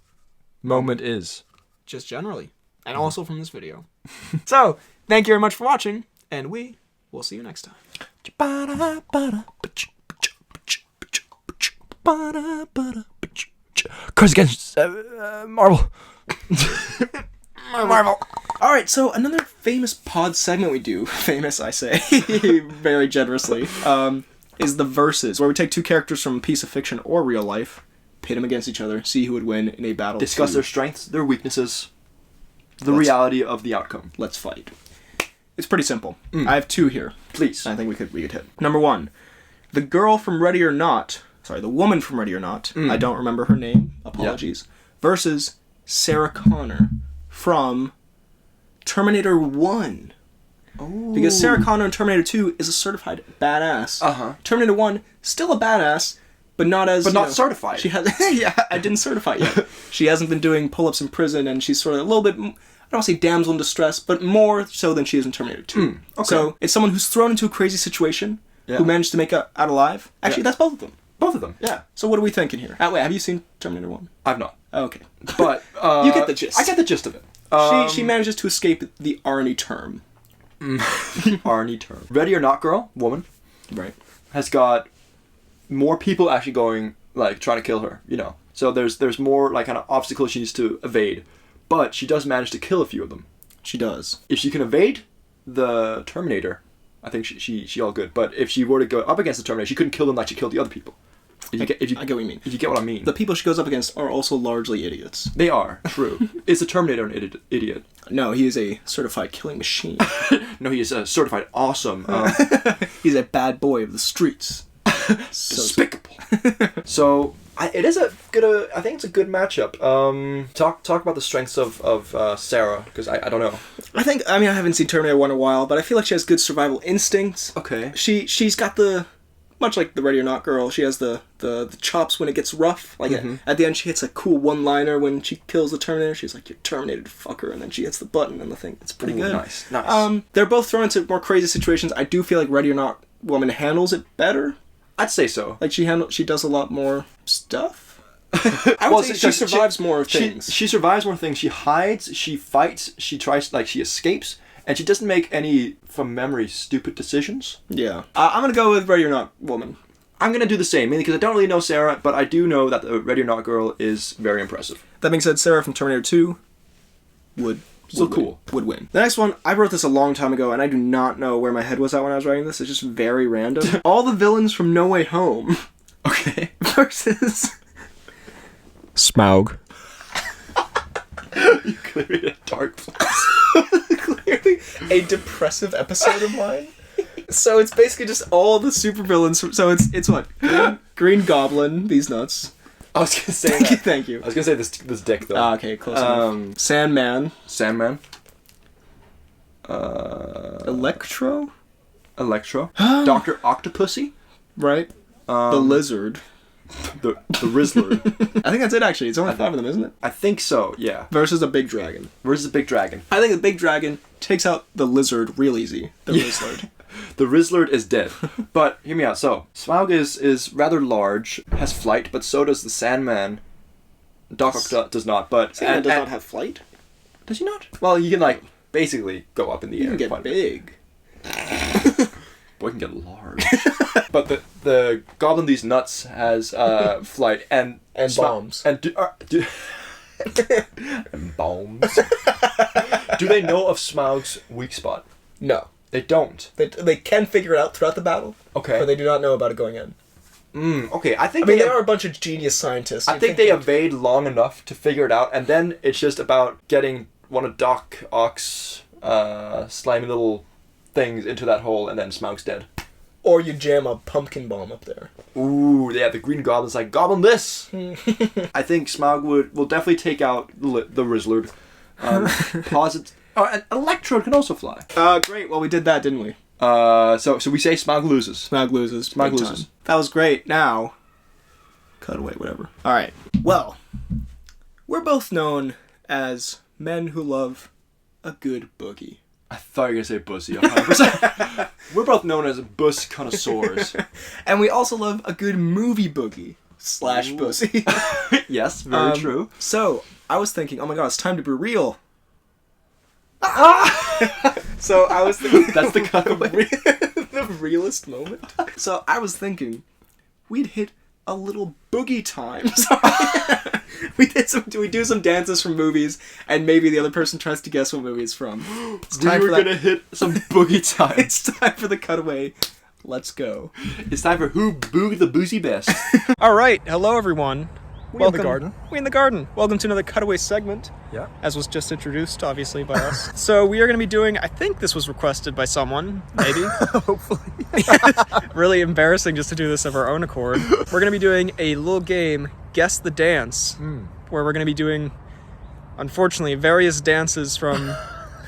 Moment is. just generally, and also from this video. So, thank you very much for watching, and we will see you next time. Cards Against Marvel. Marvel. All right, so another famous pod segment we do, famous I say, very generously, is the verses, where we take 2 characters from a piece of fiction or real life, pit them against each other, see who would win in a battle. Discuss their strengths, their weaknesses, the reality of the outcome. Let's fight. It's pretty simple. I have 2 here. Please. I think we could hit. Number 1, the girl from Ready or Not. Sorry, the woman from Ready or Not. I don't remember her name. Apologies. Versus Sarah Connor from Terminator 1. Oh. Because Sarah Connor in Terminator 2 is a certified badass. Uh-huh. Terminator 1, still a badass, but not as... But not certified. She has, yeah, I didn't certify it yet. She hasn't been doing pull-ups in prison, and she's sort of a little bit... I don't want to say damsel in distress, but more so than she is in Terminator 2. Okay. So, it's someone who's thrown into a crazy situation, who managed to make it out alive. Actually, that's both of them. Both of them, yeah. So what are we thinking here? Wait, have you seen Terminator 1? I've not. Okay. But, You get the gist. I get the gist of it. She manages to escape the Arnie term. Arnie term. Ready or Not girl, woman, Right. has got more people actually going, trying to kill her, So there's more, kind of obstacles she needs to evade. But she does manage to kill a few of them. She does. If she can evade the Terminator, I think she all good. But if she were to go up against the Terminator, she couldn't kill them like she killed the other people. I get what you mean. If you get what I mean. The people she goes up against are also largely idiots. They are, true. Is the Terminator an idiot? No, he is a certified killing machine. No, he is a certified awesome. He's a bad boy of the streets. Despicable. So, I think it's a good matchup. Talk about the strengths of Sarah, because I don't know. I haven't seen Terminator 1 in a while, but I feel like she has good survival instincts. Okay. She's got much like the Ready or Not girl, she has the chops when it gets rough. At the end, she hits a cool one-liner when she kills the Terminator. She's like, "You're terminated, fucker," and then she hits the button and the thing. It's pretty good. Nice. They're both thrown into more crazy situations. I do feel like Ready or Not woman handles it better. I'd say so. She does a lot more stuff. I would say she survives more things. She survives more things. She hides, she fights, she tries, she escapes, and she doesn't make any, from memory, stupid decisions. Yeah. I'm gonna go with Ready or Not Woman. I'm gonna do the same, mainly because I don't really know Sarah, but I do know that the Ready or Not girl is very impressive. That being said, Sarah from Terminator 2 would win. The next one, I wrote this a long time ago, and I do not know where my head was at when I was writing this. It's just very random. All the villains from No Way Home. Okay. Versus Smaug. You clearly a dark place. Clearly a depressive episode of mine. So it's basically just all the supervillains. So it's what? Green Goblin, these nuts. I was gonna say Thank you. I was gonna say this dick though. Okay, close enough. Sandman. Electro? Dr. Octopussy? Right. The Lizard. The Rizzler. I think that's it, actually. It's only 5 of them, isn't it? I think so, yeah. Versus a big dragon. I think the big dragon takes out the lizard real easy. The Rizzler. The Rizzler is dead. But, hear me out. So, Smaug is rather large, has flight, but so does the Sandman. Doc Ock does not, but... Sandman does not have flight? Does he not? Well, he can, like, basically go up in the air. He can get big. Boy can get large. But the Goblin These Nuts has flight and bombs. And and bombs. Do they know of Smaug's weak spot? No. They don't. They can figure it out throughout the battle. Okay. But they do not know about it going in. Okay, I think they are a bunch of genius scientists. I think they evade long enough to figure it out, and then it's just about getting one of Doc Ock's slimy little things into that hole, and then Smaug's dead. Or you jam a pumpkin bomb up there. Ooh, yeah, the Green Goblin's like, Goblin this! I think Smaug will definitely take out the Rizzler. And Electrode can also fly. Great. Well, we did that, didn't we? So we say Smaug loses. Smaug loses. That was great. Now, cut away, whatever. All right. Well, we're both known as men who love a good boogie. I thought you were going to say bussy, 100%. We're both known as bus connoisseurs. And we also love a good movie boogie / bussy. Yes, very true. So, I was thinking, oh my god, it's time to be real. So, I was thinking... That's the cutaway. The realest moment. So, I was thinking, we'd hit a little boogie time. We do some dances from movies, and maybe the other person tries to guess what movie it's from. It's time gonna hit some boogie time. It's time for the cutaway. Let's go. It's time for Who Booged the Boozy Best. All right, hello everyone. We in the garden. We in the garden. Welcome to another cutaway segment. Yeah. As was just introduced, obviously, by us. So we are going to be doing, I think this was requested by someone, maybe. Hopefully. Really embarrassing just to do this of our own accord. We're going to be doing a little game, Guess the Dance, where we're going to be doing, unfortunately, various dances from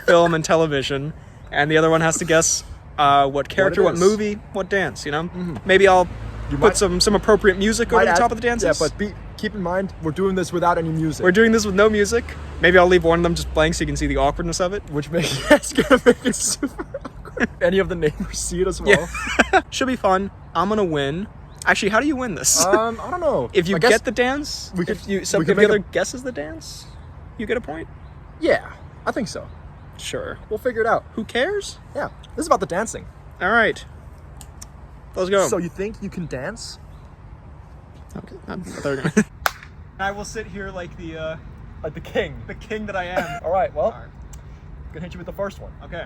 film and television, and the other one has to guess what character, what movie, what dance, you know? Maybe I'll put some appropriate music over the top of the dances. Yeah, but keep in mind, we're doing this without any music. We're doing this with no music. Maybe I'll leave one of them just blank so you can see the awkwardness of it. Which it's gonna make it super awkward. Any of the neighbors see it as well. Yeah. Should be fun. I'm gonna win. Actually, how do you win this? I don't know. If you get the dance, if the other guesses the dance, you get a point? Yeah, I think so. Sure. We'll figure it out. Who cares? Yeah, this is about the dancing. All right. Let's go. So you think you can dance? Okay. I will sit here like the king. The king that I am. All right, well, I'm gonna hit you with the first one. Okay.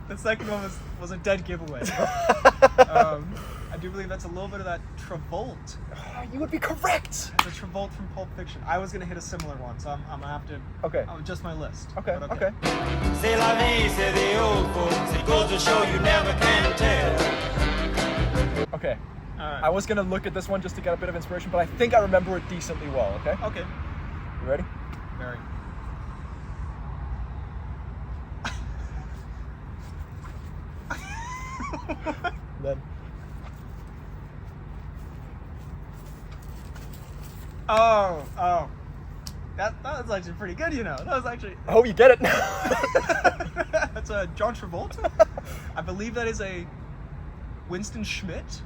The second one was a dead giveaway. I do believe that's a little bit of that Travolta. You would be correct. It's a Travolta from Pulp Fiction. I was gonna hit a similar one, so I'm gonna have to. Okay. Adjust my list. Okay. C'est la vie, c'est the old folks. It goes to show you never can tell. Okay. All right. I was gonna look at this one just to get a bit of inspiration, but I think I remember it decently well. Okay. Okay. You ready? Very. Then. Oh. That was actually pretty good, you know. That was actually... Oh, you get it now. That's John Travolta. I believe that is a Winston Schmidt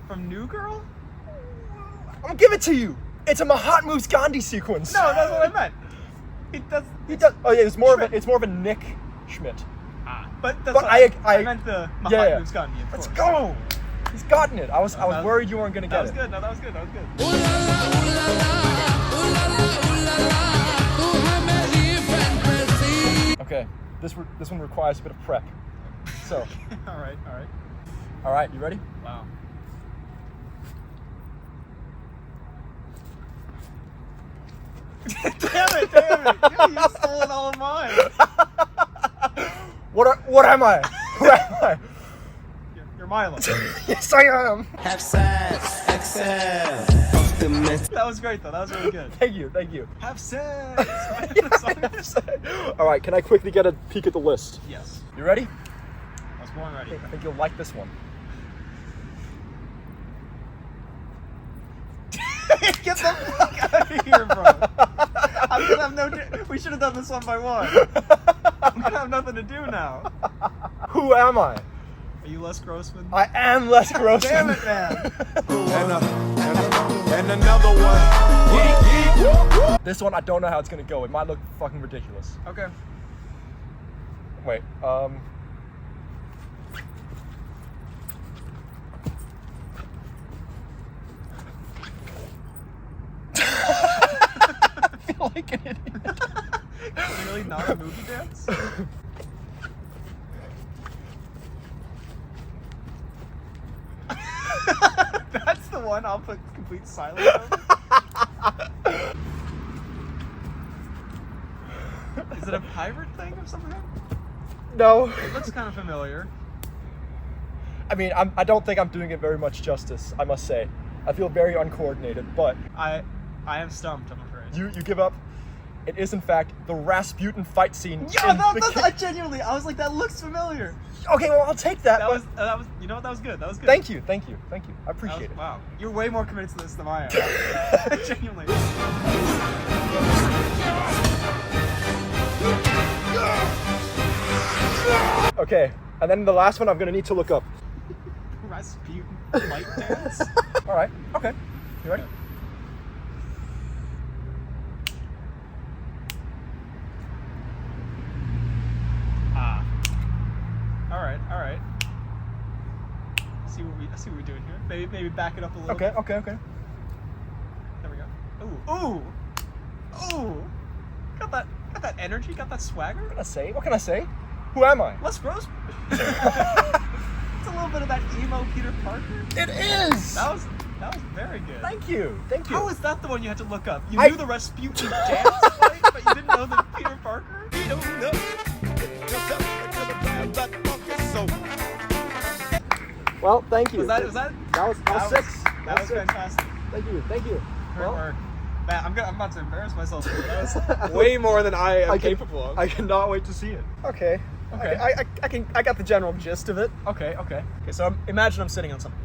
from New Girl. I'm gonna give it to you. It's a Mahatma's Gandhi sequence. No, that's what I meant. He does. Oh yeah, it's more of a Nick Schmidt. But that's But what I meant the yeah. Mahatma's Gandhi. Let's go. He's gotten it. I was worried you weren't gonna get That was it. good. No, that was good. That was good. Okay, this one requires a bit of prep. So, all right. all right, you ready? Wow. Damn it! You stole all of mine. What am I? Who am I? You're Milo. Yes, I am. Have sex, excel. That was great though. That was really good. Thank you. Have sex. All right, can I quickly get a peek at the list? Yes. You ready? I was born ready. I think you'll like this one. Get the fuck out of here, bro. I'm gonna have no. We should have done this one by one. I'm gonna have nothing to do now. Who am I? Are you Les Grossman? I am Les Grossman. Damn it, man. And another one. This one, I don't know how it's gonna go. It might look fucking ridiculous. Okay. Wait, I feel like an idiot. Really not a movie dance? That's the one I'll put complete silence over. Is it a pirate thing or something? No. It looks kind of familiar. I mean, I don't think I'm doing it very much justice, I must say. I feel very uncoordinated, but I am stumped, I'm afraid. you give up. It is, in fact, the Rasputin fight scene. Yeah, I genuinely, I was like, that looks familiar. Okay, well, I'll take that. That was, you know what, that was good. That was good. Thank you. I appreciate it. Wow, you're way more committed to this than I am. Genuinely. Okay, and then the last one I'm gonna need to look up. Rasputin light dance. All right. Okay. You ready? All right. See what we're doing here. Maybe back it up a little. Okay. bit. Okay. There we go. Ooh. Got that energy. Got that swagger. What can I say? Who am I? Les Grossman. It's a little bit of that emo Peter Parker. It is. That was very good. Thank you. How is that the one you had to look up? You knew the Rasputin dance fight, but you didn't know the Peter Parker? Well, thank you. Was that? That was six. That was fantastic. Thank you. Great work. Man, I'm about to embarrass myself. That was way more than I am capable of. I cannot wait to see it. Okay. I got the general gist of it. Okay. Okay, so imagine I'm sitting on something.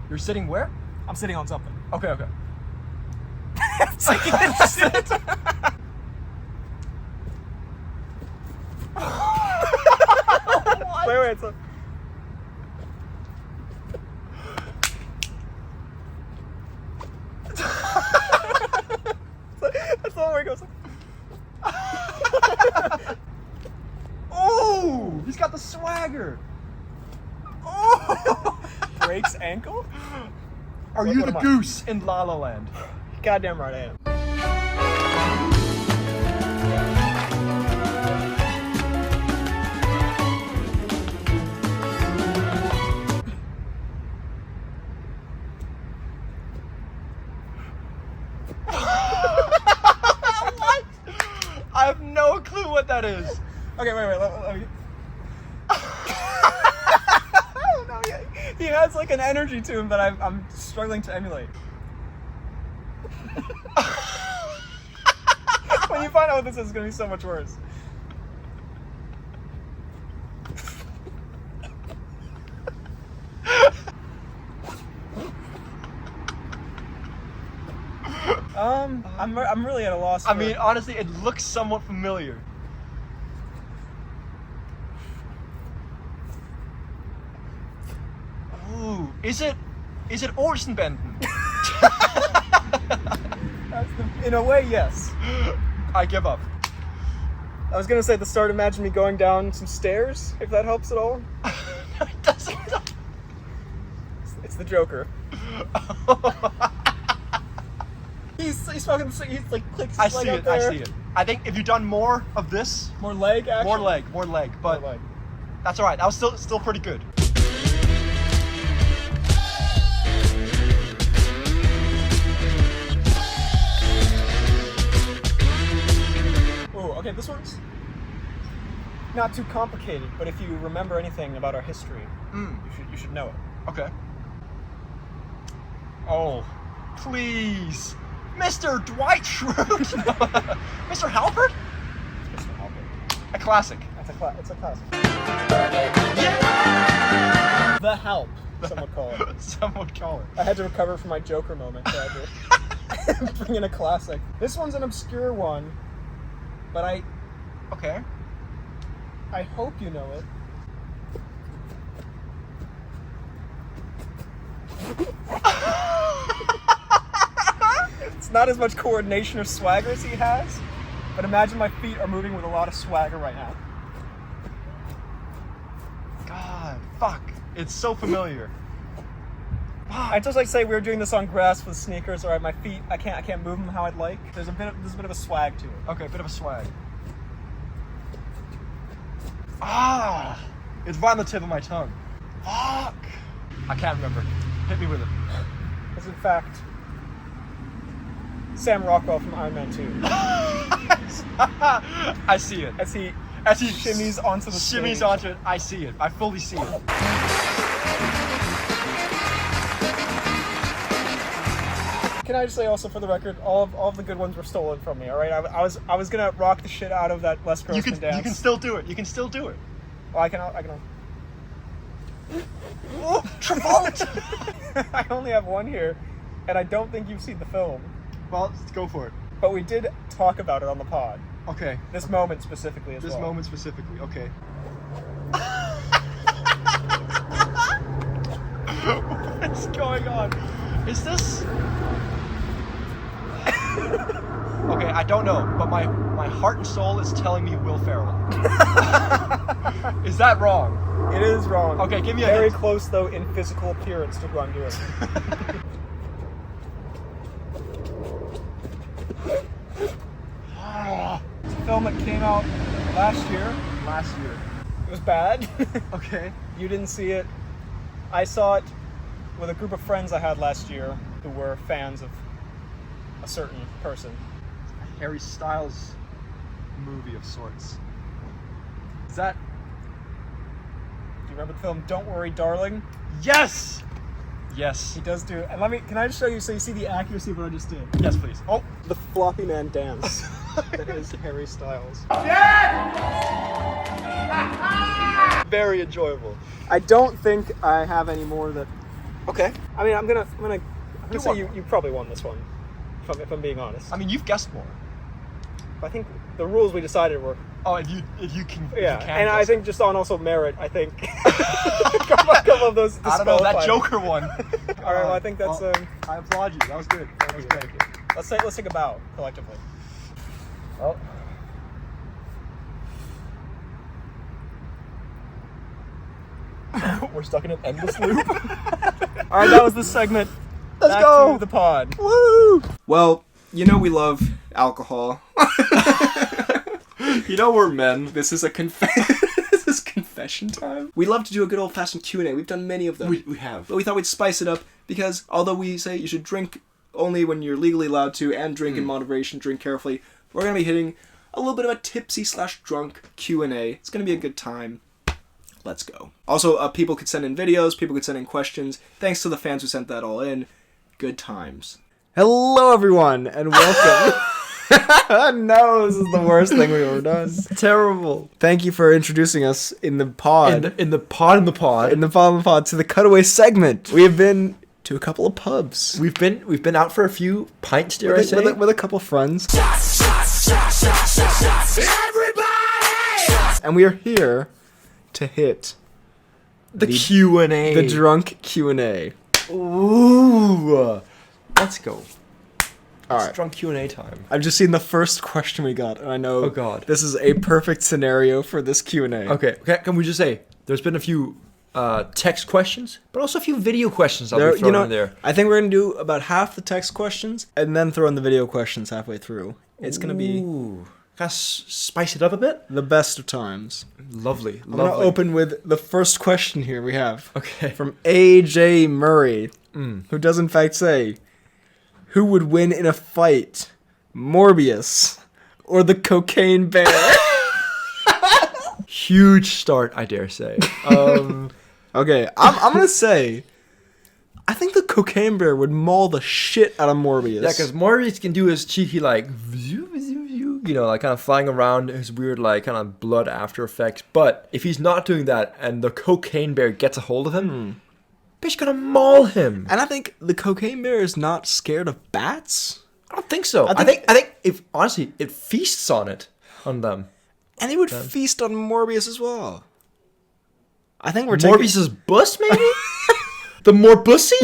You're sitting where? I'm sitting on something. Okay. Wait, so... That's the one where he goes like... Oh! He's got the swagger! Oh! Breaks ankle? Are you the goose in La La Land? Goddamn right I am. What? I have no clue what that is. Okay, wait. Let me... I don't know. He has like an energy to him that I'm struggling to emulate. When you find out what this is, it's gonna be so much worse. I'm really at a loss. I mean, honestly, it looks somewhat familiar. Ooh, is it Orsenbenden? In a way, yes. I give up. I was gonna say at the start, imagine me going down some stairs, if that helps at all. It doesn't. It's the Joker. he's fucking, he's like clicks his I leg see up it, there. I see it. I think if you've done more of this, More leg action? more leg, but More leg. that's alright. That was still pretty good. Oh, okay, this one's not too complicated, but if you remember anything about our history, you should know it. Okay. Oh, please. Mr. Dwight Schrute! Mr. Halpert? Mr. Halpert. A classic. It's a classic. The Help, some would call it. Some would call it. I had to recover from my Joker moment, so I had to bring in a classic. This one's an obscure one, but Okay. I hope you know it. It's not as much coordination or swagger as he has, but imagine my feet are moving with a lot of swagger right now. God, fuck. It's so familiar. I just like to say we were doing this on grass with sneakers. All right, my feet, I can't move them how I'd like. There's a bit of a swag to it. Okay, a bit of a swag. Ah! It's right on the tip of my tongue. Fuck! I can't remember. Hit me with it. It's in fact Sam Rockwell from Iron Man 2. I see it. As he shimmies onto the stage. Onto it. I see it. I fully see it. Can I just say also for the record, all of the good ones were stolen from me. All right, I was gonna rock the shit out of that Les Grossman dance. You can still do it. You can still do it. Oh, I can. Oh, Travolta! I only have one here, and I don't think you've seen the film. Well, let's go for it. But we did talk about it on the pod. Okay. This moment specifically as well. This moment specifically. Okay. What's going on? Is this? Okay, I don't know, but my heart and soul is telling me Will Ferrell. Is that wrong? It is wrong. Okay, give me a very hint. close though in physical appearance to who I'm doing. It's a film that came out last year. Last year. It was bad. Okay. You didn't see it. I saw it with a group of friends I had last year who were fans of a certain person. Harry Styles movie of sorts. Is that? Do you remember the film Don't Worry, Darling? Yes! Yes. He does do it. And can I just show you so you see the accuracy of what I just did? Yes, please. Oh! The floppy man dance. That is Harry Styles. Very enjoyable. I don't think I have any more that. Okay. I mean, I'm gonna You say won. you probably won this one, if I'm being honest. I mean, you've guessed more. I think the rules we decided were. Oh, if you can. Yeah, if you can and I guess think just on also merit, I think a couple of those. I don't know, that disqualified. Joker one. All right, well, I think that's. Well, I applaud you. That was good. That was Thank good. you. Let's take a bow collectively. Oh. We're stuck in an endless loop. All right, that was the segment. Let's Back go. to the pod. Woo! Well, you know we love alcohol. You know we're men. This is this is confession time. We love to do a good old-fashioned Q&A. We've done many of them. We have. But we thought we'd spice it up because although we say you should drink only when you're legally allowed to and drink in moderation, drink carefully, we're going to be hitting a little bit of a tipsy/drunk Q&A. It's going to be a good time. Let's go. Also, people could send in videos, people could send in questions. Thanks to the fans who sent that all in. Good times. Hello, everyone, and welcome. No, this is the worst thing we've ever done. It's terrible. Thank you for introducing us in the pod. In the pod to the cutaway segment. We have been to a couple of pubs. We've been out for a few pints, dare I say? With a couple friends. And we are here to hit the Q&A. The drunk Q&A. Ooh. Let's go. All It's right. drunk Q&A time. I've just seen the first question we got, and I know Oh, God. this is a perfect scenario for this Q&A. Okay, can we just say there's been a few text questions, but also a few video questions I'll be throwing in there. I think we're going to do about half the text questions, and then throw in the video questions halfway through. It's going to be kind of spice it up a bit. the best of times. Lovely. I'm going to open with the first question here we have. Okay. From AJ Murray, who does in fact say, who would win in a fight, Morbius or the Cocaine Bear? Huge start, I dare say. Okay, I'm going to say, I think the Cocaine Bear would maul the shit out of Morbius. Yeah, because Morbius can do his cheeky, like, you know, like kind of flying around, his weird, like, kind of blood after effects. But if he's not doing that and the Cocaine Bear gets a hold of him, bitch gonna maul him. And I think the Cocaine Bear is not scared of bats. I don't think so. I think if, honestly, it feasts on them. And it would feast on Morbius as well. I think we're Morbius's bus, maybe? The more bussy?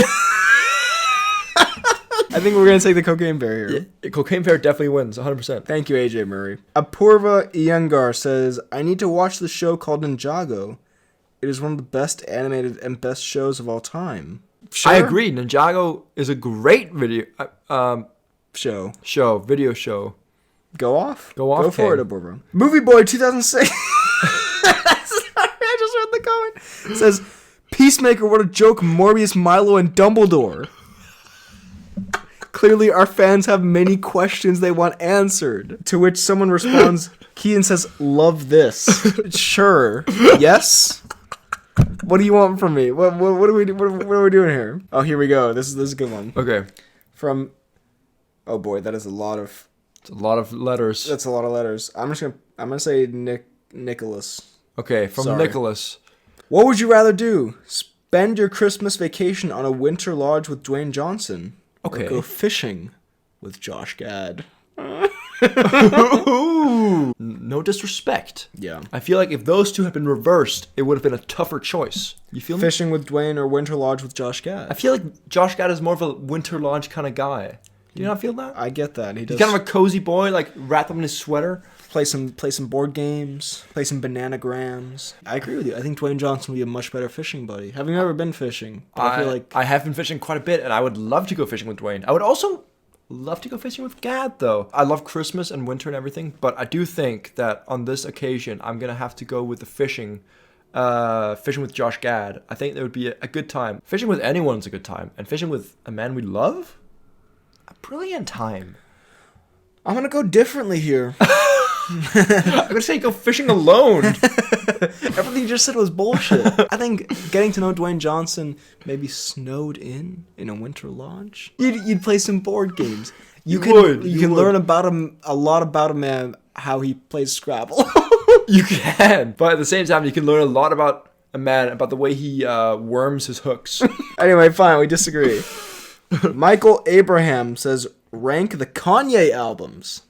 I think we're going to take the Cocaine Bear here. Yeah, Cocaine Bear definitely wins, 100%. Thank you, AJ Murray. Apurva Iyengar says, I need to watch the show called Ninjago. It is one of the best animated and best shows of all time. Sure? I agree. Ninjago is a great video show. Go off? Go off, Go for Kane. it, Apurva. Movie Boy 2006. Sorry, I just read the comment. It says, Peacemaker, what a joke, Morbius, Milo, and Dumbledore. Clearly, our fans have many questions they want answered. To which someone responds, Cian says, love this. Sure. Yes? What do you want from me? What are we doing here? Oh, here we go. This is a good one. Okay. From, oh boy, that is a lot of... It's a lot of letters. That's a lot of letters. I'm gonna say Nicholas. Okay, from Sorry. Nicholas. What would you rather do? Spend your Christmas vacation on a winter lodge with Dwayne Johnson? Okay. Or go fishing with Josh Gad? No disrespect. Yeah. I feel like if those two had been reversed, it would have been a tougher choice. You feel me? Fishing with Dwayne or winter lodge with Josh Gad? I feel like Josh Gad is more of a winter lodge kind of guy. Do you not feel that? I get that. He's kind of a cozy boy, like wrapped up in his sweater. Play some board games, play some bananagrams. I agree with you. I think Dwayne Johnson would be a much better fishing buddy. Having never been fishing, but I feel like I have been fishing quite a bit, and I would love to go fishing with Dwayne. I would also love to go fishing with Gad, though. I love Christmas and winter and everything, but I do think that on this occasion, I'm gonna have to go with the fishing with Josh Gad. I think that would be a good time. Fishing with anyone's a good time, and fishing with a man we love, a brilliant time. I'm gonna go differently here. I'm gonna say go fishing alone. Everything you just said was bullshit. I think getting to know Dwayne Johnson, maybe snowed in a winter lodge. You'd play some board games. You can learn about him a lot about him and how he plays Scrabble. You can, but at the same time, you can learn a lot about a man, about the way he worms his hooks. Anyway, fine, we disagree. Michael Abraham says, rank the Kanye albums.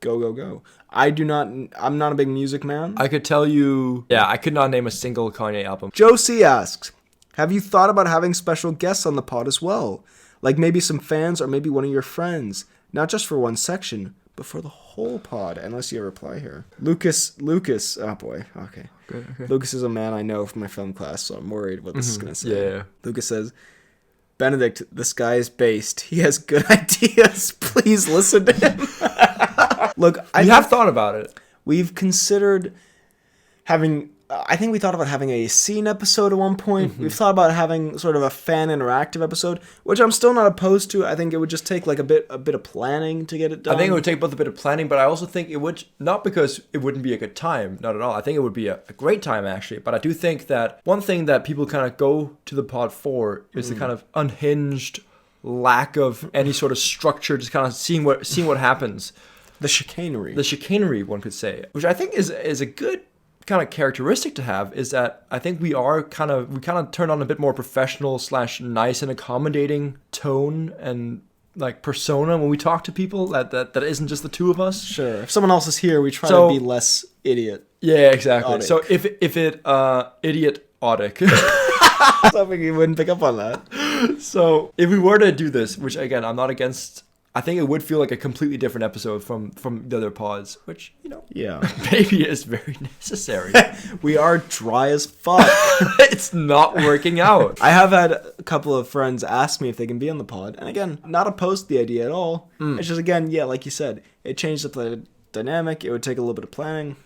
Go. I'm not a big music man. I could tell you, I could not name a single Kanye album. Joe C asks, have you thought about having special guests on the pod as well? Like maybe some fans or maybe one of your friends. Not just for one section, but for the whole pod. Unless you reply here. Lucas, oh boy, okay. Lucas is a man I know from my film class, so I'm worried what this is going to say. Yeah. Lucas says, Benedict, this guy is based. He has good ideas. Please listen to him. Look, I have thought about it. We've considered having... I think we thought about having a scene episode at one point. We've thought about having sort of a fan interactive episode, which I'm still not opposed to. I think it would just take like a bit of planning to get it done. I think it would take both a bit of planning, but I also think it would, not because it wouldn't be a good time, not at all. I think it would be a great time, actually. But I do think that one thing that people kind of go to the pod for is the kind of unhinged lack of any sort of structure, just kind of seeing what happens. The chicanery. The chicanery, one could say, which I think is a good kind of characteristic to have, is that I think we kind of turn on a bit more professional / nice and accommodating tone and like persona when we talk to people that isn't just the two of us. Sure. If someone else is here, we try to be less idiot. Yeah, exactly. Audic. So if it idiot-otic. I was hoping you wouldn't pick up on that. So if we were to do this, which again I'm not against, I think it would feel like a completely different episode from the other pods, which, you know, Yeah. maybe is very necessary. We are dry as fuck. It's not working out. I have had a couple of friends ask me if they can be on the pod. And again, not opposed to the idea at all. It's just, again, yeah, like you said, it changed up the dynamic. It would take a little bit of planning,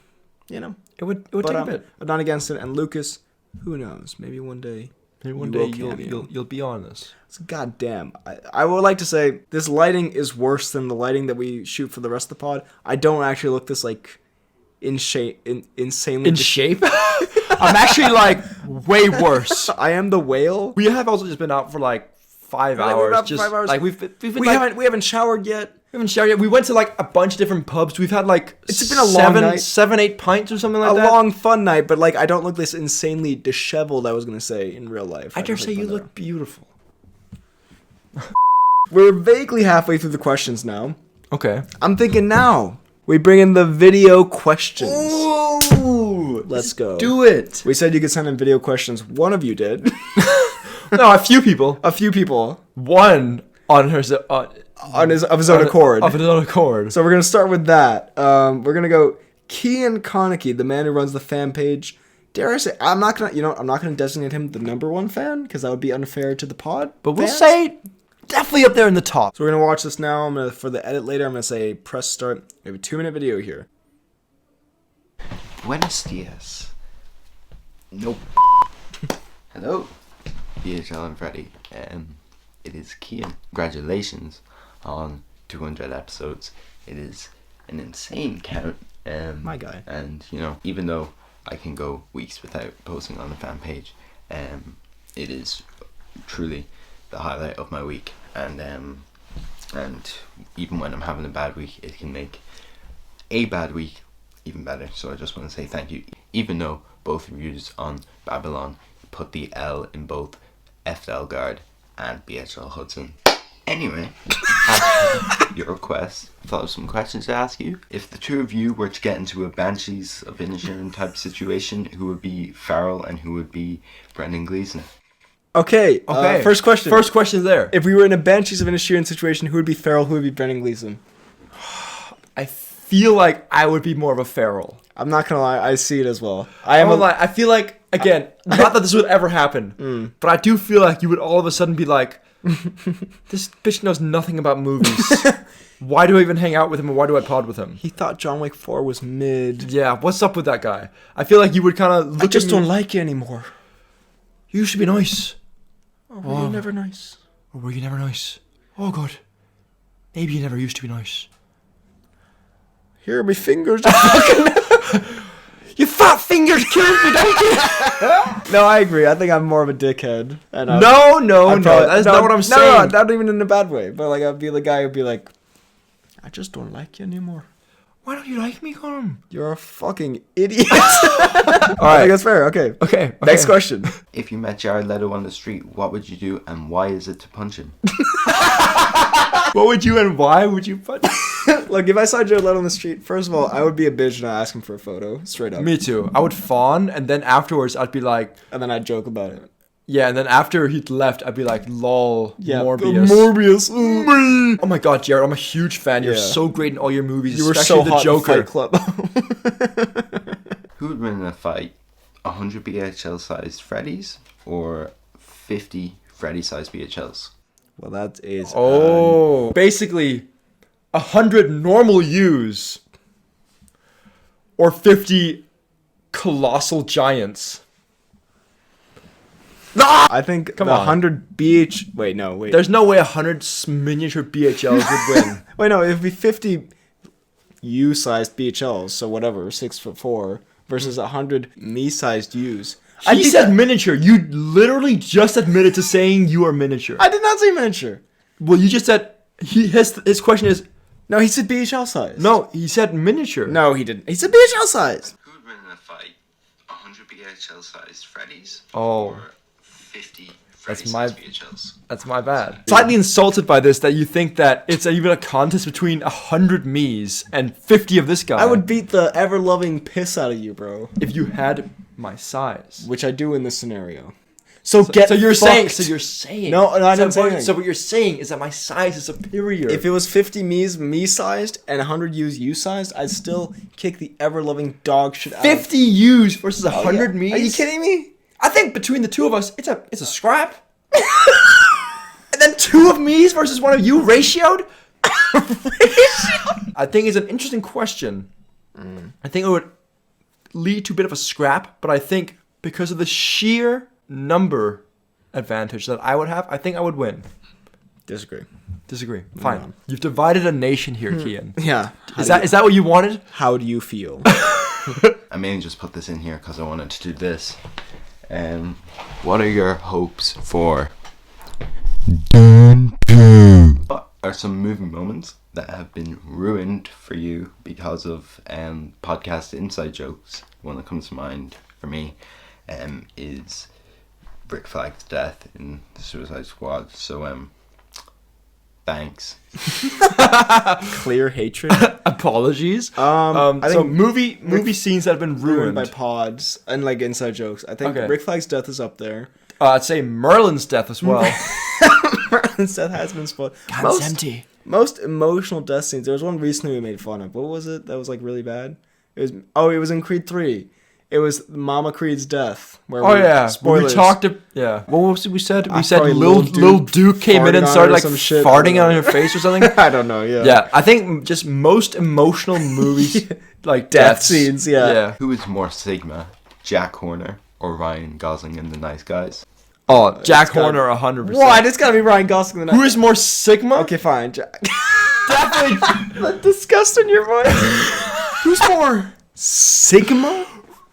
you know. It would take a bit. I'm not against it. And Lucas, who knows? Maybe one day. Maybe one day you'll be on this. So goddamn, I would like to say this lighting is worse than the lighting that we shoot for the rest of the pod. I don't actually look this like insanely in shape. I'm actually like way worse. I am the whale. We have also just been out for like 5 hours. Just 5 hours. Like we haven't showered yet. We haven't showered yet. We went to like a bunch of different pubs. We've had like it's been a long night. 7-8 pints or something like that. A long fun night, but like I don't look this insanely disheveled. I was gonna say in real life. I dare say you look beautiful. We're vaguely halfway through the questions now. Okay. I'm thinking now we bring in the video questions. Ooh, let's go. Do it. We said you could send in video questions. One of you did. No, a few people. One on his own accord. Of his own accord. So we're gonna start with that. We're gonna go Cian Konecki, the man who runs the fan page. Dare I say, I'm not gonna designate him the number one fan because that would be unfair to the pod. But we'll say definitely up there in the top. So we're gonna watch this now. For the edit later, I'm gonna say press start. We have a 2-minute video here. Buenos dias. Nope. Hello, BHL and Freddy. It is Cian. Congratulations on 200 episodes. It is an insane count. My guy. And you know, even though I can go weeks without posting on the fan page, it is truly the highlight of my week. And even when I'm having a bad week, it can make a bad week even better. So I just want to say thank you. Even though both reviews on Babylon put the L in both FDL and BHL Hudson. Anyway, after your request, I thought of some questions to ask you. If the two of you were to get into a Banshees of Inisherin type situation, who would be Farrell and who would be Brendan Gleeson? Okay. First question. First question there. If we were in a Banshees of Inisherin situation, who would be Farrell? Who would be Brendan Gleeson? I feel like I would be more of a Farrell. I'm not gonna lie, I see it as well. I feel like, again, not that this would ever happen, but I do feel like you would all of a sudden be like, this bitch knows nothing about movies. Why do I even hang out with him and why do I pod with him? He thought John Wick 4 was mid. Yeah, what's up with that guy? I feel like you would kind of look at me. I just don't like you anymore. You used to be nice. Oh, were you never nice? Or were you never nice? Oh, God. Maybe you never used to be nice. Here are my fingers. You fat fingers killed me, don't you? No, I agree. I think I'm more of a dickhead. And no. That's not what I'm saying. No, not even in a bad way. But like, I'd be the guy who'd be like, I just don't like you anymore. Why don't you like me, Colin? You're a fucking idiot. All right, I think that's fair. Okay. Next question. If you met Jared Leto on the street, what would you do and why is it to punch him? What would you and why would you punch him? Look, if I saw Jared Leto on the street, first of all, I would be a bitch and I'd ask him for a photo, straight up. Me too. I would fawn, and then afterwards I'd be like... And then I'd joke about it. Yeah, and then after he'd left, I'd be like, lol, yeah, Morbius. Oh my god, Jared, I'm a huge fan. You're so great in all your movies, you especially were so the hot Joker. In Fight Club. Who would win in a fight? 100 BHL-sized Freddies or 50 Freddy-sized BHLs? Well, that is... basically, 100 normal U's or 50 colossal giants. I think the 100 BH... Wait. There's no way 100 miniature BHLs would win. Wait, no, it would be 50 U-sized BHLs, so whatever, 6'4", versus 100 me-sized U's. He said miniature. You literally just admitted to saying you are miniature. I did not say miniature. Well, you just said... His question is... No, he said BHL size. No, he said miniature. No, he didn't. He said BHL size. Who would win in a fight? 100 BHL-sized Freddies? Oh. Or 50 Freddy-sized BHLs? That's my bad. Slightly insulted by this that you think that it's even a contest between 100 me's and 50 of this guy. I would beat the ever-loving piss out of you, bro. If you had my size. Which I do in this scenario. So you're saying. fucked. So you're saying. No, I didn't say anything. So what you're saying is that my size is superior. If it was 50 me-sized and 100 you-sized, I'd still kick the ever-loving dog shit out. 50 yous versus 100 me's. Are you kidding me? I think between the two of us, it's a scrap. And then 2 of me's versus 1 of you ratioed. I think it's an interesting question. I think it would lead to a bit of a scrap, but I think because of the sheer number advantage that I would have, I think I would win. Disagree. Fine. Yeah. You've divided a nation here, Cian. Yeah. Is that what you wanted? How do you feel? I mainly just put this in here because I wanted to do this. What are your hopes for What are some movie moments that have been ruined for you because of podcast inside jokes? One that comes to mind for me is Rick Flag's death in the Suicide Squad. So thanks. Clear hatred. Apologies. I think so movie scenes that have been ruined by pods and like inside jokes. I think Okay. Rick Flag's death is up there. I'd say Merlin's death as well. Merlin's death has been spoiled. It's empty. Most emotional death scenes. There was one recently we made fun of. What was it? That was like really bad. It was in Creed 3. It was Mama Creed's death. Where spoilers. We talked. What was it we said? We said probably Lil Duke came in and started like some shit. farting on her face or something. I don't know. Yeah. Yeah, I think just most emotional movies like Death deaths. scenes. Yeah. Who is more Sigma, Jack Horner or Ryan Gosling in The Nice Guys? Oh, Jack Horner, 100%. What? It's gotta be Ryan Gosling. Who is more Sigma? Okay, fine. Definitely. The disgust in your voice. Who's more Sigma?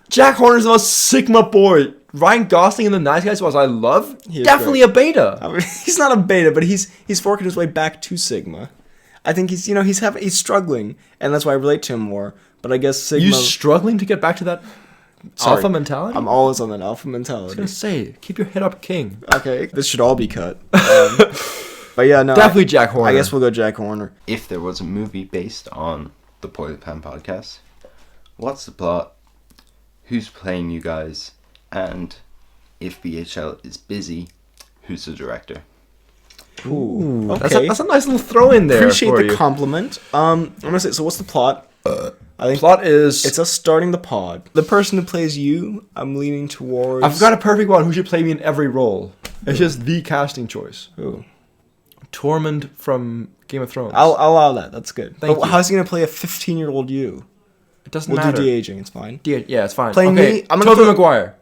Jack Horner's the most Sigma boy. Ryan Gosling in The Nice Guys, was I love, He is definitely great. a beta. I mean, he's not a beta, but he's forking his way back to Sigma. I think he's struggling, and that's why I relate to him more. But I guess Sigma. You struggling to get back to that alpha mentality? I'm always on that alpha I was mentality. gonna say, keep your head up, king. Okay, this should all be cut. But yeah, no, Definitely Jack Horner. I guess we'll go Jack Horner. If there was a movie based on the Poiled Pan podcast, what's the plot? Who's playing you guys? And if BHL is busy, who's the director? Ooh, That's okay. a nice little throw in there. Appreciate for the you. compliment. I'm gonna say. So, what's the plot? I think Plot is. it's us starting the pod. The person who plays you, I'm leaning towards. I've got a perfect one who should play me in every role. It's just the casting choice. Ooh. Tormund from Game of Thrones. I'll allow that. That's good. Thank But you. how's he gonna play a 15-year-old you? It doesn't We'll matter. do de-aging. It's fine. Yeah, it's fine. Playing okay, me, I'm gonna Tobey put- Maguire.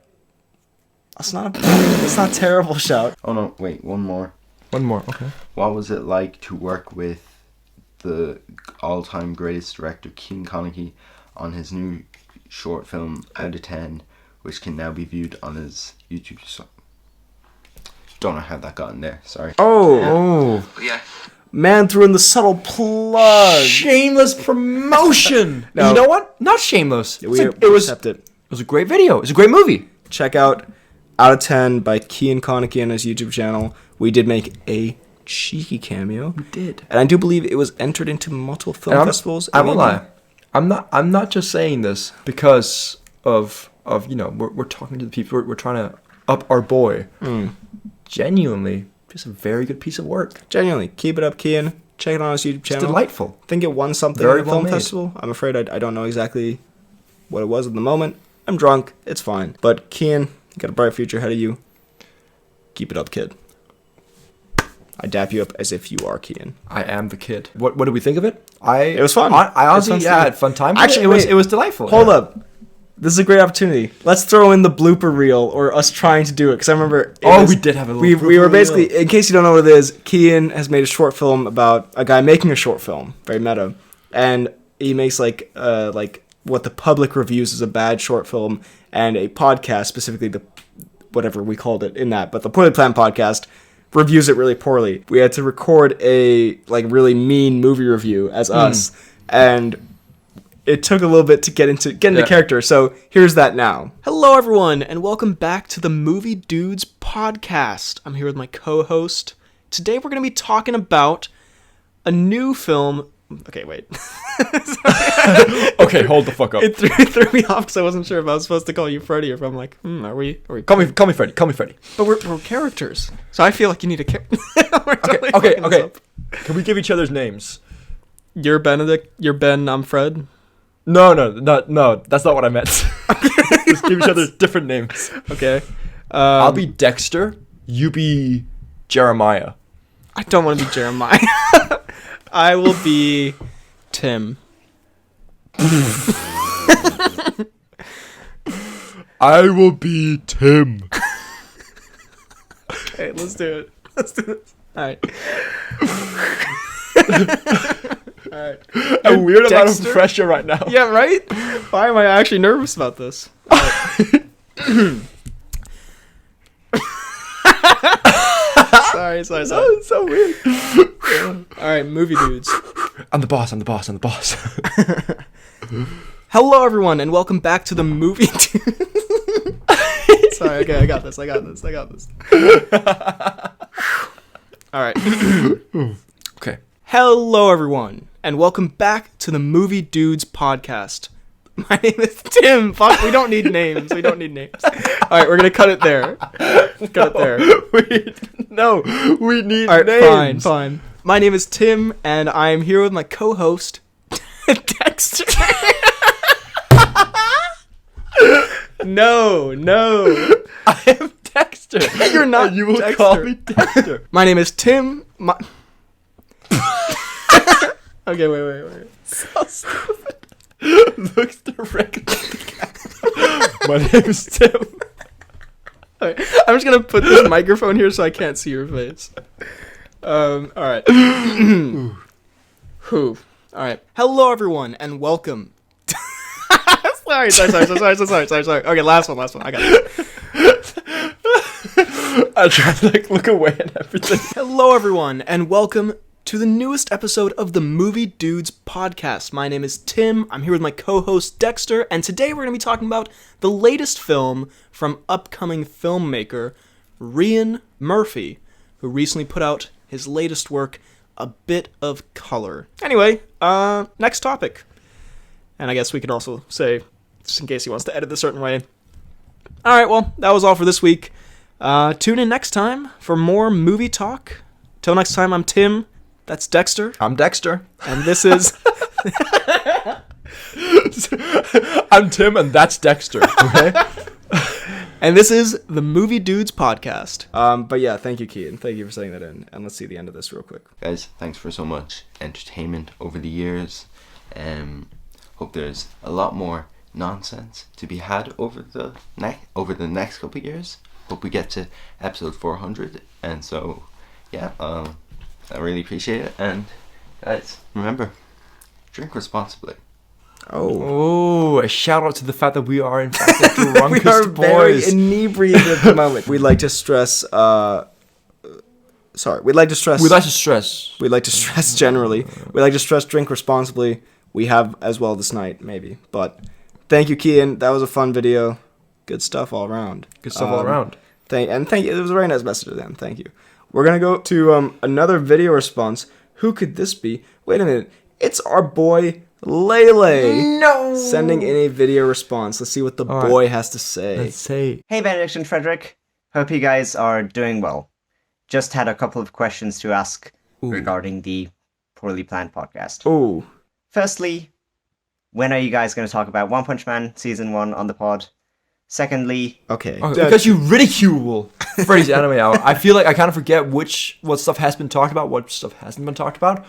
That's not a. That's not a terrible shout. Oh no, wait, one more. One more. Okay. What was it like to work with the all-time greatest director, Cian Conakry, on his new short film, Out of 10, which can now be viewed on his YouTube channel? Don't know how that got in there, sorry. Oh. Yeah. Man threw in the subtle plug. Shameless promotion. No. You know what? Not shameless. We It was accept it. It was a great video. It's a great movie. Check out Out of 10 by Cian Conakry on his YouTube channel. We did make a cheeky cameo. We did. And I do believe it was entered into multiple film festivals. I in won't India. lie. I'm not just saying this because of we're talking to the people. We're trying to up our boy. Genuinely, just a very good piece of work. Genuinely, keep it up, Cian. Check it on his YouTube It's channel. delightful. I think it won something Very at a well film made. festival. I'm afraid I don't know exactly what it was at the moment. I'm drunk. It's fine. But Cian, you got a bright future ahead of you. Keep it up, kid. I dap you up as if you are Cian. I am the kid. What did we think of it? It was fun. I honestly, It was fun had fun time. Actually, it wait. was delightful. Hold up. This is a great opportunity. Let's throw in the blooper reel or us trying to do it. Because I remember... We did have a little We blooper were basically... reel. In case you don't know what it is, Cian has made a short film about a guy making a short film. Very meta. And he makes like what the public reviews as a bad short film, and a podcast, specifically the... whatever we called it in that. But the Poorly Planned podcast reviews it really poorly. We had to record a really mean movie review as us. And... it took a little bit to get into character, so here's that now. Hello, everyone, and welcome back to the Movie Dudes podcast. I'm here with my co-host. Today we're going to be talking about a new film Okay, wait. Okay, hold the fuck up. It threw me off because I wasn't sure if I was supposed to call you Freddy or if I'm like, are we? Call me Freddy. Call me Freddy. But we're characters, so I feel like you need a character. Okay. Can we give each other's names? You're Benedict. You're Ben. I'm Fred. No. That's not what I meant. Just give each other different names. Okay. I'll be Dexter. You be Jeremiah. I don't want to be Jeremiah. I will be Tim. I will be Tim. Okay, let's do it. Let's do this. All right. All right. A weird amount of pressure right now. Yeah, right? Why am I actually nervous about this? All right. Sorry. That was so weird. All right, movie dudes. I'm the boss. Hello, everyone, and welcome back to the movie dudes. Sorry, okay, I got this. All right. Okay. Hello, everyone, and welcome back to the Movie Dudes podcast. My name is Tim. Fuck, we don't need names. All right, we're gonna cut it there. We need All right, names. fine. My name is Tim, and I am here with my co-host, Dexter. No. I am Dexter. You're not. And you will Dexter. call me Dexter. My name is Tim. Okay, wait. So stupid. Looks directly at the camera. My name is Tim. Right, I'm just gonna put this microphone here so I can't see your face. All right. All right. Hello, everyone, and welcome. Sorry. Okay, last one. I got it. I tried to look away and everything. Hello, everyone, and welcome to the newest episode of the Movie Dudes podcast. My name is Tim. I'm here with my co-host Dexter, and today we're going to be talking about the latest film from upcoming filmmaker Ryan Murphy, who recently put out his latest work, A Bit of Color. Anyway, next topic. And I guess we could also say, just in case he wants to edit a certain way. Alright, well, that was all for this week. Tune in next time for more movie talk. Till next time, I'm Tim. That's Dexter. I'm Dexter. And this is... I'm Tim, and that's Dexter. Okay? And this is the Movie Dudes podcast. But yeah, thank you, Cian. Thank you for saying that in. And let's see the end of this real quick. Guys, thanks for so much entertainment over the years. Hope there's a lot more nonsense to be had over the next couple of years. Hope we get to episode 400. And so, yeah, I really appreciate it. And guys, remember, drink responsibly. Oh, a shout out to the fact that we are in fact the drunkest we are boys. Very inebriated at the moment. We'd like to stress. We'd like to stress generally. We'd like to stress drink responsibly. We have as well this night, maybe. But thank you, Cian. That was a fun video. Good stuff all around. Thank you. It was a very nice message to them. Thank you. We're gonna go to another video response. Who could this be? Wait a minute. It's our boy Lele. No. Sending in a video response. Let's see what the boy has to say. Let's say. Hey Benedict and Frederick. Hope you guys are doing well. Just had a couple of questions to ask regarding the Poorly Planned podcast. Ooh. Firstly, when are you guys going to talk about One Punch Man Season 1 on the pod? Secondly... Okay. Because you ridicule Freddy's Anime Hour, I feel like I kind of forget what stuff has been talked about, what stuff hasn't been talked about.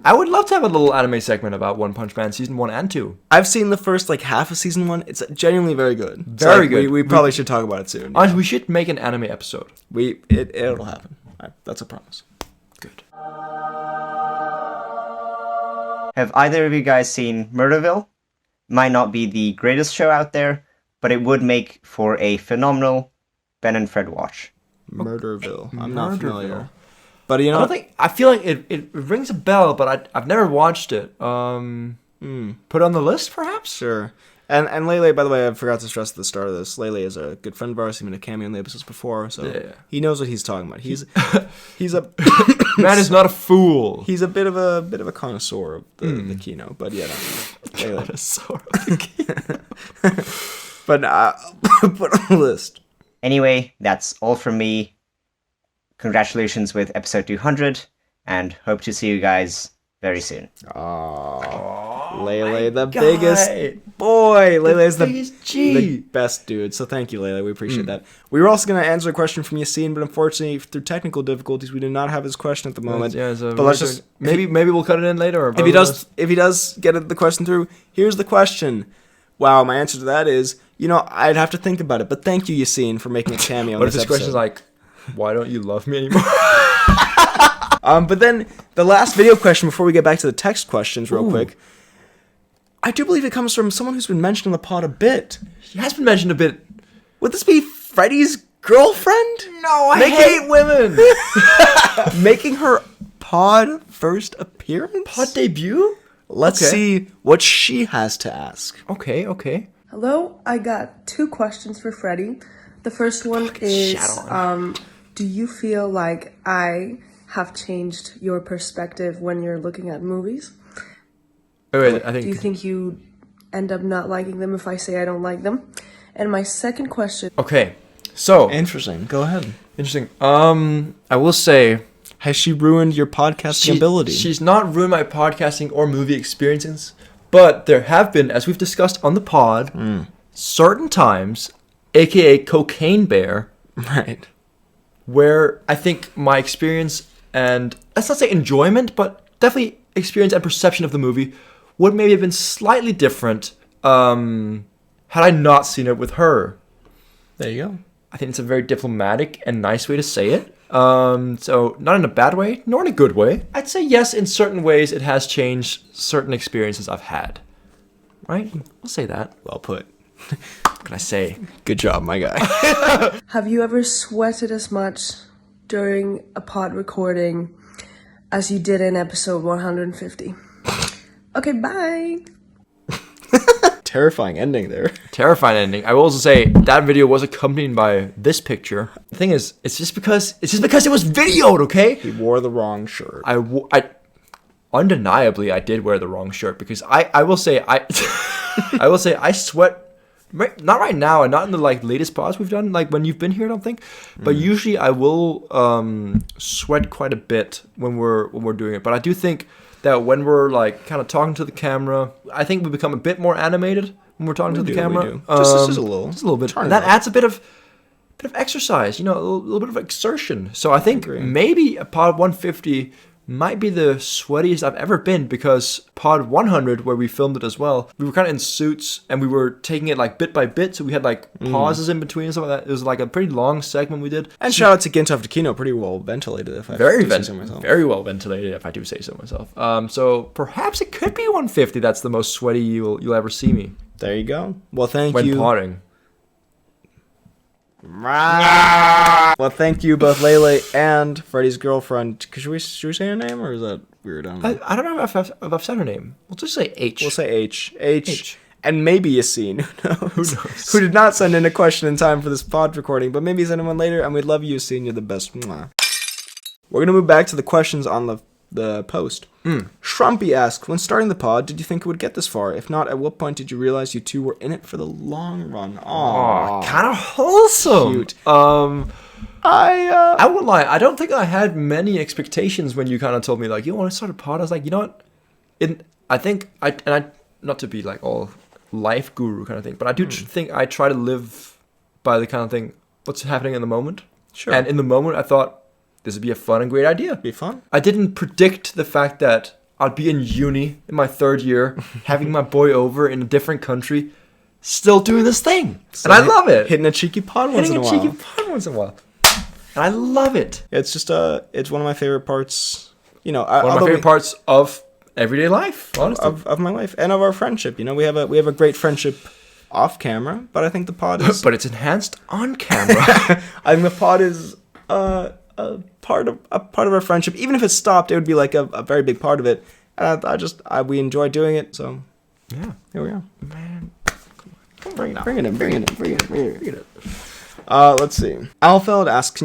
I would love to have a little anime segment about One Punch Man Season 1 and 2. I've seen the first half of Season 1. It's genuinely very good. Very good. We probably should talk about it soon. Honestly, we should make an anime episode. It'll happen. That's a promise. Good. Have either of you guys seen Murderville? Might not be the greatest show out there, but it would make for a phenomenal Ben and Fred watch. Murderville. I'm not familiar. But you know, I feel like it rings a bell, but I've never watched it. Put it on the list, perhaps? Sure. And Lele, by the way, I forgot to stress at the start of this. Lele is a good friend of ours. He's been a cameo in the episodes before, so he knows what he's talking about. He's a man is not a fool. He's a bit of a connoisseur of the Kino, but yeah, no, connoisseur of the Kino. But I'll put on the list. Anyway, that's all from me. Congratulations with episode 200, and hope to see you guys very soon. Lele, the biggest boy. Lele's the best dude. So thank you, Lele. We appreciate that. We were also going to answer a question from Cian, but unfortunately, through technical difficulties, we do not have his question at the moment. Yeah, so but let's just maybe we'll cut it in later. Or if he does get the question through, here's the question. Wow, my answer to that is, I'd have to think about it. But thank you, Cian, for making a cameo. What if this question's like, why don't you love me anymore? But then the last video question before we get back to the text questions real quick. I do believe it comes from someone who's been mentioned on the pod a bit. She has been mentioned a bit. Would this be Freddy's girlfriend? No, I hate women. Making her pod first appearance? Pod debut? Let's see what she has to ask. Okay. Hello, I got 2 questions for Freddy. The first one is, do you feel like I have changed your perspective when you're looking at movies? Wait, I think. Do you think you end up not liking them if I say I don't like them? And my second question. Okay, so interesting. Go ahead. Interesting. I will say, has she ruined your podcasting ability? She's not ruined my podcasting or movie experiences, but there have been, as we've discussed on the pod, certain times, aka Cocaine Bear, right, where I think my experience and let's not say enjoyment, but definitely experience and perception of the movie would maybe have been slightly different had I not seen it with her. There you go. I think it's a very diplomatic and nice way to say it. So not in a bad way, nor in a good way. I'd say yes, in certain ways it has changed certain experiences I've had. Right? I'll say that. Well put. What can I say? Good job, my guy. Have you ever sweated as much during a pod recording as you did in episode 150? Okay, bye. Terrifying ending there. Terrifying ending. I will also say that video was accompanied by this picture. The thing is, it's just because it was videoed, okay? He wore the wrong shirt. I undeniably I did wear the wrong shirt because I will say I will say I sweat. Not right now, and not in the latest pods we've done, when you've been here, I don't think. But usually I will sweat quite a bit when we're doing it. But I do think that when we're kind of talking to the camera, I think we become a bit more animated when we're talking to the camera. We do. Just a little bit. And that adds a bit of exercise, a little bit of exertion. So I think maybe a pod 150 might be the sweatiest I've ever been, because pod 100, where we filmed it as well, we were kind of in suits and we were taking it bit by bit, so we had pauses in between and stuff like that. It was a pretty long segment we did. And shout out to Gintoff Kino, pretty well ventilated, if I do say so myself. Very well ventilated, if I do say so myself. So perhaps it could be 150. That's the most sweaty you'll ever see me. There you go. Well, thank you. When podding. Well, thank you, both Lele and Freddy's girlfriend. Should we say her name, or is that weird? I don't know if I've said her name. We'll just say H. We'll say H. And maybe Yassine. Who knows? Who did not send in a question in time for this pod recording, but maybe send in one later, and we'd love you, Yassine. You're the best. Mwah. We're going to move back to the questions on the post. Shrumpy asked, when starting the pod, did you think it would get this far? If not, at what point did you realize you two were in it for the long run? Aww. Kind of wholesome. Cute. I won't lie. I don't think I had many expectations when you kind of told me, you want to start a pod? I was like, you know what? I think, not to be all life guru kind of thing, but I do think I try to live by the kind of thing, what's happening in the moment. Sure. And in the moment, I thought, this would be a fun and great idea. Be fun. I didn't predict the fact that I'd be in uni in my 3rd year, having my boy over in a different country, still doing this thing. So and I love it. Hitting a cheeky pod once in a while. And I love it. It's just it's one of my favorite parts. One of my favorite parts of everyday life, honestly. Of my life and of our friendship. We have a great friendship off camera, but I think the pod is but it's enhanced on camera. I think the pod is a part of our friendship. Even if it stopped, it would be a very big part of it. And we enjoy doing it. So yeah, here we are. Man, Bring it in. Let's see. Alfeld asks,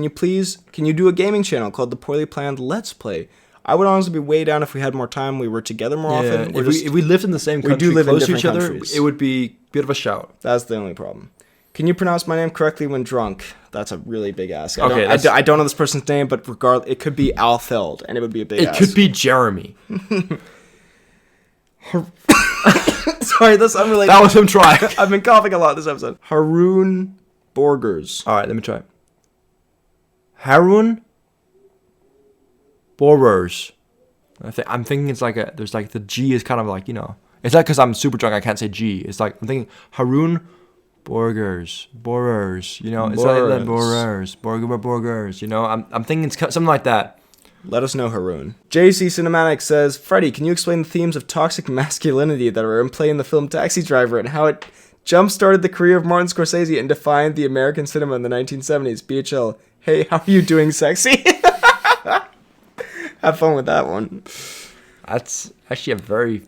can you do a gaming channel called The Poorly Planned Let's Play? I would honestly be way down if we had more time. We were together more often. If we lived in the same country, we do live close in to each different other, countries. it would be a bit of a shout. That's the only problem. Can you pronounce my name correctly when drunk? That's a really big ask. Okay, I don't know this person's name, but it could be Alfeld, and it would be a big ask. It could be Jeremy. Sorry, that's unrelated. That was him trying. I've been coughing a lot this episode. Haroon Borgers. All right, let me try. Haroon Borgers. I'm thinking it's like there's like the G is kind of like, you know. It's not because I'm super drunk I can't say G. It's like I'm thinking Haroon Borgers, you know. It's like that Borgers, you know. I'm thinking it's something like that. Let us know, Haroon. JC Cinematic says, Freddie, can you explain the themes of toxic masculinity that are in play in the film Taxi Driver and how it jump-started the career of Martin Scorsese and defined the American cinema in the 1970s? BHL, hey, how are you doing, sexy? Have fun with that one. That's actually a very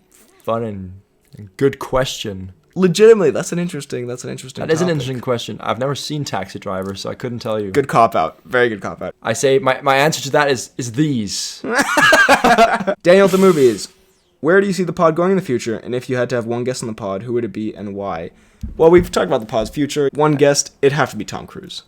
fun and good question. Legitimately, that's an interesting That topic. is an interesting question. I've never seen Taxi Driver, so I couldn't tell you. Good cop-out. Very good cop-out. I say my answer to that is these. Daniel the Movies. Where do you see the pod going in the future? And if you had to have one guest on the pod, who would it be and why? Well, we've talked about the pod's future. One guest, it'd have to be Tom Cruise.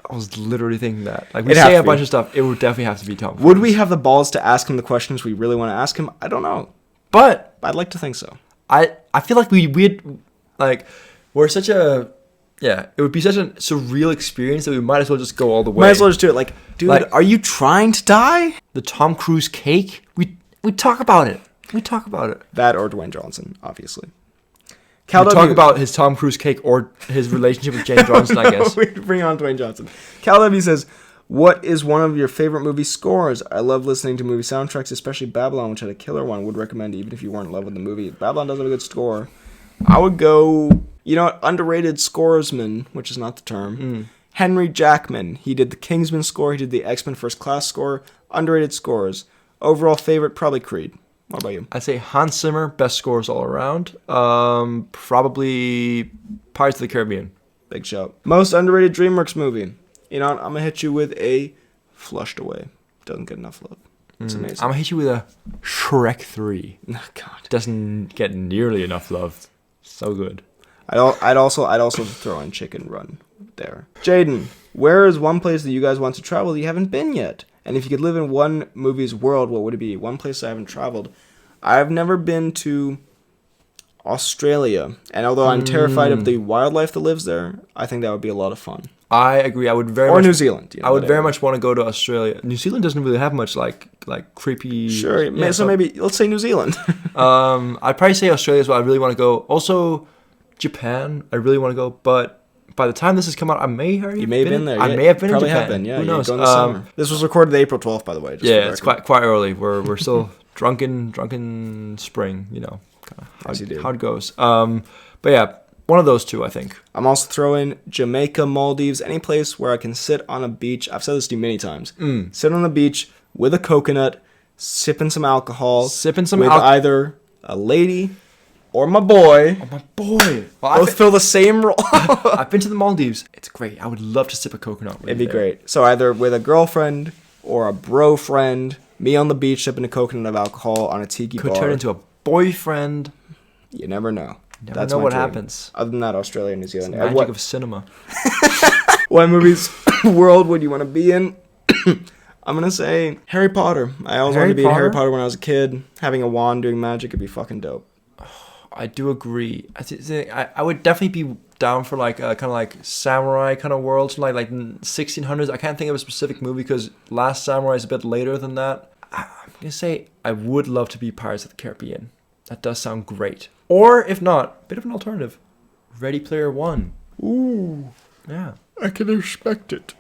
I was literally thinking that. Like, we say a bunch of stuff. It would definitely have to be Tom Cruise. Would we have the balls to ask him the questions we really want to ask him? I don't know. But I'd like to think so. I feel like we'd like, we're such a, it would be such a surreal experience that we might as well just go all the way. Might as well just do it. Like, dude, like, are you trying to die? The Tom Cruise cake? We talk about it. That or Dwayne Johnson, obviously. We talk about his Tom Cruise cake or his relationship with Jane Johnson, I guess. We bring on Dwayne Johnson. Cal W says, what is one of your favorite movie scores? I love listening to movie soundtracks, especially Babylon, which had a killer one. Would recommend even if you weren't in love with the movie. Babylon does have a good score. I would go, underrated scoresman, which is not the term. Henry Jackman. He did the Kingsman score. He did the X-Men First Class score. Underrated scores. Overall favorite, probably Creed. What about you? I'd say Hans Zimmer, best scores all around. Probably Pirates of the Caribbean. Big shout. Most underrated DreamWorks movie. I'm going to hit you with a Flushed Away. Doesn't get enough love. It's amazing. I'm going to hit you with a Shrek 3. Oh, God. Doesn't get nearly enough love. So good. I'd also throw in Chicken Run there. Jaden, where is one place that you guys want to travel that you haven't been yet? And if you could live in one movie's world, what would it be? One place I haven't traveled. I've never been to Australia. And although I'm terrified of the wildlife that lives there, I think that would be a lot of fun. I agree. I would very or much, New Zealand. I would very much want to go to Australia. New Zealand doesn't really have much like creepy. Sure. Yeah, so maybe let's say New Zealand. I'd probably say Australia is what I really want to go. Also, Japan. I really want to go, but by the time this has come out, I may already. You may have been there. I may have been in Japan. Have been, yeah. Who knows? Going this summer. This was recorded April 12th, by the way. Yeah, it's quite early. We're still drunken spring. How it goes. But yeah. One of those two, I think. I'm also throwing Jamaica, Maldives, any place where I can sit on a beach. I've said this to you many times. Sit on the beach with a coconut, sipping some alcohol. With either a lady or my boy. Oh, my boy. Well, both fill the same role. I've been to the Maldives. It's great. I would love to sip a coconut. It'd be great. So either with a girlfriend or a bro friend, me on the beach sipping a coconut of alcohol on a tiki bar. Could turn into a boyfriend. You never know. That's know what happens. Other than that, Australia and New Zealand. It's the magic of cinema. What movies world would you want to be in? I'm going to say Harry Potter. I always wanted to be in Harry Potter when I was a kid. Having a wand doing magic would be fucking dope. I do agree. I would definitely be down for like kind of like samurai kind of world, like 1600s. I can't think of a specific movie because Last Samurai is a bit later than that. I'm going to say I would love to be Pirates of the Caribbean. That does sound great. Or, if not, bit of an alternative. Ready Player One. Ooh. Yeah. I can respect it.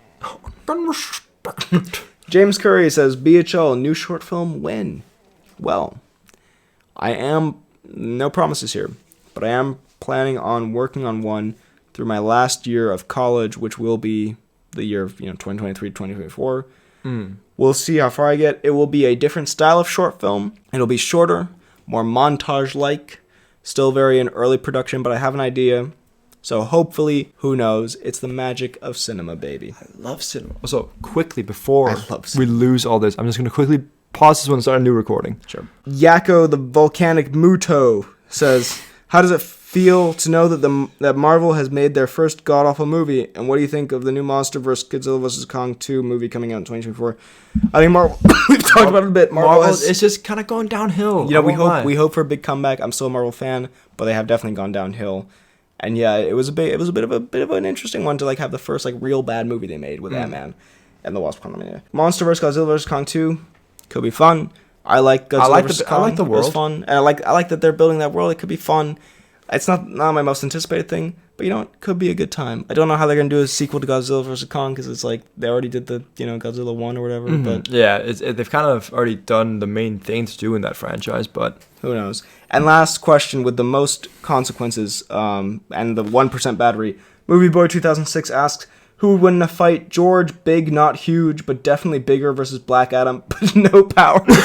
James Curry says, BHL, new short film, when? Well, no promises here, but I am planning on working on one through my last year of college, which will be the year of 2023, 2024. We'll see how far I get. It will be a different style of short film. It'll be shorter, more montage-like. Still very in early production, but I have an idea. So hopefully, who knows? It's the magic of cinema, baby. I love cinema. Also, quickly, before I love cinema. we lose all this, I'm just going to quickly pause this one and start a new recording. Sure. Yakko the Volcanic Muto says, how does it feel to know that that Marvel has made their first god-awful movie? And what do you think of the new Monster vs. Godzilla vs. Kong 2 movie coming out in 2024? I think Marvel, we've talked about it a bit. Marvel it's just kind of going downhill. You know, we hope for a big comeback. I'm still a Marvel fan, but they have definitely gone downhill. And yeah, it was a bit of an interesting one to like have the first like real bad movie they made with Ant-Man and the Wasp. Monster vs. Godzilla vs. Kong 2 could be fun. I like Godzilla vs. Kong. I like the world. It was fun. And I like that they're building that world. It could be fun. It's not my most anticipated thing, but you know, it could be a good time. I don't know how they're gonna do a sequel to Godzilla vs. Kong because it's like they already did the Godzilla 1 or whatever. Mm-hmm. But yeah, they've kind of already done the main thing to do in that franchise, but who knows? And last question with the most consequences and the 1% battery. Movie Boy 2006 asks, who would win in a fight? George, big, not huge, but definitely bigger versus Black Adam, but no powers.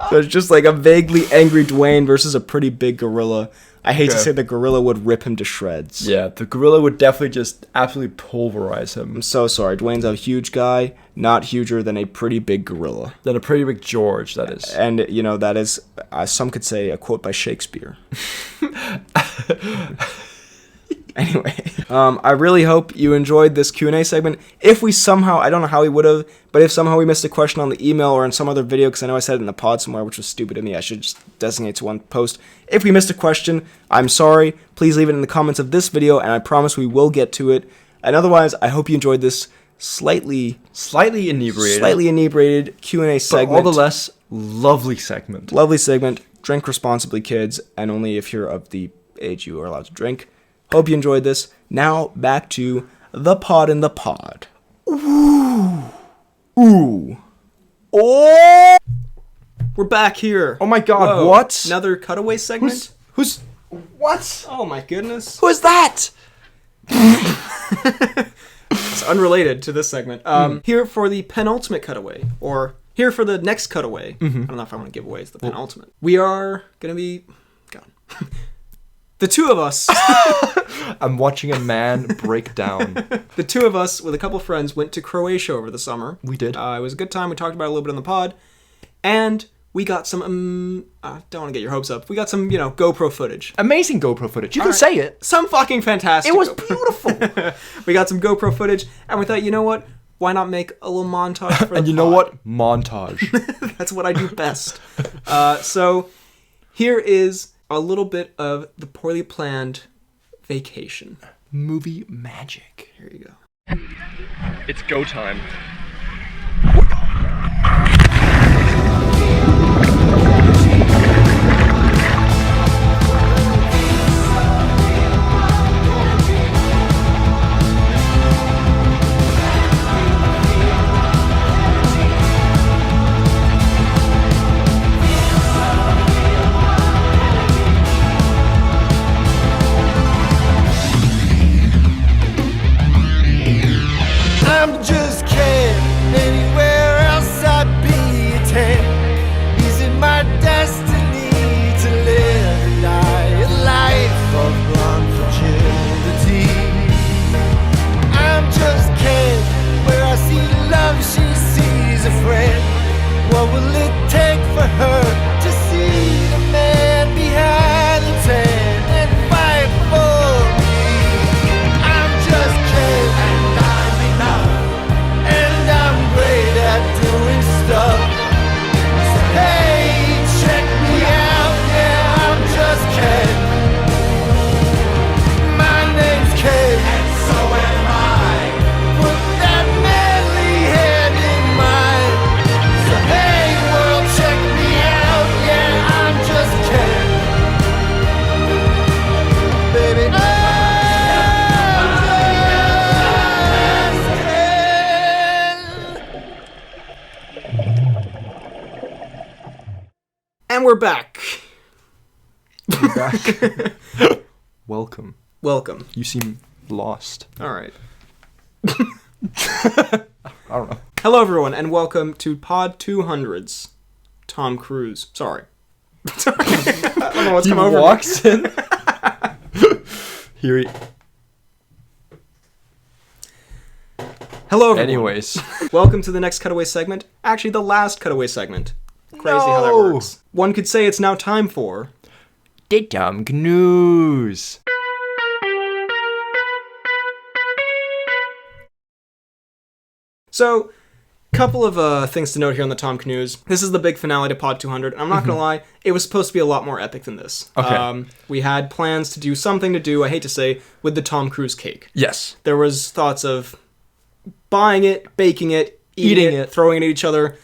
So it's just like a vaguely angry Dwayne versus a pretty big gorilla. I hate to say the gorilla would rip him to shreds. Yeah, the gorilla would definitely just absolutely pulverize him. I'm so sorry. Dwayne's a huge guy, not huger than a pretty big gorilla. Than a pretty big George, that is. And, that is, some could say, a quote by Shakespeare. Anyway, I really hope you enjoyed this Q&A segment. If we somehow, I don't know how we would have, but if somehow we missed a question on the email or in some other video, because I know I said it in the pod somewhere, which was stupid of me, I should just designate to one post. If we missed a question, I'm sorry. Please leave it in the comments of this video, and I promise we will get to it. And otherwise, I hope you enjoyed this slightly inebriated Q&A segment. But all the less, lovely segment. Lovely segment. Drink responsibly, kids, and only if you're of the age you are allowed to drink. Hope you enjoyed this. Now, back to the pod in the pod. Ooh. Ooh. Oh! We're back here. Oh my god, Whoa. what? Another cutaway segment? Who's... What? Oh my goodness. Who is that? It's unrelated to this segment. Here for the penultimate cutaway, or here for the next cutaway. I don't know if I want to give away. It's the penultimate. We are going to be... God. The two of us... I'm watching a man break down. The two of us, with a couple friends, went to Croatia over the summer. We did. It was a good time. We talked about it a little bit on the pod. And we got some... I don't want to get your hopes up. We got some, GoPro footage. Amazing GoPro footage. You can say it. Some fucking fantastic. It was beautiful. We got some GoPro footage, and we thought, you know what? Why not make a little montage for the And you know what? Montage. That's what I do best. So here is a little bit of the poorly planned vacation. Movie magic. Here you go. It's go time. I'm just kidding. Anywhere else I'd be a 10. Is it my destiny to live and die a life of blonde fragility? I'm just kidding. Where I see love, she sees a friend. What will it take for her to see the man behind the tent and fight for me? I'm just kidding. Doing stuff. So hey, check me out. Yeah, I'm just Ken. My name's Ken, and so am I. Put that manly head in mine. So hey, world, check me out. Yeah, I'm just Ken. Baby, I'm just Ken. And we're back. Welcome. Welcome. You seem lost. All right. I don't know. Hello, everyone, and welcome to Pod 200's Tom Cruise. Sorry. I don't know what's come over me. Walks in. Here. Hello, everyone. Anyways. Welcome to the next cutaway segment. Actually, the last cutaway segment. Crazy how that No. works. One could say it's now time for... The Tom News. So, couple of things to note here on the Tom News. This is the big finale to Pod 200. I'm not gonna lie, it was supposed to be a lot more epic than this. Okay. We had plans to do something to do, I hate to say, with the Tom Cruise cake. Yes. There was thoughts of buying it, baking it, Eating eating it. throwing it at each other.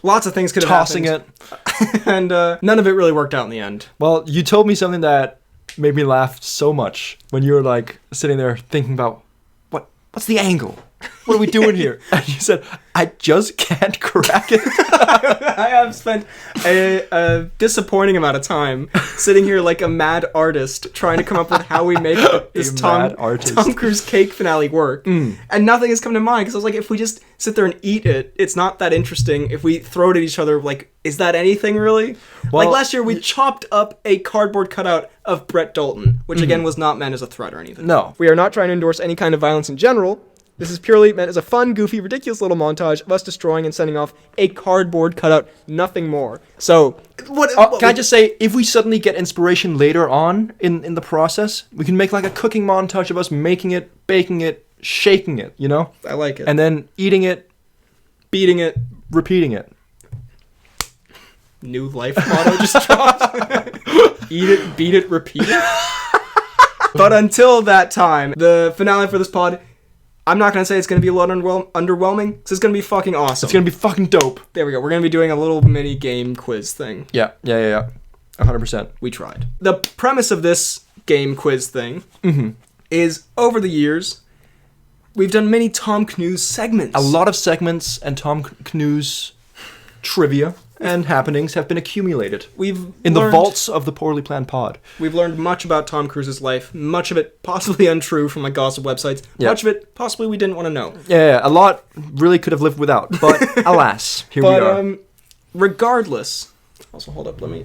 Lots of things could have Tossing happened. it. And none of it really worked out in the end. Well, you told me something that made me laugh so much when you were like sitting there thinking about what's the angle? What are we doing here? And you said, I just can't crack it. I have spent a disappointing amount of time sitting here like a mad artist trying to come up with how we make this Tom Cruise cake finale work. And nothing has come to mind because I was like, if we just sit there and eat it, it's not that interesting. If we throw it at each other, like, is that anything really? Well, like last year, we chopped up a cardboard cutout of Brett Dalton, which again was not meant as a threat or anything. No. We are not trying to endorse any kind of violence in general. This is purely meant as a fun, goofy, ridiculous little montage of us destroying and sending off a cardboard cutout, nothing more. So, can I just say, if we suddenly get inspiration later on in the process, we can make like a cooking montage of us making it, baking it, shaking it, you know? I like it. And then eating it, beating it, repeating it. New life motto just dropped. Eat it, beat it, repeat it. But until that time, the finale for this pod, I'm not going to say it's going to be a lot underwhelming, because it's going to be fucking awesome. It's going to be fucking dope. There we go. We're going to be doing a little mini game quiz thing. Yeah. 100%. We tried. The premise of this game quiz thing is, over the years, we've done many Tom Cruise segments. A lot of segments and Tom Cruise trivia and happenings have been accumulated in the vaults of the Poorly Planned Pod. We've learned much about Tom Cruise's life, much of it possibly untrue from like gossip websites, much of it possibly we didn't want to know. Yeah, a lot really could have lived without, but alas, here we are. Regardless, also hold up, let me...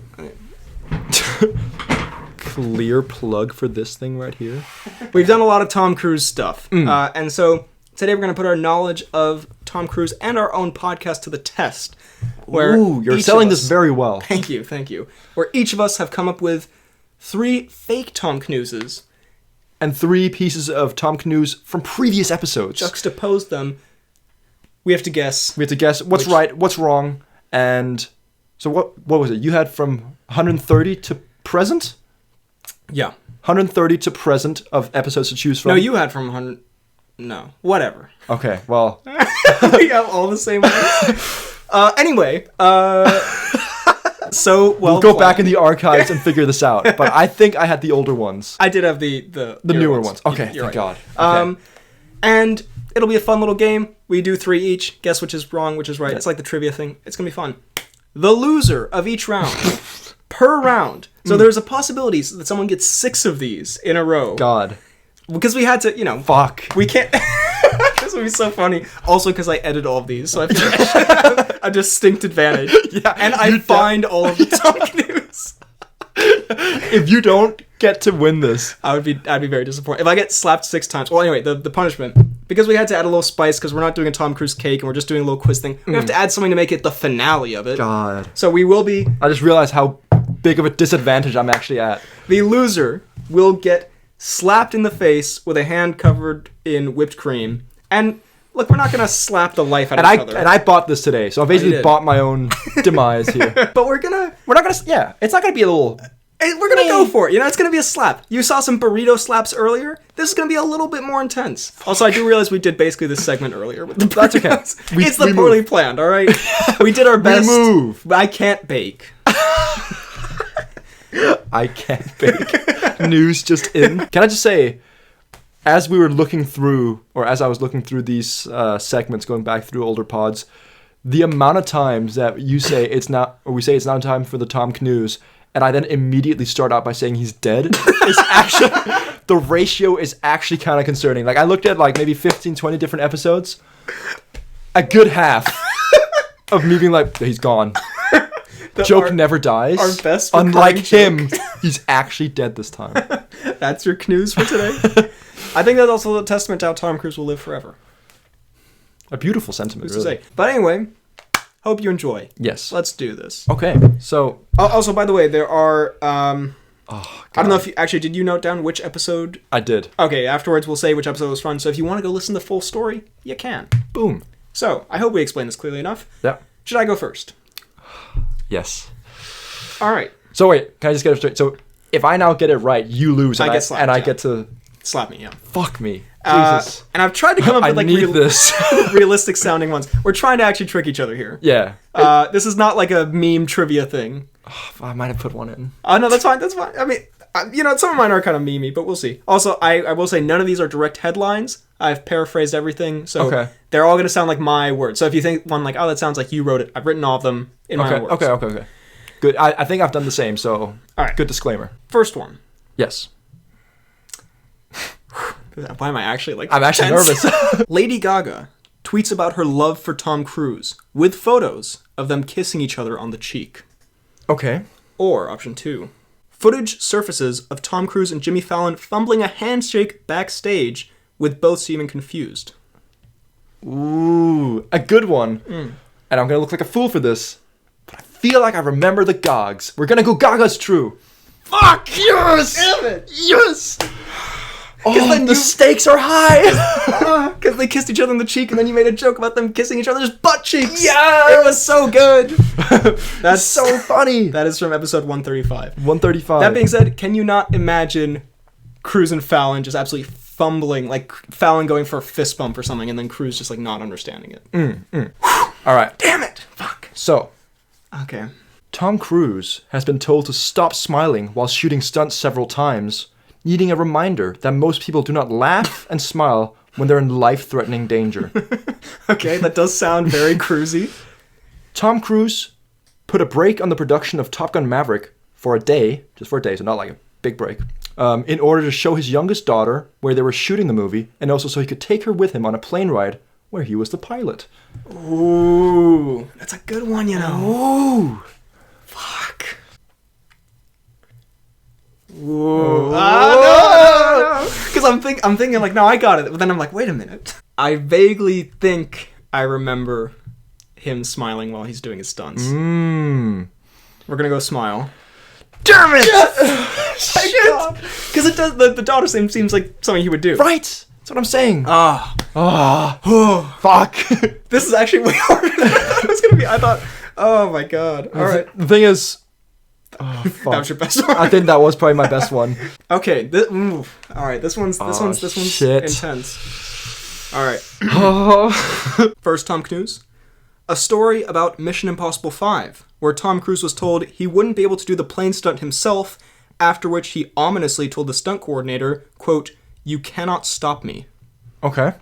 Clear plug for this thing right here. We've done a lot of Tom Cruise stuff, and so today we're going to put our knowledge of Tom Cruise and our own podcast to the test. Ooh, you're selling this very well. Thank you. Where each of us have come up with 3 fake Tom Cruises. And 3 pieces of Tom Cruise from previous episodes. Juxtaposed them. We have to guess. What's right, what's wrong, and... So what was it? You had from 130 to present? Yeah. 130 to present of episodes to choose from? No, you had from 100... No. Whatever. Okay, well... We have all the same ones. Anyway, so we'll go back in the archives and figure this out. But I think I had the older ones. I did have the newer ones. Okay, thank God. Okay. And it'll be a fun little game. We do 3 each. Guess which is wrong, which is right. It's like the trivia thing. It's gonna be fun. The loser of each round per round. So there's a possibility that someone gets 6 of these in a row. God. Because we had to, Fuck. We can't. This would be so funny. Also, because I edit all of these, so I feel like I should have a distinct advantage. Yeah, and I find all of the Tom Cruise. If you don't get to win this, I'd be very disappointed. If I get slapped 6 times. Well, anyway, the punishment, because we had to add a little spice because we're not doing a Tom Cruise cake and we're just doing a little quiz thing. We have to add something to make it the finale of it. God. So we will be. I just realized how big of a disadvantage I'm actually at. The loser will get slapped in the face with a hand covered in whipped cream. And look, we're not gonna slap the life out of each other. And I bought this today, so I basically bought my own demise here. But we're not gonna. Yeah, it's not gonna be a little. We're gonna go for it. It's gonna be a slap. You saw some burrito slaps earlier. This is gonna be a little bit more intense. Also, I do realize we did basically this segment earlier with the burritos. That's okay. It's the poorly planned. All right, we did our best. We move. I can't bake. I can't bake. News just in. Can I just say, as we were looking through, or as I was looking through these segments, going back through older pods, the amount of times that you say it's not, or we say it's not time for the Tom Cruise, and I then immediately start out by saying he's dead, is actually, the ratio is actually kind of concerning. Like, I looked at like maybe 15, 20 different episodes, a good half of me being like, he's gone. Joke never dies. Our best Unlike him, he's actually dead this time. That's your news for today. I think that's also a testament to how Tom Cruise will live forever. A beautiful sentiment, Who's really. to say? But anyway, hope you enjoy. Yes. Let's do this. Okay, so... Also, by the way, there are... I don't know if you... Actually, did you note down which episode? I did. Okay, afterwards we'll say which episode was fun, so if you want to go listen to the full story, you can. Boom. So, I hope we explained this clearly enough. Yeah. Should I go first? Yes. All right. So wait, can I just get it straight? So if I now get it right, you lose, and I get slapped, and I yeah. get to slap me. Yeah. Fuck me, Jesus. And I've tried to come up with I need this. realistic sounding ones. We're trying to actually trick each other here. Yeah. This is not like a meme trivia thing. Oh, I might have put one in. No, that's fine. That's fine. I mean, some of mine are kind of memey, but we'll see. Also, I will say none of these are direct headlines. I've paraphrased everything, so they're all going to sound like my words. So if you think one like, oh, that sounds like you wrote it, I've written all of them in my own words. Okay. Good. I think I've done the same, so all right. Good disclaimer. First one. Yes. Why am I actually like I'm actually tense? nervous. Lady Gaga tweets about her love for Tom Cruise with photos of them kissing each other on the cheek. Okay. Or option 2. Footage surfaces of Tom Cruise and Jimmy Fallon fumbling a handshake backstage with both seeming confused. Ooh, a good one. And I'm going to look like a fool for this, but I feel like I remember the Gogs. We're going to go Gaga's true. Fuck! Yes! Damn it! Yes! Oh, the stakes are high! Because they kissed each other on the cheek and then you made a joke about them kissing each other's butt cheeks! Yeah! It was so good! That's so funny! That is from episode 135. 135. That being said, can you not imagine Cruise and Fallon just absolutely fumbling, like Fallon going for a fist bump or something and then Cruise just like not understanding it? Alright. Damn it! Fuck. So. Okay. Tom Cruise has been told to stop smiling while shooting stunts several times, needing a reminder that most people do not laugh and smile when they're in life-threatening danger. Okay, that does sound very cruisy. Tom Cruise put a break on the production of Top Gun Maverick for a day, just for a day, so not like a big break, in order to show his youngest daughter where they were shooting the movie, and also so he could take her with him on a plane ride where he was the pilot. Ooh, that's a good one, you know. Ooh. Fuck. Ooh. No. Because I'm thinking like, no, I got it. But then I'm like, wait a minute. I vaguely think I remember him smiling while he's doing his stunts. We're gonna go smile. Damn it! Because it does. The daughter seems like something he would do. Right. That's what I'm saying. Fuck. This is actually way harder than I thought it was gonna be. I thought, oh my god. All right. The thing is, fuck. That was your best one. I think that was probably my best one. Okay. All right. This one's shit. Intense. All right. First, Tom Cruise. A story about Mission Impossible 5, where Tom Cruise was told he wouldn't be able to do the plane stunt himself, after which he ominously told the stunt coordinator, quote, "You cannot stop me." Okay.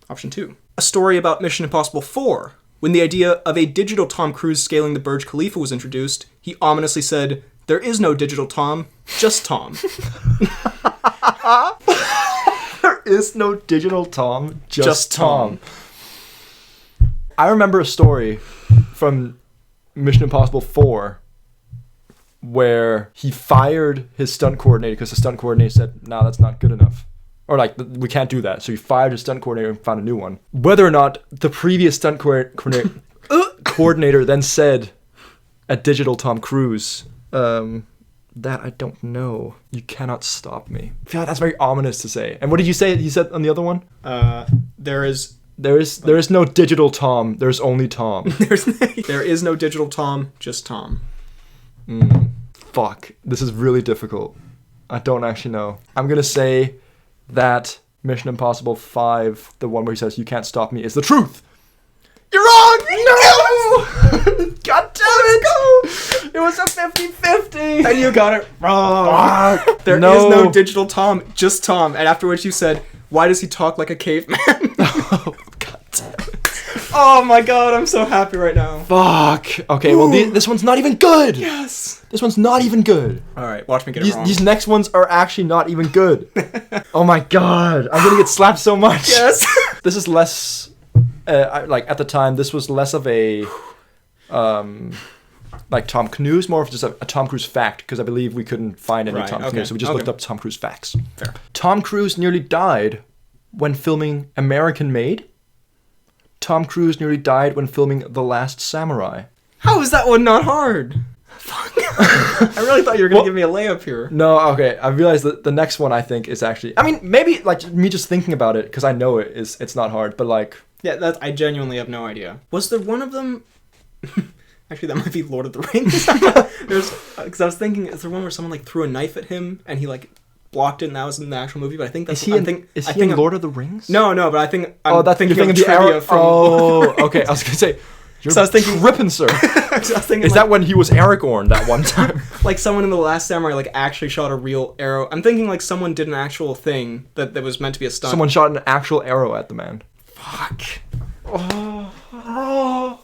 Option 2. A story about Mission Impossible 4, when the idea of a digital Tom Cruise scaling the Burj Khalifa was introduced, he ominously said, "There is no digital Tom, just Tom." There is no digital Tom, just Tom. I remember a story from Mission Impossible 4 where he fired his stunt coordinator because the stunt coordinator said, "No, that's not good enough." Or like, "We can't do that." So he fired his stunt coordinator and found a new one. Whether or not the previous stunt coordinator then said a digital Tom Cruise, that I don't know. You cannot stop me. I feel like that's very ominous to say. And what did you say he said on the other one? There is no digital Tom. There's only Tom. There is no digital Tom, just Tom. Fuck. This is really difficult. I don't actually know. I'm gonna say that Mission Impossible 5, the one where he says, "You can't stop me," is the truth. You're wrong! No! God damn it! It was a 50-50! And you got it wrong. There is no digital Tom, just Tom. And after which you said, "Why does he talk like a caveman?" Oh, God damn it. Oh my god, I'm so happy right now. Fuck. Okay, well, this one's not even good. Yes. This one's not even good. Alright, watch me get it wrong. These next ones are actually not even good. Oh my god. I'm gonna get slapped so much. Yes. This is less... like, at the time, this was less of a... like Tom Cruise, more of just a Tom Cruise fact, because I believe we couldn't find any Tom Cruise, so we just looked up Tom Cruise facts. Fair. Tom Cruise nearly died when filming American Made. Tom Cruise nearly died when filming The Last Samurai. How is that one not hard? Fuck. I really thought you were going to give me a layup here. No, okay. I realized that the next one I think is actually... I mean, maybe like me just thinking about it, because I know it's not hard, but like... Yeah, I genuinely have no idea. Was there one of them... Actually, that might be Lord of the Rings. Because I was thinking, is there one where someone like threw a knife at him and he like blocked it, and that was in the actual movie? But I think that's... Is he in Lord of the Rings? No, but I think... I'm thinking of the trivia arrow. from... Oh, okay. I was going to say... So I was thinking... Trippin', sir. Is that when he was Aragorn that one time? Like someone in The Last Samurai like actually shot a real arrow. I'm thinking like someone did an actual thing that was meant to be a stunt. Someone shot an actual arrow at the man. Fuck. Oh.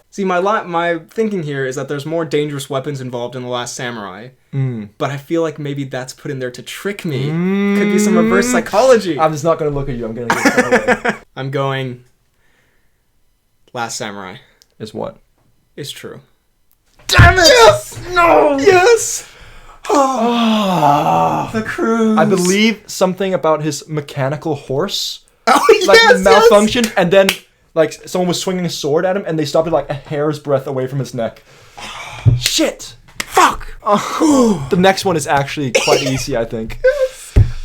See, my thinking here is that there's more dangerous weapons involved in The Last Samurai. But I feel like maybe that's put in there to trick me. Could be some reverse psychology. I'm just not going to look at you. I'm going to get it away. I'm going... Last Samurai. Is what? Is true. Damn it! Yes! No! Yes! Oh, the cruise. I believe something about his mechanical horse. Oh, like yes! malfunctioned, yes! And then like someone was swinging a sword at him, and they stopped it like a hair's breadth away from his neck. Shit! Fuck! The next one is actually quite easy, I think.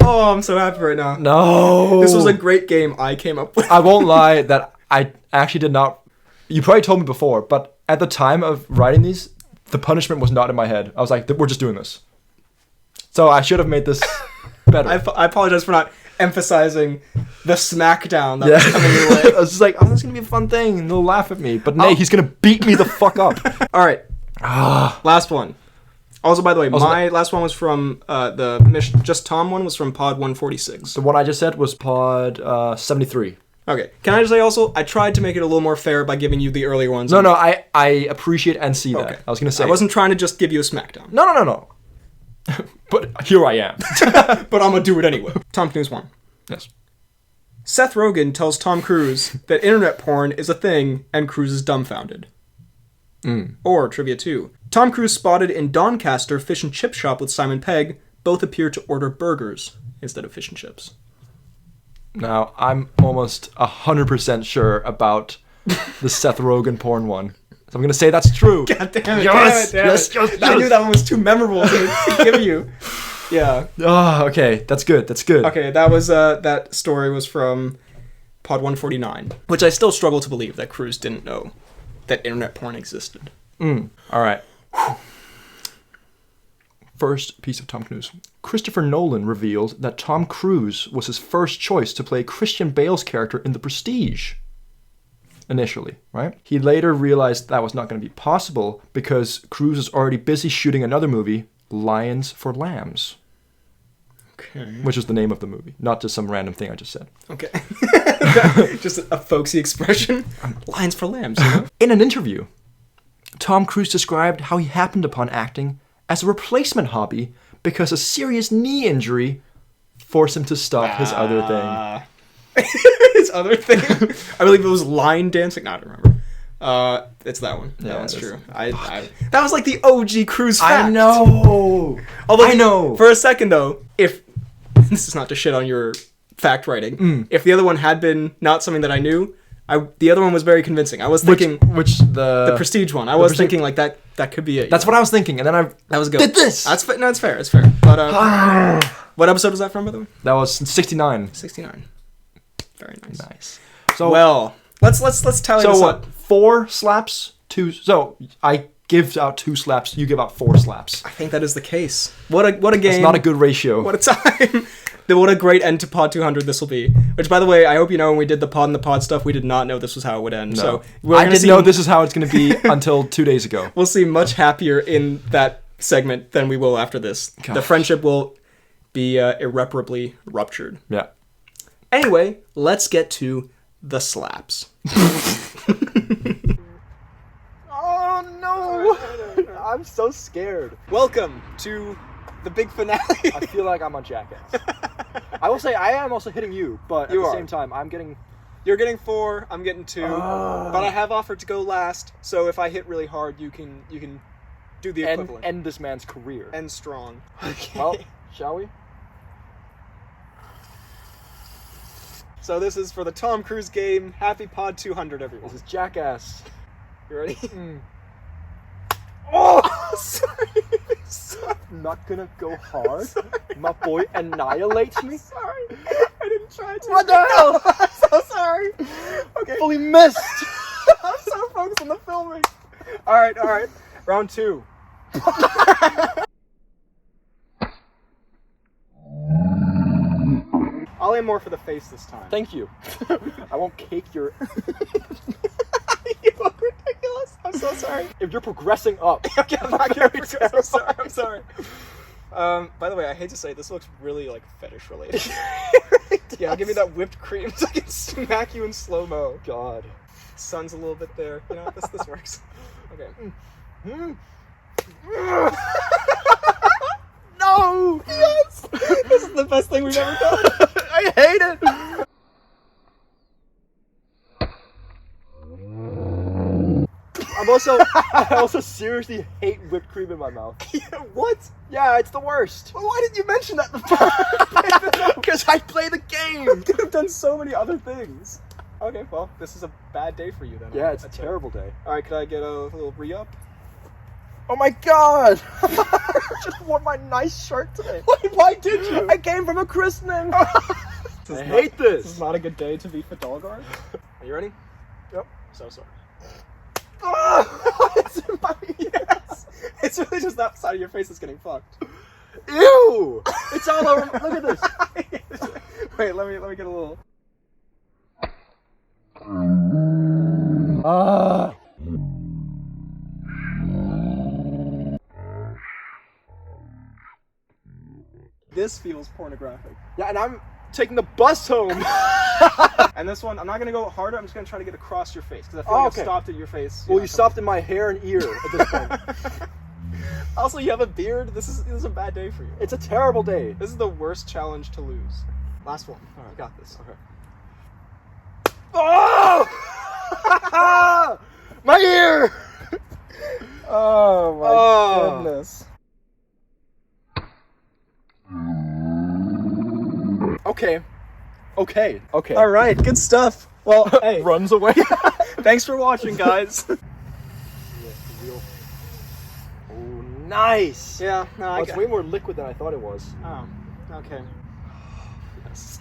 Oh, I'm so happy right now. No! This was a great game I came up with. I won't lie that I actually did not... You probably told me before, but at the time of writing these, the punishment was not in my head. I was like, we're just doing this. So I should have made this better. I apologize for not emphasizing the smackdown that was coming your way. I was just like, oh, this is going to be a fun thing, and they'll laugh at me. But nay, he's going to beat me the fuck up. All right. Last one. Also, by the way, my last one was from Just Tom one was from Pod 146. The one I just said was Pod 73. Okay. Can I just say also, I tried to make it a little more fair by giving you the earlier ones. No, I appreciate and see that. I was going to say... I wasn't trying to just give you a smackdown. No. But here I am. But I'm going to do it anyway. Tom Cruise 1. Yes. Seth Rogen tells Tom Cruise that internet porn is a thing, and Cruise is dumbfounded. Or, Trivia 2. Tom Cruise spotted in Doncaster fish and chip shop with Simon Pegg. Both appear to order burgers instead of fish and chips. Now, I'm almost 100% sure about the Seth Rogen porn one. So I'm going to say that's true. God damn it. Yes! Yes. I knew that one was too memorable to give you. Yeah. Oh, okay. That's good. Okay, that was that story was from Pod 149, which I still struggle to believe that Cruise didn't know that internet porn existed. All right. First piece of Tom Cruise. Christopher Nolan revealed that Tom Cruise was his first choice to play Christian Bale's character in The Prestige. Initially, right? He later realized that was not going to be possible because Cruise was already busy shooting another movie, Lions for Lambs. Okay. Which is the name of the movie, not just some random thing I just said. Okay. Just a folksy expression. Lions for Lambs, you know? In an interview, Tom Cruise described how he happened upon acting as a replacement hobby because a serious knee injury forced him to stop his other thing. His other thing? I believe it was line dancing. No, I don't remember. It's that one. Yeah, that one's true. I that was like the OG Cruise fact. I know. Although I know. For a second though, if this is not to shit on your fact writing, if the other one had been not something that I knew, the other one was very convincing. I was thinking the Prestige one. I was thinking like that could be it. That's what I was thinking, and then that was good. Did this? It's fair. It's fair. But what episode was that from, by the way? That was 69. 69. Very nice. Nice. So well, let's tally this up. So what? 4 slaps, 2. So I give out 2 slaps. You give out 4 slaps. I think that is the case. What a game. It's not a good ratio. What a time. What a great end to Pod 200 this will be. Which, by the way, I hope you know when we did the Pod and the Pod stuff, we did not know this was how it would end. No. So I didn't know this is how it's going to be until 2 days ago. We'll see much happier in that segment than we will after this. Gosh. The friendship will be irreparably ruptured. Yeah. Anyway, let's get to the slaps. Oh no! I'm so scared. Welcome to the big finale. I feel like I'm on Jackass. I will say I am also hitting you, but at the same time I'm getting... You're getting 4, I'm getting 2, but I have offered to go last, so if I hit really hard, you can Do the and equivalent. end this man's career. End strong. Okay. Well, shall we? So this is for the Tom Cruise game. Happy Pod 200, everyone. This is Jackass. You ready? Oh! Sorry. I'm not gonna go hard. My boy annihilates me. Sorry. I didn't try to. What the hell? I'm so sorry. Okay. Fully missed. I'm so focused on the filming. Alright. Round 2. I'll aim more for the face this time. Thank you. I won't cake your... You look ridiculous. I'm so sorry. If you're progressing up. Okay, I'm not gonna progress. I'm sorry. By the way, I hate to say this looks really like fetish related. Yeah, give me that whipped cream so I can smack you in slow-mo. God. Sun's a little bit there. You know, this works. Okay. No! Yes! This is the best thing we've ever done. I hate it! I also seriously hate whipped cream in my mouth. What? Yeah, it's the worst. Well, why didn't you mention that before? Because I play the game! You could have done so many other things. Okay, well, this is a bad day for you then. Yeah, it's a terrible day. Alright, could I get a little re-up? Oh my god! I just wore my nice shirt today. Why did you? I came from a christening! I hate This this! is not a good day to be Fidalgar. Are you ready? Yep. So sorry. It's in my Yes! It's really just that side of your face that's getting fucked. Ew! It's all over. Look at this. Wait, let me get a little. This feels pornographic. Yeah, and I'm taking the bus home. And this one, I'm not gonna go harder. I'm just gonna try to get across your face because I feel Oh, like okay. I've stopped at your face. Well, you stopped in my hair and ear at this point. Also, you have a beard. This is a bad day for you. It's a terrible day. This is the worst challenge to lose. Last one. All right, I got this. Okay. Oh! My ear! Oh my goodness. Okay. All right, good stuff. Well, hey, Runs away. thanks for watching, guys. Oh, nice. Yeah, no, Oh, it's way more liquid than I thought it was. Oh, okay. Yes.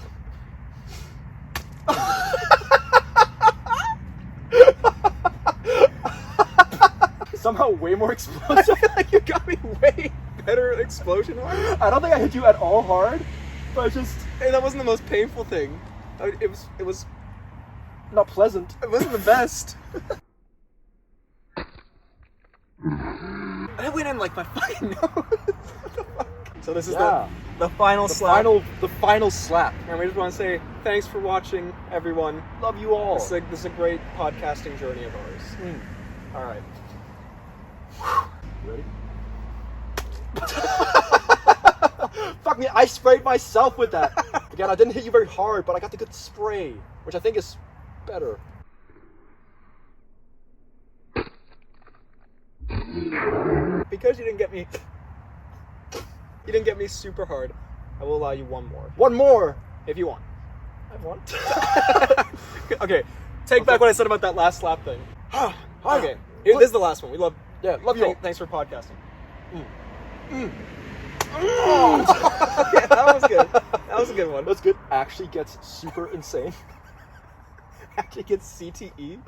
Somehow way more explosive. I feel like you got me way better explosion-wise. I don't think I hit you at all hard, but Hey, that wasn't the most painful thing. It was not pleasant. It wasn't the best. I went in like my fucking nose. So this is the final slap. The final slap. And we just want to say thanks for watching, everyone. Love you all. This is a great podcasting journey of ours. All right. Ready? Fuck me, I sprayed myself with that. Again, I didn't hit you very hard, but I got the good spray, which I think is better. Because you didn't get me super hard, I will allow you one more. One more! If you want. I want. Okay, take back what I said about that last slap thing. Okay, this is the last one. We love you all. Thanks for podcasting. Okay, that was good. That was a good one. That's good. Actually gets super insane. Actually gets CTE.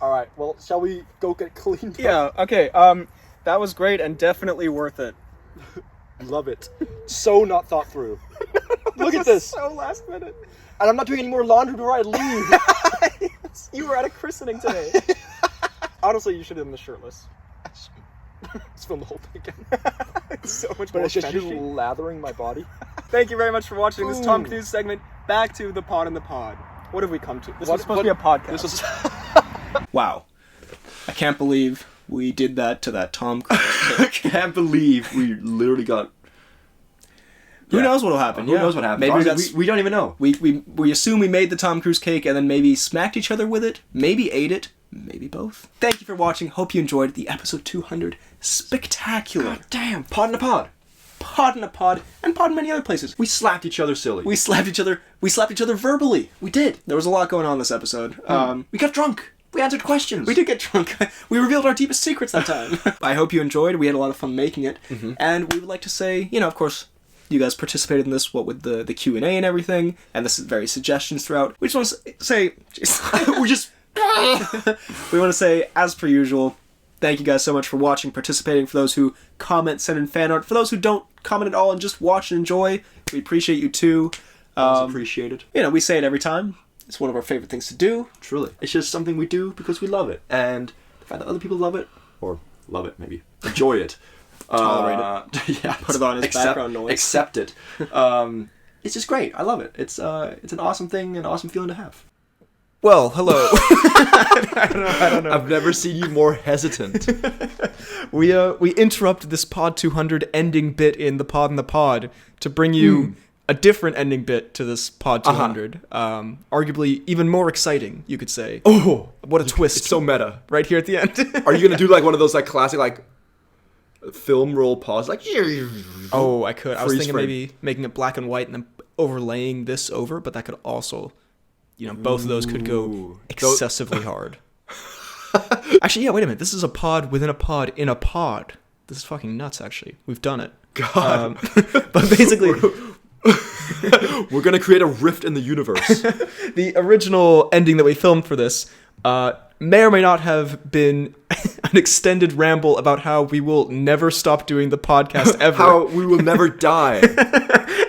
Alright, well, shall we go get cleaned up? Yeah, okay, that was great and definitely worth it. Love it. So not thought through. Look at this. So last minute. And I'm not doing any more laundry before I leave. You were at a christening today. Honestly, you should have been the shirtless. Let's film the whole thing again. It's so much But more it's just you fetishy. lathering my body. Thank you very much for watching this Tom Cruise segment. Back to the pod in the pod. What have we come to? This was supposed to be a podcast. This was... Wow. I can't believe we did that to that Tom Cruise. I can't believe we literally got Who knows what'll happen? Who knows what happens? Maybe Honestly, we don't even know. We assume we made the Tom Cruise cake and then maybe smacked each other with it, maybe ate it, maybe both. Thank you for watching. Hope you enjoyed the episode 200 spectacular. God damn, pod in a pod. Pod in a pod, and pod in many other places. We slapped each other silly. We slapped each other verbally. We did. There was a lot going on this episode. We got drunk. We answered questions. We did get drunk. We revealed our deepest secrets that time. I hope you enjoyed. We had a lot of fun making it. And we would like to say, of course, you guys participated in this, what with the Q&A and everything, and this is various suggestions throughout. We just want to say, we want to say, as per usual, thank you guys so much for watching, participating. For those who comment, send in fan art. For those who don't comment at all and just watch and enjoy, we appreciate you too. Appreciated. We say it every time. It's one of our favorite things to do. Truly. It's just something we do because we love it. And the fact that other people love it, or love it maybe, enjoy it. Tolerate it. Yeah. Put it on as background noise. Accept it. It's just great. I love it. It's an awesome thing, an awesome feeling to have. Well, hello. I don't know. I've never seen you more hesitant. We interrupt this Pod 200 ending bit in the Pod to bring you a different ending bit to this Pod 200. Arguably even more exciting, you could say. Oh, what a twist. It's so meta. Right here at the end. Are you going to do like one of those like classic like film roll pause like Oh, I could. I was thinking frame. maybe making it black and white and then overlaying this over, but that could also both of those could go excessively hard. Actually, yeah, wait a minute. This is a pod within a pod in a pod. This is fucking nuts, actually. We've done it. God. But basically... We're going to create a rift in the universe. The original ending that we filmed for this may or may not have been an extended ramble about how we will never stop doing the podcast ever. How we will never die.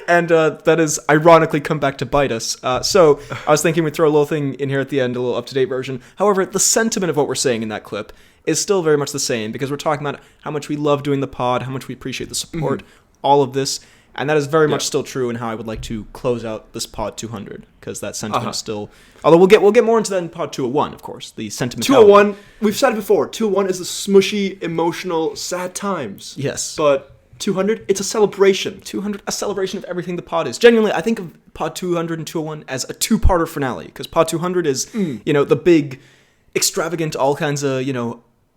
And that has ironically come back to bite us. So I was thinking we'd throw a little thing in here at the end, a little up-to-date version. However, the sentiment of what we're saying in that clip is still very much the same, because we're talking about how much we love doing the pod, how much we appreciate the support, all of this. And that is very much still true in how I would like to close out this Pod 200, because that sentiment is still... Although we'll get more into that in Pod 201, of course, the sentiment. 201, we've said it before, 201 is the smushy, emotional, sad times. Yes. But 200, it's a celebration. 200, a celebration of everything the pod is. Genuinely, I think of Pod 200 and 201 as a two-parter finale, because Pod 200 is, the big, extravagant, all kinds of,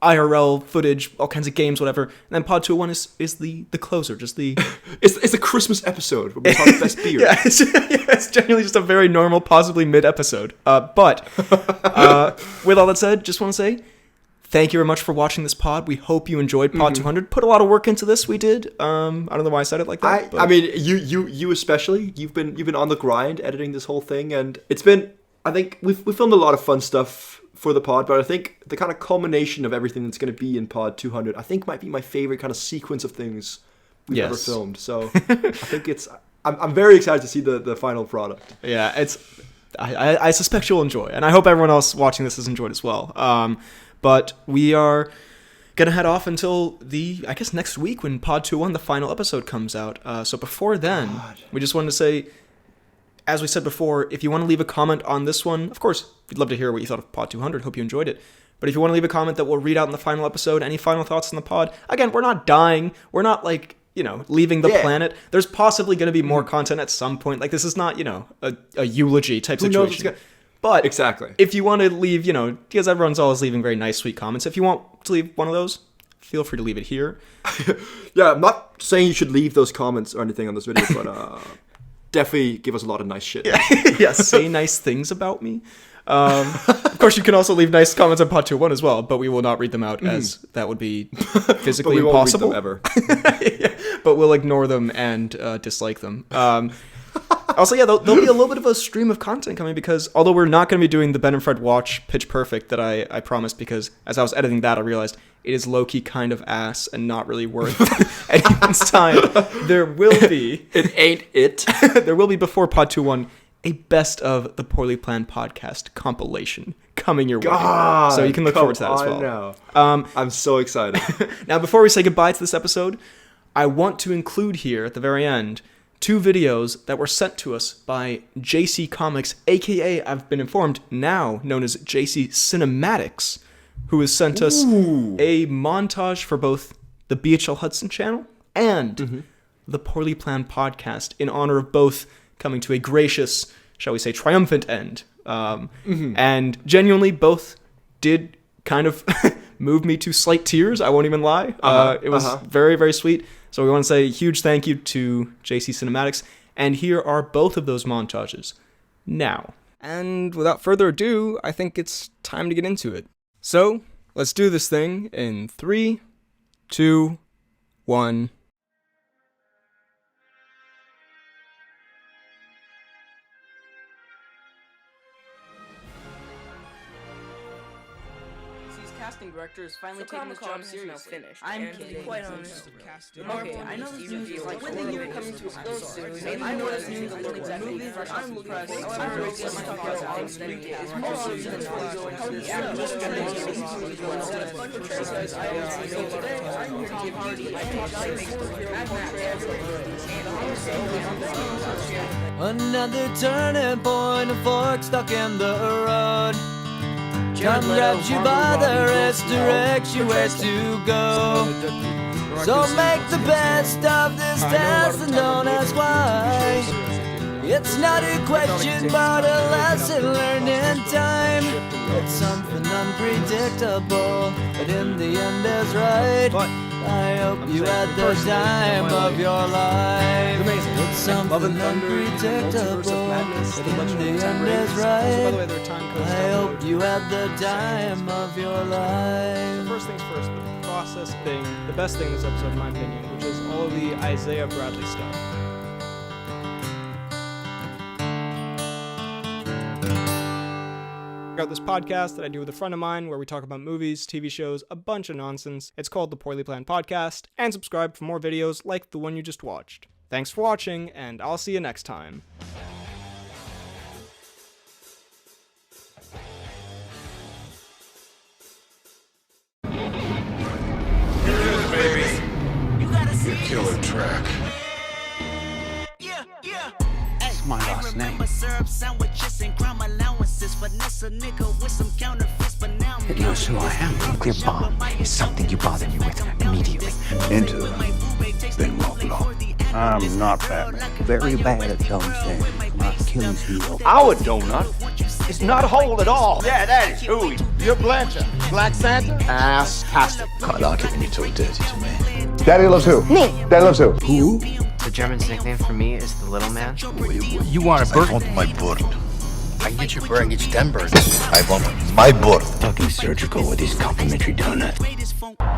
IRL footage, all kinds of games, whatever. And then Pod 201 is the closer, just the... it's a Christmas episode where we talk best beer. It's genuinely just a very normal, possibly mid-episode. But with all that said, just want to say thank you very much for watching this pod. We hope you enjoyed Pod 200. Put a lot of work into this. We did. I don't know why I said it like that. I mean, you especially. You've been on the grind editing this whole thing, and it's been. I think we filmed a lot of fun stuff for the pod, but I think the kind of culmination of everything that's going to be in Pod 200, I think might be my favorite kind of sequence of things we've ever filmed. So I think I'm very excited to see the final product. Yeah, I suspect you'll enjoy, and I hope everyone else watching this has enjoyed as well. But we are going to head off until I guess next week when Pod 201, the final episode, comes out. So before then, we just wanted to say, as we said before, if you want to leave a comment on this one, of course, we'd love to hear what you thought of Pod 200. Hope you enjoyed it. But if you want to leave a comment that we'll read out in the final episode, any final thoughts on the pod, again, we're not dying. We're not leaving the planet. There's possibly going to be more content at some point. Like, this is not, a eulogy type situation. But exactly, if you want to leave, because everyone's always leaving very nice, sweet comments. If you want to leave one of those, feel free to leave it here. Yeah, I'm not saying you should leave those comments or anything on this video, but definitely give us a lot of nice shit. Yeah, say nice things about me. Of course, you can also leave nice comments on Pod 201 as well, but we will not read them out as that would be physically impossible. Won't read them ever. Yeah, but we'll ignore them and dislike them. Also, yeah, there'll be a little bit of a stream of content coming, because although we're not going to be doing the Ben and Fred Watch Pitch Perfect that I promised, because as I was editing that, I realized it is low-key kind of ass and not really worth anyone's time. There will be... It ain't it. There will be, before Pod 201, a best of the Poorly Planned Podcast compilation coming your way. So you can look forward to that as well. Now. I'm so excited. Now, before we say goodbye to this episode, I want to include here at the very end 2 videos that were sent to us by JC Comics, aka, I've been informed, now known as JC Cinematics, who has sent us a montage for both the BHL Hudson channel and the Poorly Planned podcast in honor of both coming to a gracious, shall we say, triumphant end. And genuinely, both did kind of move me to slight tears. I won't even lie. It was very, very sweet. So we want to say a huge thank you to JC Cinematics. And here are both of those montages now. And without further ado, I think it's time to get into it. So let's do this thing in 3, 2, 1. Casting director is finally So taking this Comic-Con job is now seriously. finished, I'm and to be kidding. quite honest, Okay, I know this movie is like with the the year year coming to a close soon, Maybe I know this new movie isn't exactly movies fresh are off the press. I'm However, really it's just excited talk about about things that it. is more so than how the actors and Another turning point, a fork stuck in the road. Time grabs you by the wrist, directs you where to go. So make the best of this test and don't ask why. It's not a question but a lesson learned in time. It's something unpredictable, but in the end is right. I hope you had the time of your life. It's something unpredictable, but in the end is right. I hope you had the time of your life. First things first, the process thing, the best thing in this episode, in my opinion, which is all of the Isaiah Bradley stuff. Got this podcast that I do with a friend of mine where we talk about movies, TV shows, a bunch of nonsense. It's called The Poorly Planned Podcast, and subscribe for more videos like the one you just watched. Thanks for watching, and I'll see you next time. Your killer track. That's my last name. It knows who I am. Nuclear bomb is something you bother me with immediately. Into then won't blow. I'm not Batman. Very bad at films, Achilles heel. Our donut is not whole at all. Yeah, that is hooey. You're Blanchard. Black Santa? Ass-tastic. I like it when you talk dirty to me. Daddy loves who? Me. Daddy loves who? Who? The German's nickname for me is the little man. You want a bird? I want my bird. I can get your bird, I can get you 10 birds. I want my bird. Talking surgical with his complimentary donut.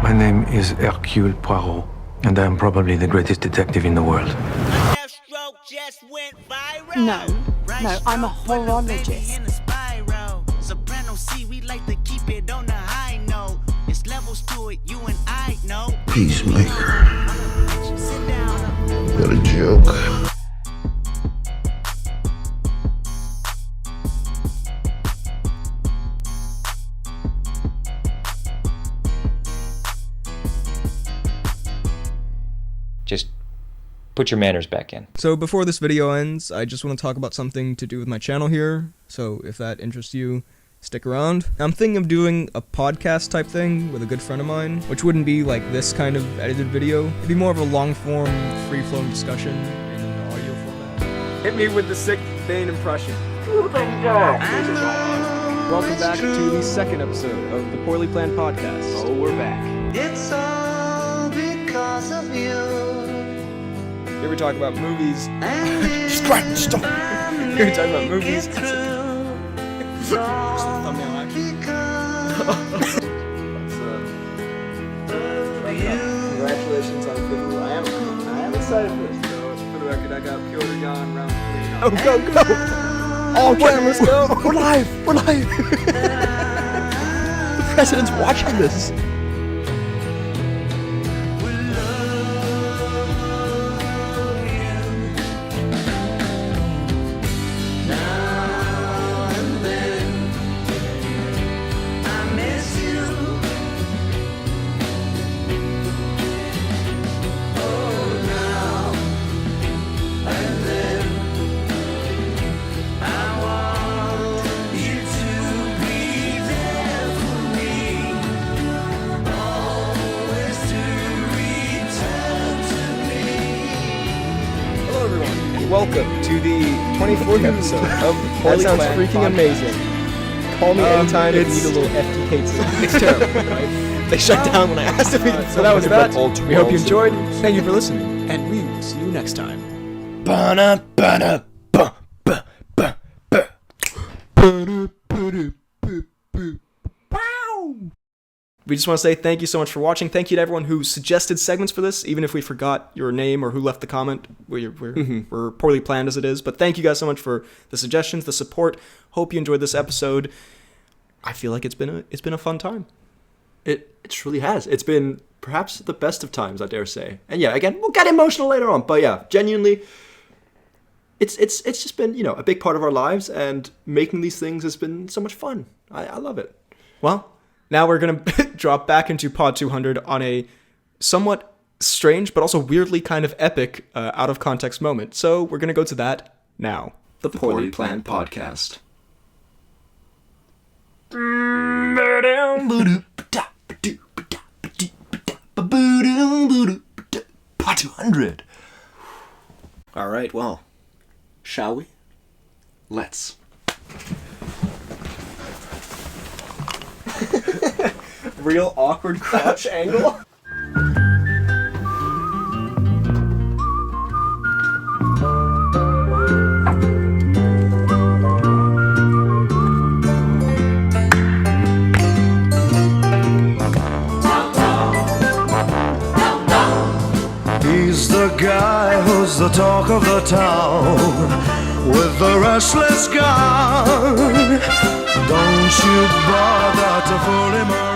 My name is Hercule Poirot, and I am probably the greatest detective in the world. No, I'm a horologist. Soprano C, we like to keep it on the high note. It's levels to it, you and I know. Peacemaker. What a joke. Just put your manners back in. So before this video ends, I just want to talk about something to do with my channel here. So if that interests you, stick around. I'm thinking of doing a podcast type thing with a good friend of mine, which wouldn't be like this kind of edited video. It'd be more of a long-form, free-flowing discussion in an audio format. Hit me with the sick Bane impression. Welcome back to the second episode of the Poorly Planned Podcast. Oh, we're back. It's all because of you. Here we talk about movies. Stop. Here we talk about movies. Thumbnail action. Congratulations on Fibble. I am excited for this. So for the record, I got Piotr Jan round 3. Oh, go! All cameras go! We're live! The president's watching this. welcome to the 24th episode of That Poorly sounds Planned freaking Podcast. amazing. Call me anytime if you it's- need a little FTK. It's terrible, right? They shut down when I asked if we could. So that was that. We hope you enjoyed. Thank you for listening, and we will see you next time. Ba-na, ba-na, ba, ba, ba, ba. We just want to say thank you so much for watching. Thank you to everyone who suggested segments for this, even if we forgot your name or who left the comment. We're poorly planned as it is, but thank you guys so much for the suggestions, the support. Hope you enjoyed this episode. I feel like it's been a fun time. It truly has. It's been perhaps the best of times, I dare say. And yeah, again, we'll get emotional later on, but yeah, genuinely, it's just been, you know, a big part of our lives, and making these things has been so much fun. I love it. Well, now we're going to drop back into Pod 200 on a somewhat strange, but also weirdly kind of epic, out of context moment. So we're going to go to that now. The Poorly Planned Podcast. Pod 200. All right, well, shall we? Let's. Real awkward crotch angle. He's the guy who's the talk of the town, with the restless gun. Don't you bother to fool him around.